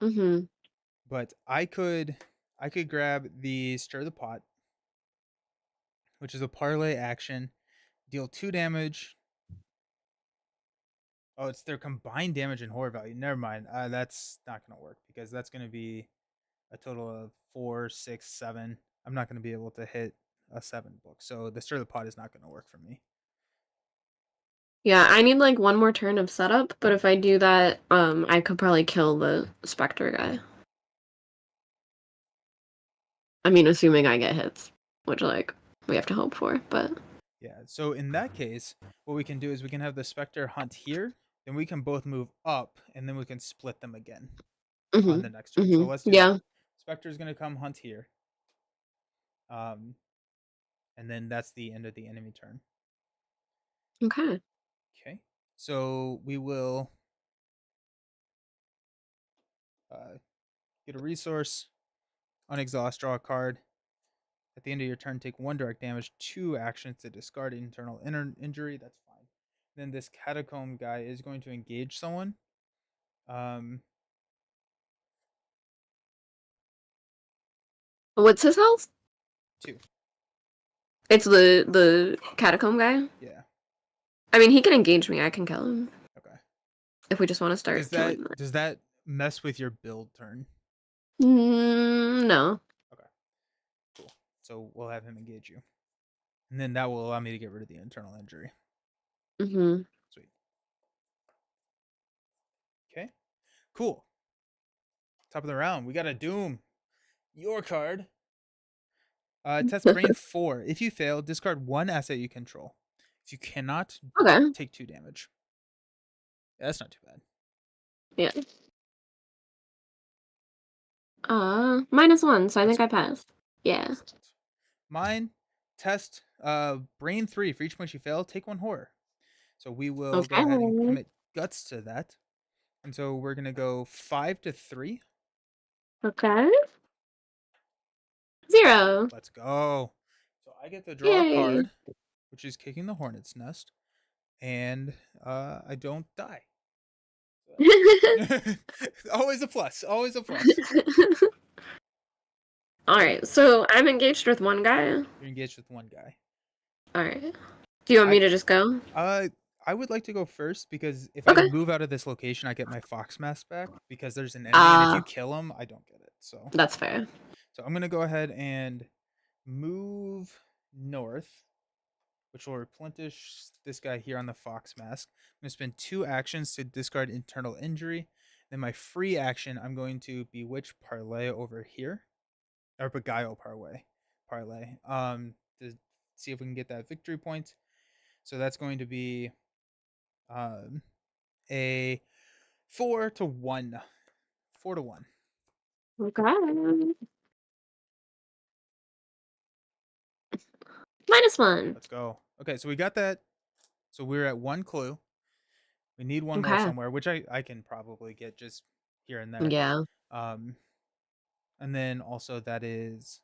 Mm-hmm. But I could grab the Stir the Pot, which is a parlay action, deal 2 damage. Oh, it's their combined damage and horror value. Never mind. That's not gonna work because that's gonna be a total of 4, 6, 7. I'm not gonna be able to hit a 7 book. So the Stir the Pot is not gonna work for me. Yeah, I need like one more turn of setup, but if I do that, I could probably kill the Spectre guy. I mean, assuming I get hits, which like we have to hope for, but Yeah. So in that case, what we can do is we can have the Spectre hunt here, then we can both move up, and then we can split them again on mm-hmm. the next turn. So Mm-hmm. let's do that. Yeah. Spectre is gonna come hunt here. Um, and then that's the end of the enemy turn. Okay. Okay. So we will get a resource, unexhaust, draw a card. At the end of your turn, take 1 direct damage, 2 actions to discard internal injury. That's fine. Then this catacomb guy is going to engage someone. Um, What's his health? 2. It's the catacomb guy. Yeah. I mean, he can engage me. I can kill him Okay. if we just want to Does start that killing them. does that mess with your build turn? No. Okay. Cool. So we'll have him engage you, and then that will allow me to get rid of the internal injury. Mm-hmm. Sweet. Okay. Cool. Top of the round, we got a Doom. Your card. Test Brain 4. If you fail, discard 1 asset you control. If you cannot, Okay. take 2 damage. Yeah, that's not too bad. Yeah. -1, so I think I passed. Yeah. Excellent. Mine, test Brain 3. For each point you fail, take 1 horror. So we will go ahead and Okay. commit guts to that. And so we're gonna go 5 to 3. Okay. 0. Let's go. So I get to draw a Yay. card, which is Kicking the Hornet's Nest, and I don't die. Always a plus. Always a plus. Alright, so I'm engaged with one guy. You're engaged with 1 guy. Alright. Do you want me I to just go? I would like to go first because if I Okay. move out of this location, I get my fox mask back because there's an enemy, and if you kill him, I don't get it. That's fair. So I'm gonna go ahead and move north, which will replenish this guy here on the fox mask. I'm gonna spend 2 actions to discard internal injury. Then my free action, I'm going to bewitch parlay over here, or beguile parlay. To see if we can get that victory point. So that's going to be a 4 to 1. 4 to 1. Okay. -1. Let's go. Okay, so we got that. So we're at 1 clue. We need 1 more Okay. somewhere, which I can probably get just here and there. Yeah. Um, and then also that is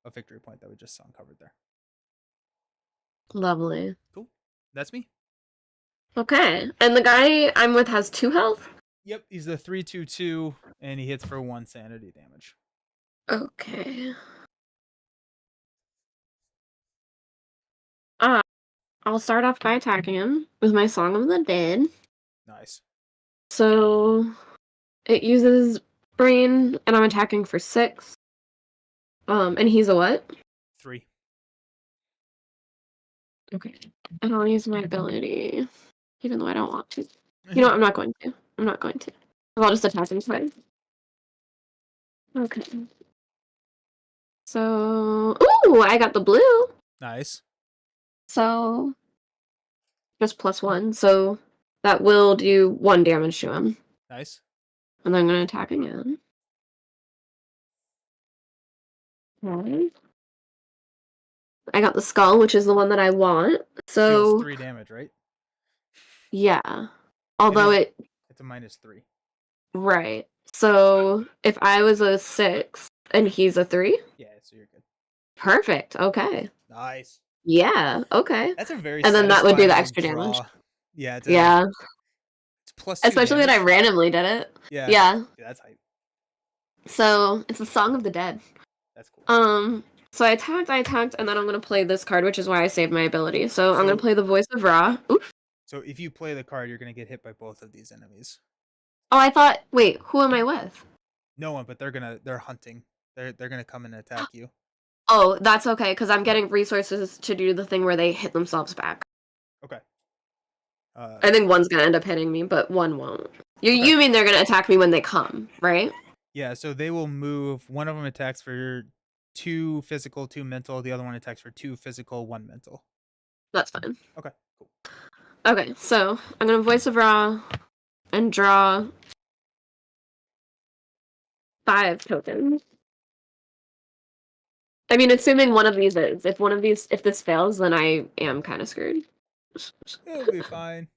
a victory point that we just uncovered there. Lovely. Cool. That's me. Okay. And the guy I'm with has 2 health? Yep, he's the 3/2/2, and he hits for 1 sanity damage. Okay. Uh, I'll start off by attacking him with my Song of the Dead. Nice. So it uses brain, and I'm attacking for 6. And he's a what? 3. Okay. And I'll use my ability, even though I don't want to. You know what? I'm not going to. I'm not going to. I'll just attack him twice. Okay. So, ooh, I got the blue. Nice. So, just +1. So that will do 1 damage to him. Nice. And then I'm gonna attack again. Okay. I got the skull, which is the one that I want. Deals So 3 damage, right? yeah. It Although is. it It's a -3. right. So if I was a 6 and he's a 3, Yeah, so you're good. perfect. Okay. Nice. Yeah. Okay. That's a very And then that would do the satisfying extra damage. draw. Yeah, Yeah. it's +2 Especially when I damage. randomly did it. Yeah. Yeah. Yeah, that's hype. So it's a Song of the Dead. That's cool. So I attacked, and then I'm gonna play this card, which is why I saved my ability. So I'm gonna So play the Voice of Ra. Oof. so if you play the card, you're gonna get hit by both of these enemies. Oh, I thought. Wait, who am I with? No one, but they're hunting. They're gonna come and attack you. Oh, that's okay, because I'm getting resources to do the thing where they hit themselves back. Okay. I think one's gonna end up hitting me, but one won't. Okay. You mean they're gonna attack me when they come, right? Yeah, so they will move. One of them attacks for 2 physical, 2 mental. The other one attacks for 2 physical, 1 mental. That's fine. Okay, cool. Okay, so I'm gonna Voice of Ra and draw 5 tokens. I mean, assuming one of these is. If this fails, then I am kind of screwed. It'll be fine.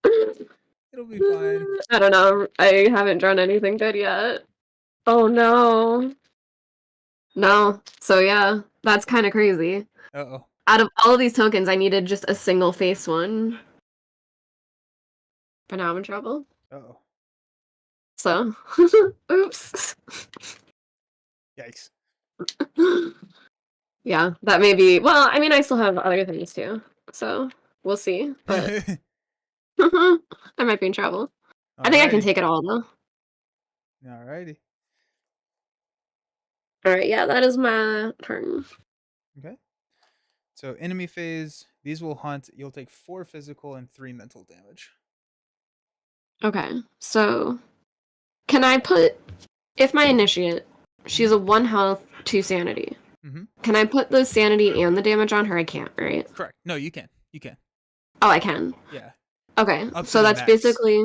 It'll be fine. I don't know. I haven't drawn anything good yet. Oh no. No. So yeah, that's kind of crazy. Uh-oh. Out of all of these tokens, I needed just a single face one. But now I'm in trouble. Uh-oh. So, oops. Yikes. Yeah, that may be. Well, I mean, I still have other things too. So we'll see. But I might be in trouble. I think I can Alrighty. take it all though. Alrighty. All right. Yeah, that is my turn. Okay. So enemy phase, these will hunt. You'll take 4 physical and 3 mental damage. Okay. So, can I put if my initiate, she's a 1 health, 2 sanity. Mm-hmm. Can I put the sanity and the damage on her? I can't, right? Correct. No, you can. You can. Oh, I can. Yeah. Okay. Up to So the that's max. basically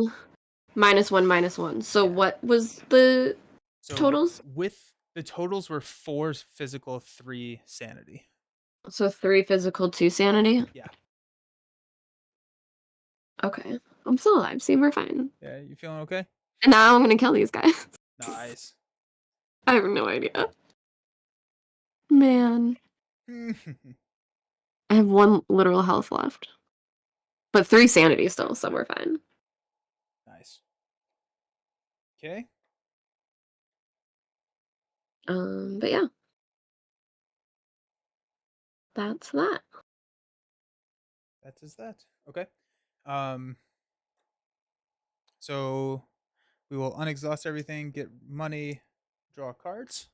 -1, -1. So Yeah. what was the So totals? with the totals were 4 physical, 3 sanity. So 3 physical, 2 sanity? Yeah. Okay. I'm still alive. See, we're fine. Yeah, you feeling okay? And now I'm gonna kill these guys. Nice. I have no idea. Man. I have 1 literal health left. But 3 sanity still, so we're fine. Nice. Okay. But yeah. That's that. That is that. Okay. Um so we will unexhaust everything, get money, draw cards.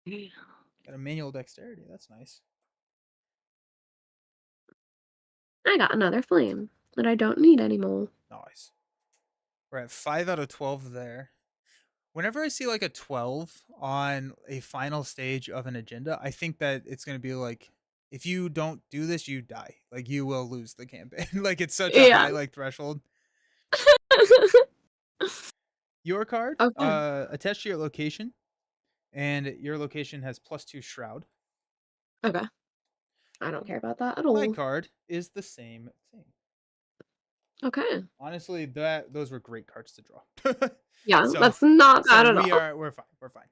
Got a manual dexterity. That's nice. I got another flame that I don't need anymore. Nice. We're at 5 out of 12 there. Whenever I see like a 12 on a final stage of an agenda, I think that it's going to be like, if you don't do this, you die. Like you will lose the campaign. Like it's such a Yeah. high like threshold. Your card, Okay. attached to your location, and your location has +2 shroud. Okay. I don't care about that at My all. card is the same thing. Okay. Honestly, those were great cards to draw. Yeah, so that's not bad at all. we're fine. We're fine.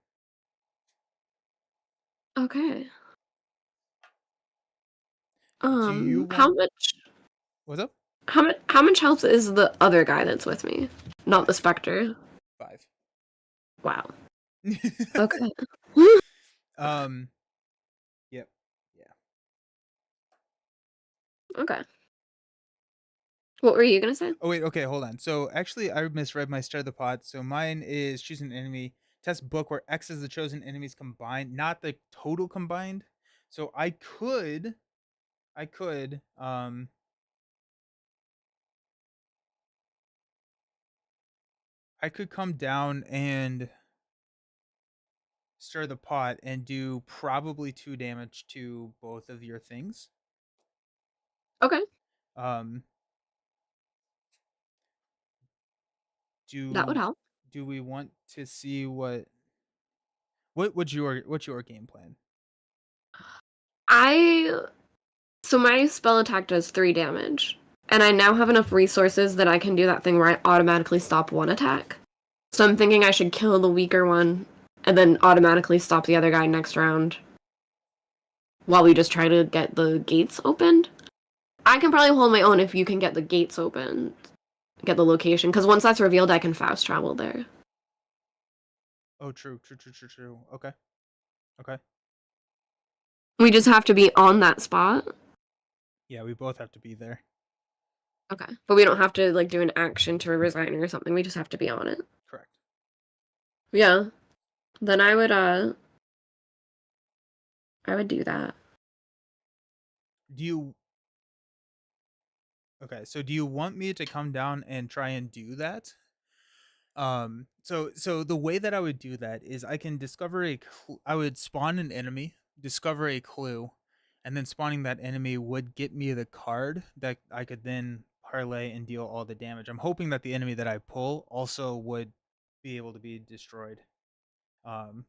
Okay. Do you How want much what's up? how much health is the other guy that's with me? Not the 5. specter. 5. Wow. Okay. um yep. Yeah. Okay. What were you gonna say? Oh wait, okay, hold on. So actually I misread my start of the pod. So mine is choose an enemy, test book where X is the chosen enemies combined, not the total combined. So I could I could come down and stir the pot and do probably 2 damage to both of your things. Okay. Um That would do help. do we want to see what's your game plan? I so my spell attack does 3 damage, and I now have enough resources that I can do that thing where I automatically stop one attack. So I'm thinking I should kill the weaker one and then automatically stop the other guy next round while we just try to get the gates opened. I can probably hold my own if you can get the gates open, get the location, because once that's revealed, I can fast travel there. Oh, true. Okay. Okay. We just have to be on that spot. Yeah, we both have to be there. Okay. But we don't have to like do an action to resign or something. We just have to be on it. Correct. Yeah. Then I would do that. Do you Okay, so do you want me to come down and try and do that? So the way that I would do that is I can discover I would spawn an enemy, discover a clue, and then spawning that enemy would get me the card that I could then parlay and deal all the damage. I'm hoping that the enemy that I pull also would be able to be destroyed. Um,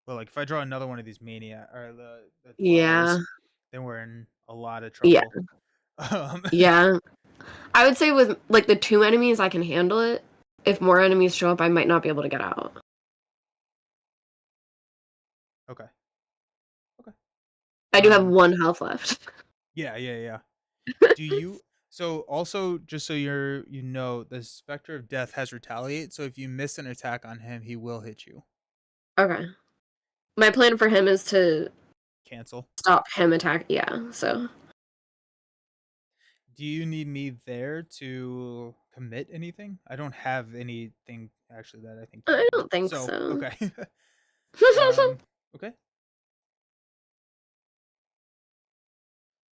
but like if I draw another one of these mania or the Yeah. 12s, then we're in a lot of Yeah. trouble. Um, Yeah. I would say with like the 2 enemies, I can handle it. If more enemies show up, I might not be able to get out. okay. Okay. I do have 1 health left. Yeah. Do you so also just so you know, the Spectre of Death has retaliate, so if you miss an attack on him, he will hit you. Okay. My plan for him is to Cancel. stop him attack. Yeah, so. Do you need me there to commit anything? I don't have anything actually that I think can I commit. don't think So, so. okay. Okay.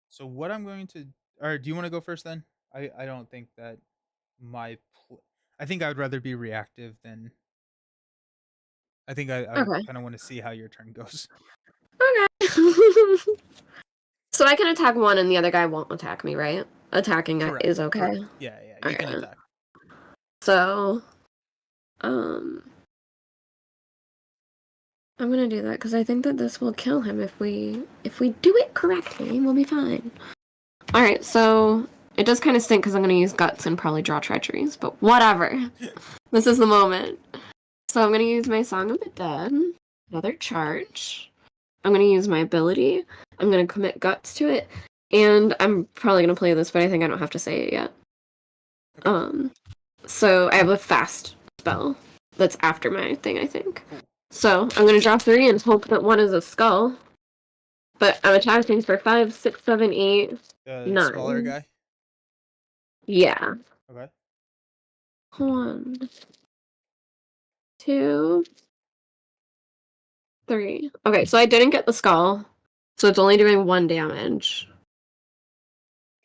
So what I'm going to or do you want to go first then? I don't think that my I think I would rather be reactive than I think I Okay. kind of want to see how your turn goes. Okay. So I can attack one and the other guy won't attack me, right? Attacking Correct. is okay. Correct. Yeah. You can Okay. attack. So, I'm gonna do that because I think that this will kill him if we do it correctly. We'll be fine. All right. So it does kind of stink because I'm gonna use guts and probably draw treacheries, but whatever. This is the moment. So I'm gonna use my Song of the Dead. Another charge. I'm gonna use my ability. I'm gonna commit guts to it, and I'm probably gonna play this, but I think I don't have to say it yet. Okay. So I have a fast spell that's after my thing, I think. Cool. So I'm gonna draw 3 and hope that one is a skull. But I'm attacking for 5, 6, 7, 8, The 9. smaller guy. Yeah. Okay. 1, 2, 3. Okay, so I didn't get the skull, so it's only doing 1 damage.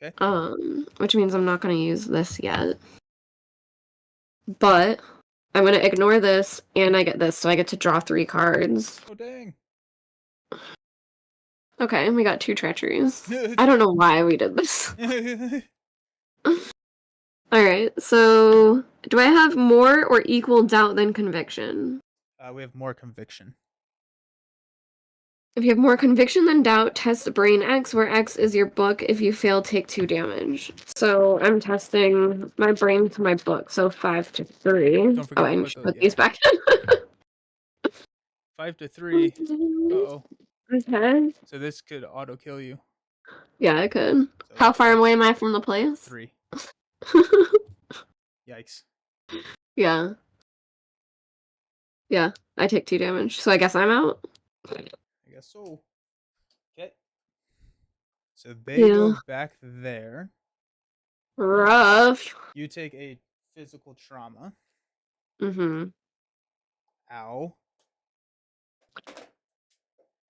Okay. Which means I'm not gonna use this yet. But I'm gonna ignore this, and I get this, so I get to draw 3 cards. Oh dang. Okay, and we got 2 treacheries. I don't know why we did this. Alright, so do I have more or equal doubt than conviction? We have more conviction. If you have more conviction than doubt, test Brain X, where X is your book. If you fail, take 2 damage. So I'm testing my brain to my book, so 5 to 3. Don't forget I to need to put these back. 5 to 3. Uh-oh. Okay. So this could auto kill you. Yeah, I could. So How far away am I from the place? 3. Yikes. Yeah. Yeah, I take 2 damage, so I guess I'm out. I guess so. Okay. So they go back there. Rough. You take a physical trauma. Mm-hmm. Ow.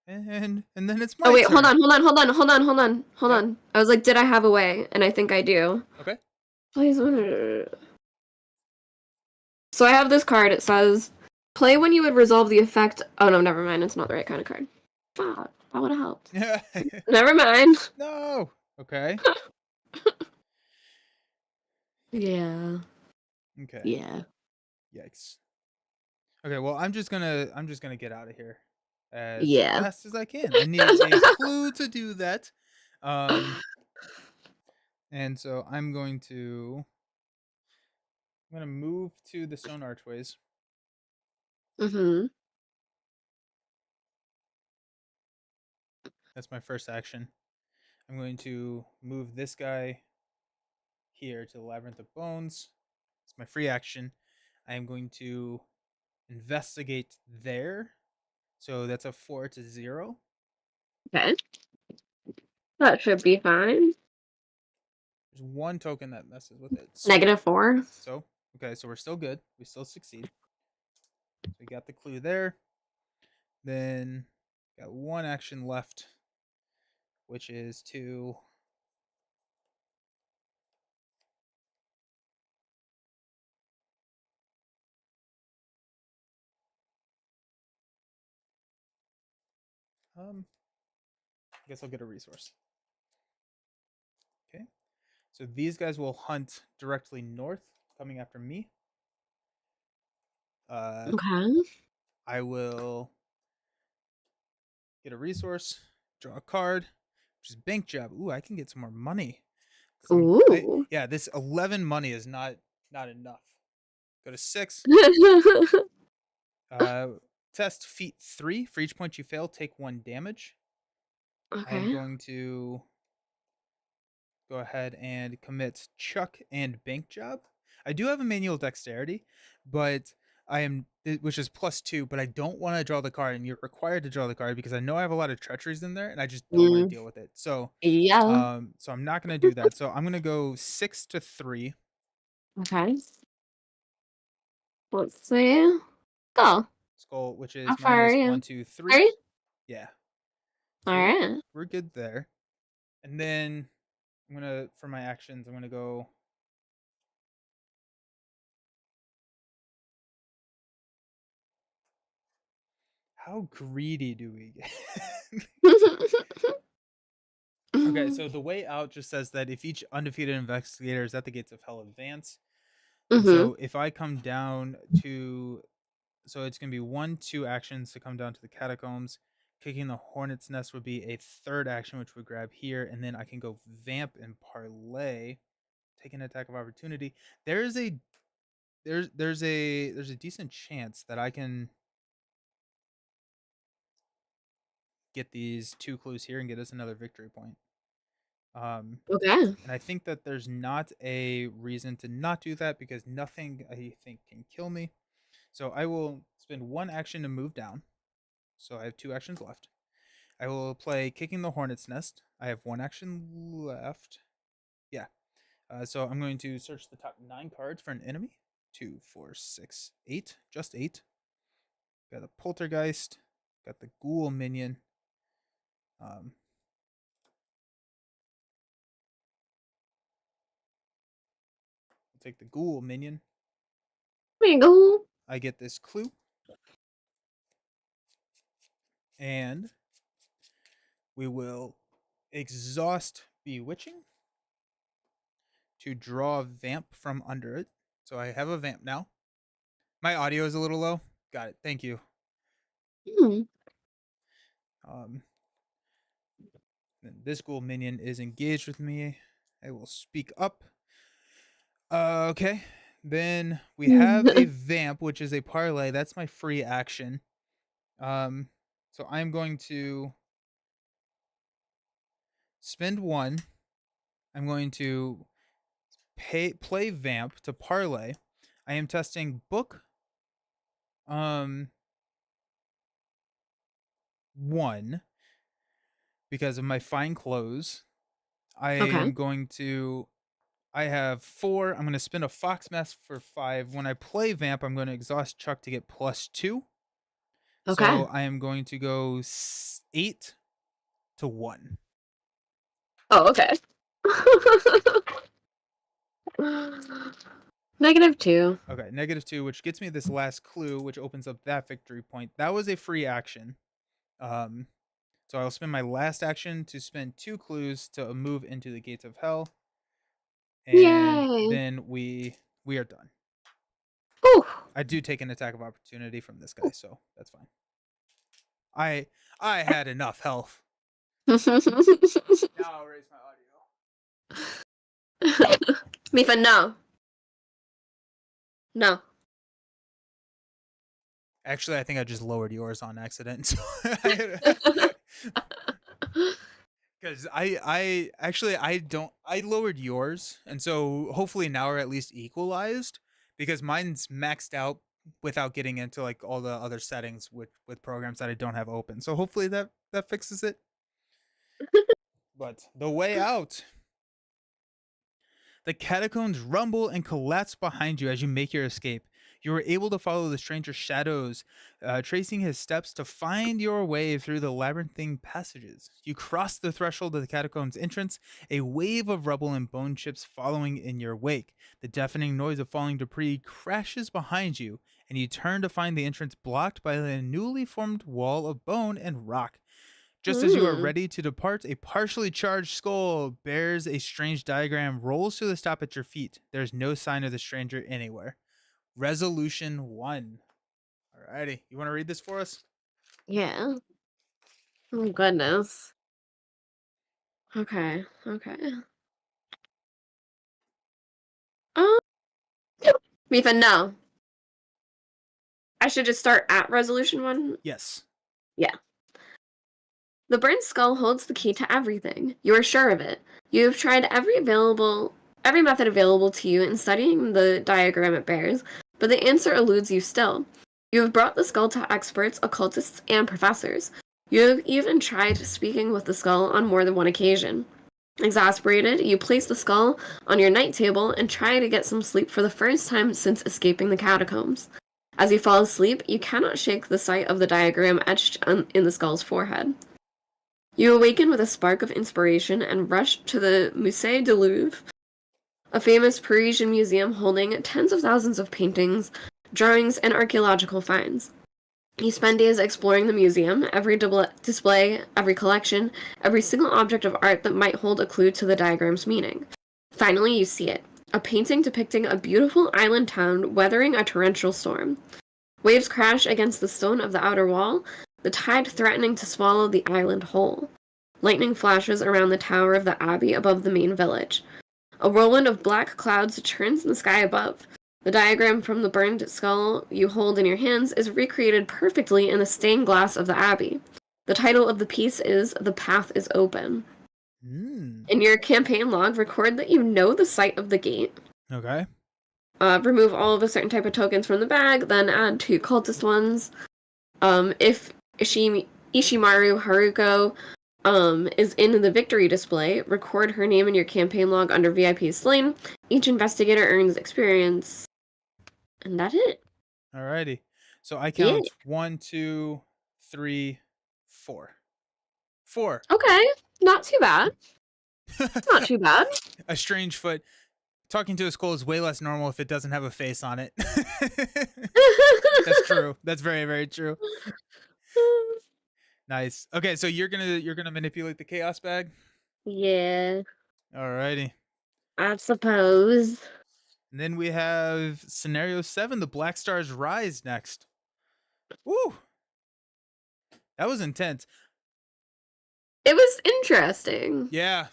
And then it's my Oh wait, turn. hold on. I was like, did I have a way? And I think I do. Okay. Please. So I have this card. It says, play when you would resolve the effect. Oh no, never mind. It's not the right kind of card. Fuck, that would have helped. Never mind. No. Okay. Yeah. Okay. Yeah. Yikes. Okay, well, I'm just gonna get out of here as Yeah. fast as I can. I need a clue to do that. Um, and so I'm gonna move to the stone archways. Mhm. That's my first action. I'm going to move this guy here to the labyrinth of bones. It's my free action. I am going to investigate there. So that's a 4 to 0. Okay. That should be fine. There's one token that messes with it. Sweet. -4. So, okay, so we're still good. We still succeed. So we got the clue there. Then got one action left, which is to I guess I'll get a resource. Okay. So these guys will hunt directly north, coming after me. Okay. I will get a resource, draw a card, which is bank job. Ooh, I can get some more money. Ooh. Yeah, this 11 money is not enough. Go to 6. Uh, test feat 3. For each point you fail, take 1 damage. I am Okay. going to go ahead and commit Chuck and Bank Job. I do have a manual dexterity, but which is +2, but I don't want to draw the card, and you're required to draw the card because I know I have a lot of treacheries in there, and I just don't want to Mm, deal with it. So, yeah. so I'm not gonna do that. So I'm gonna go 6 to 3. Okay. Let's see. Go. Skull, which How is far are minus one, you? two, three. 3? Yeah, so Alright. we're good there. And then for my actions, I'm gonna go. How greedy do we get? Okay, so the way out just says that if each undefeated investigator is at the gates of hell, advance. And Mhm. so if I come down to, so it's gonna be 1, 2 actions to come down to the catacombs. Kicking the hornet's nest would be a third action, which would grab here, and then I can go vamp and parlay, take an attack of opportunity. There's a there's a decent chance that I can get these 2 clues here and get us another victory point. Um, Okay. and I think that there's not a reason to not do that because nothing I think can kill me. So I will spend 1 action to move down. So I have 2 actions left. I will play Kicking the Hornet's Nest. I have 1 action left. Yeah. So I'm going to search the top 9 cards for an enemy. 2, 4, 6, 8. Just 8. Got the Poltergeist. Got the Ghoul minion. Um, I'll take the Ghoul minion. There you go. I get this clue. And we will exhaust Bewitching to draw a vamp from under it. So I have a vamp now. My audio is a little low. Got it. Thank you. Hmm. Um, this ghoul minion is engaged with me. I will speak up. Okay. Then we have a vamp, which is a parlay. That's my free action. Um, so I'm going to spend 1. I'm going to play vamp to parlay. I am testing book 1 because of my fine clothes. I Okay. am going to I have 4. I'm going to spin a fox mask for 5. When I play vamp, I'm going to exhaust Chuck to get +2. So Okay. I am going to go 8 to 1. Oh, okay. -2. Okay, -2, which gets me this last clue, which opens up that victory point. That was a free action. Um, so I'll spend my last action to spend 2 clues to move into the gates of hell, and Yay. then we are done. Whew. I do take an attack of opportunity from this guy, so that's fine. I I had enough health. Now I'll raise my audio. Mifa, no. No. Actually, I think I just lowered yours on accident. Because I actually I don't I lowered yours, and so hopefully now we're at least equalized because mine's maxed out without getting into like all the other settings with programs that I don't have open. So hopefully that fixes it. But the way out. The catacombs rumble and collapse behind you as you make your escape. You are able to follow the stranger's shadows, tracing his steps to find your way through the labyrinthine passages. You cross the threshold of the catacombs entrance, a wave of rubble and bone chips following in your wake. The deafening noise of falling debris crashes behind you, and you turn to find the entrance blocked by a newly formed wall of bone and rock. Just as you are Mm. ready to depart, a partially charged skull bears a strange diagram, rolls to the stop at your feet. There's no sign of the stranger anywhere. Resolution 1. Alrighty. You want to read this for us? Yeah. Oh, goodness. Okay. Okay. Um, Mifa, no. I should just start at resolution 1? Yes. Yeah. The burnt skull holds the key to everything. You are sure of it. You have tried every method available to you in studying the diagram it bears, but the answer eludes you still. You have brought the skull to experts, occultists, and professors. You have even tried speaking with the skull on more than one occasion. Exasperated, you place the skull on your night table and try to get some sleep for the first time since escaping the catacombs. As you fall asleep, you cannot shake the sight of the diagram etched in the skull's forehead. You awaken with a spark of inspiration and rush to the Musée du Louvre, a famous Parisian museum holding tens of thousands of paintings, drawings, and archaeological finds. You spend days exploring the museum, every display, every collection, every single object of art that might hold a clue to the diagram's meaning. Finally, you see it, a painting depicting a beautiful island town weathering a torrential storm. Waves crash against the stone of the outer wall, the tide threatening to swallow the island whole. Lightning flashes around the tower of the abbey above the main village. A whirlwind of black clouds turns in the sky above. The diagram from the burned skull you hold in your hands is recreated perfectly in the stained glass of the abbey. The title of the piece is The Path is Open. In your campaign log, record that you know the site of the gate. Okay. Remove all of a certain type of tokens from the bag, then add 2 cultist ones. If Ishimaru Haruko is in the victory display, record her name in your campaign log under VIP slain. Each investigator earns experience. And that's it. Alrighty. So I Yeah. count 1, 2, 3, 4. 4. Okay. Not too bad. Not too bad. A strange foot. Talking to a skull is way less normal if it doesn't have a face on it. That's true. That's very, very true. Nice. Okay, so you're gonna manipulate the chaos bag. Yeah, Alrighty. I suppose. And then we have scenario 7, the Black Stars Rise next. Woo! That was intense. It was interesting. Yeah.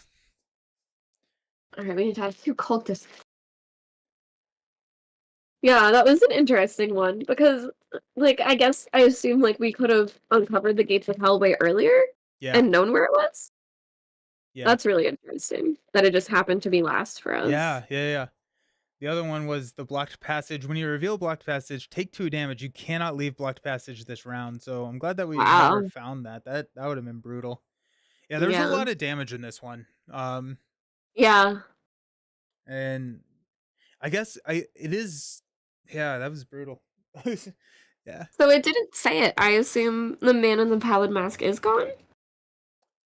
Alright, we need to have 2 cultists. Yeah, that was an interesting one because, like, I guess I assume like we could have uncovered the gates of hell way earlier Yeah. and known where it was. Yeah. That's really interesting that it just happened to be last for us. Yeah. The other one was the blocked passage. When you reveal blocked passage, take 2 damage. You cannot leave blocked passage this round. So I'm glad that we never Wow. found that. That would have been brutal. Yeah, there's a Yeah. lot of damage in this one. Yeah. And I guess it is. Yeah, that was brutal. Yeah. So it didn't say it. I assume the man in the pallid mask is gone.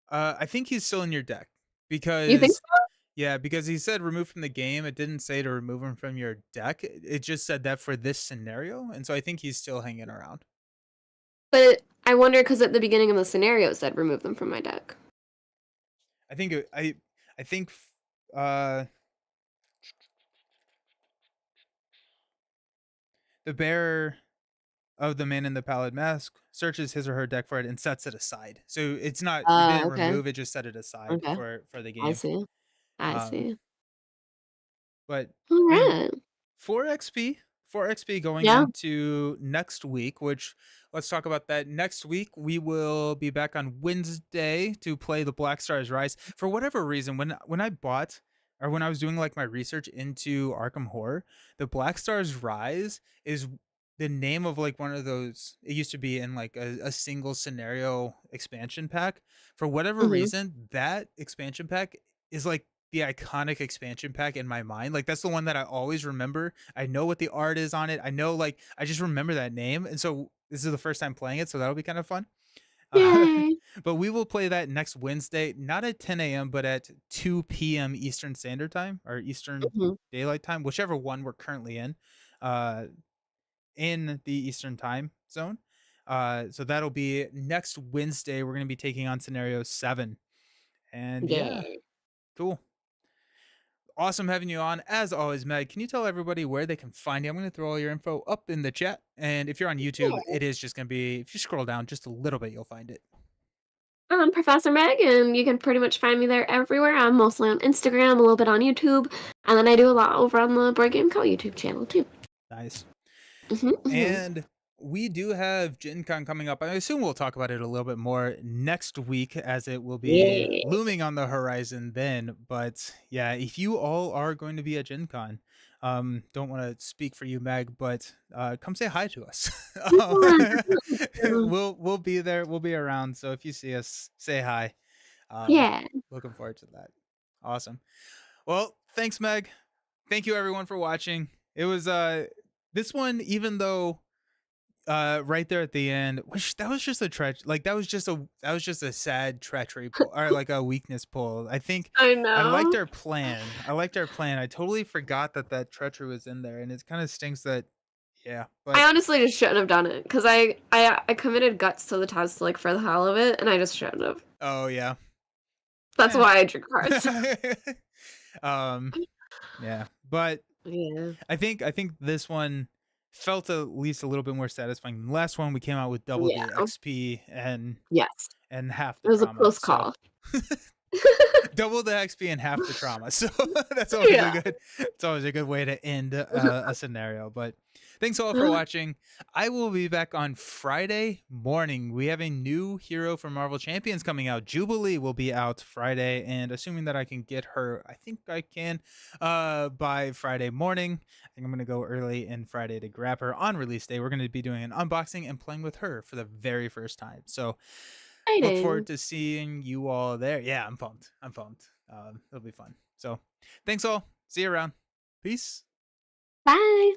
I think he's still in your deck You think because so? yeah, because he said remove from the game. It didn't say to remove him from your deck. It just said that for this scenario, and so I think he's still hanging around. But I wonder because at the beginning of the scenario it said remove them from my deck. I think I think uh the bearer of the man in the pallid mask searches his or her deck for it and sets it aside. So it's not, it didn't Okay. remove it, just set it aside Okay. for the I game. see. I Um, see. but All I mean, right. 4 XP, 4 XP going Yeah. into next week, which let's talk about that. Next week, we will be back on Wednesday to play the Black Stars Rise. For whatever reason, when I bought or when I was doing like my research into Arkham Horror, the Black Stars Rise is the name of like one of those. It used to be in like a single scenario expansion pack. For whatever Mhm. reason, that expansion pack is like the iconic expansion pack in my mind. Like that's the one that I always remember. I know what the art is on it. I know like I just remember that name. And so this is the first time playing it, so that'll be kind of fun. Uh, Yay. but we will play that next Wednesday, not at 10 a.m., but at 2 p.m. Eastern Standard Time or Eastern Mhm. Daylight Time, whichever one we're currently uh, in the Eastern Time Zone. So that'll be next Wednesday. We're going to be taking on scenario 7. And yeah, Yeah. cool. Awesome having you on. As always, Meg, can you tell everybody where they can find you? I'm going to throw all your info up in the chat. And if you're on YouTube, Yeah. it is just going to be, if you scroll down just a little bit, you'll find it. I'm Professor Meg, and you can pretty much find me there everywhere. I'm mostly on Instagram, a little bit on YouTube, and then I do a lot over on the Board Game Co. YouTube channel too. Nice. Mhm. And we do have Gen Con coming up. I assume we'll talk about it a little bit more next week as it will be Yeah. looming on the horizon then. But yeah, if you all are going to be at Gen Con, don't want to speak for you, Meg, but come say hi to us. Yeah, Um, definitely. we'll be there. We'll be around. So if you see us, say hi. Um, Yeah. looking forward to that. Awesome. Well, thanks, Meg. Thank you everyone for watching. It was this one, even though right there at the end, which that was just a like that was just a sad treachery pull or like a weakness pull. I think I I liked know. our plan. I liked our plan. I totally forgot that that treachery was in there, and it kind of stinks that yeah. But I honestly just shouldn't have done it because I committed guts to the test like for the hell of it, and I just shouldn't have. oh yeah, That's eh. why I drew cards. um yeah, but Yeah. I think this one felt at least a little bit more satisfying. The last one we came out with double the Yeah. XP Yes. and half It the was a trauma. close So call. double the XP and half the trauma. So that's always a Yeah. good it's always a good way to end a scenario. But thanks all for watching. I will be back on Friday morning. We have a new hero from Marvel Champions coming out. Jubilee will be out Friday, and assuming that I can get her, I think I can by Friday morning. I think I'm gonna go early in Friday to grab her on release day. We're gonna be doing an unboxing and playing with her for the very first time. So look forward Exciting. to seeing you all there. Yeah, I'm pumped. I'm pumped. It'll be fun. So thanks all. See you around. Peace. Bye.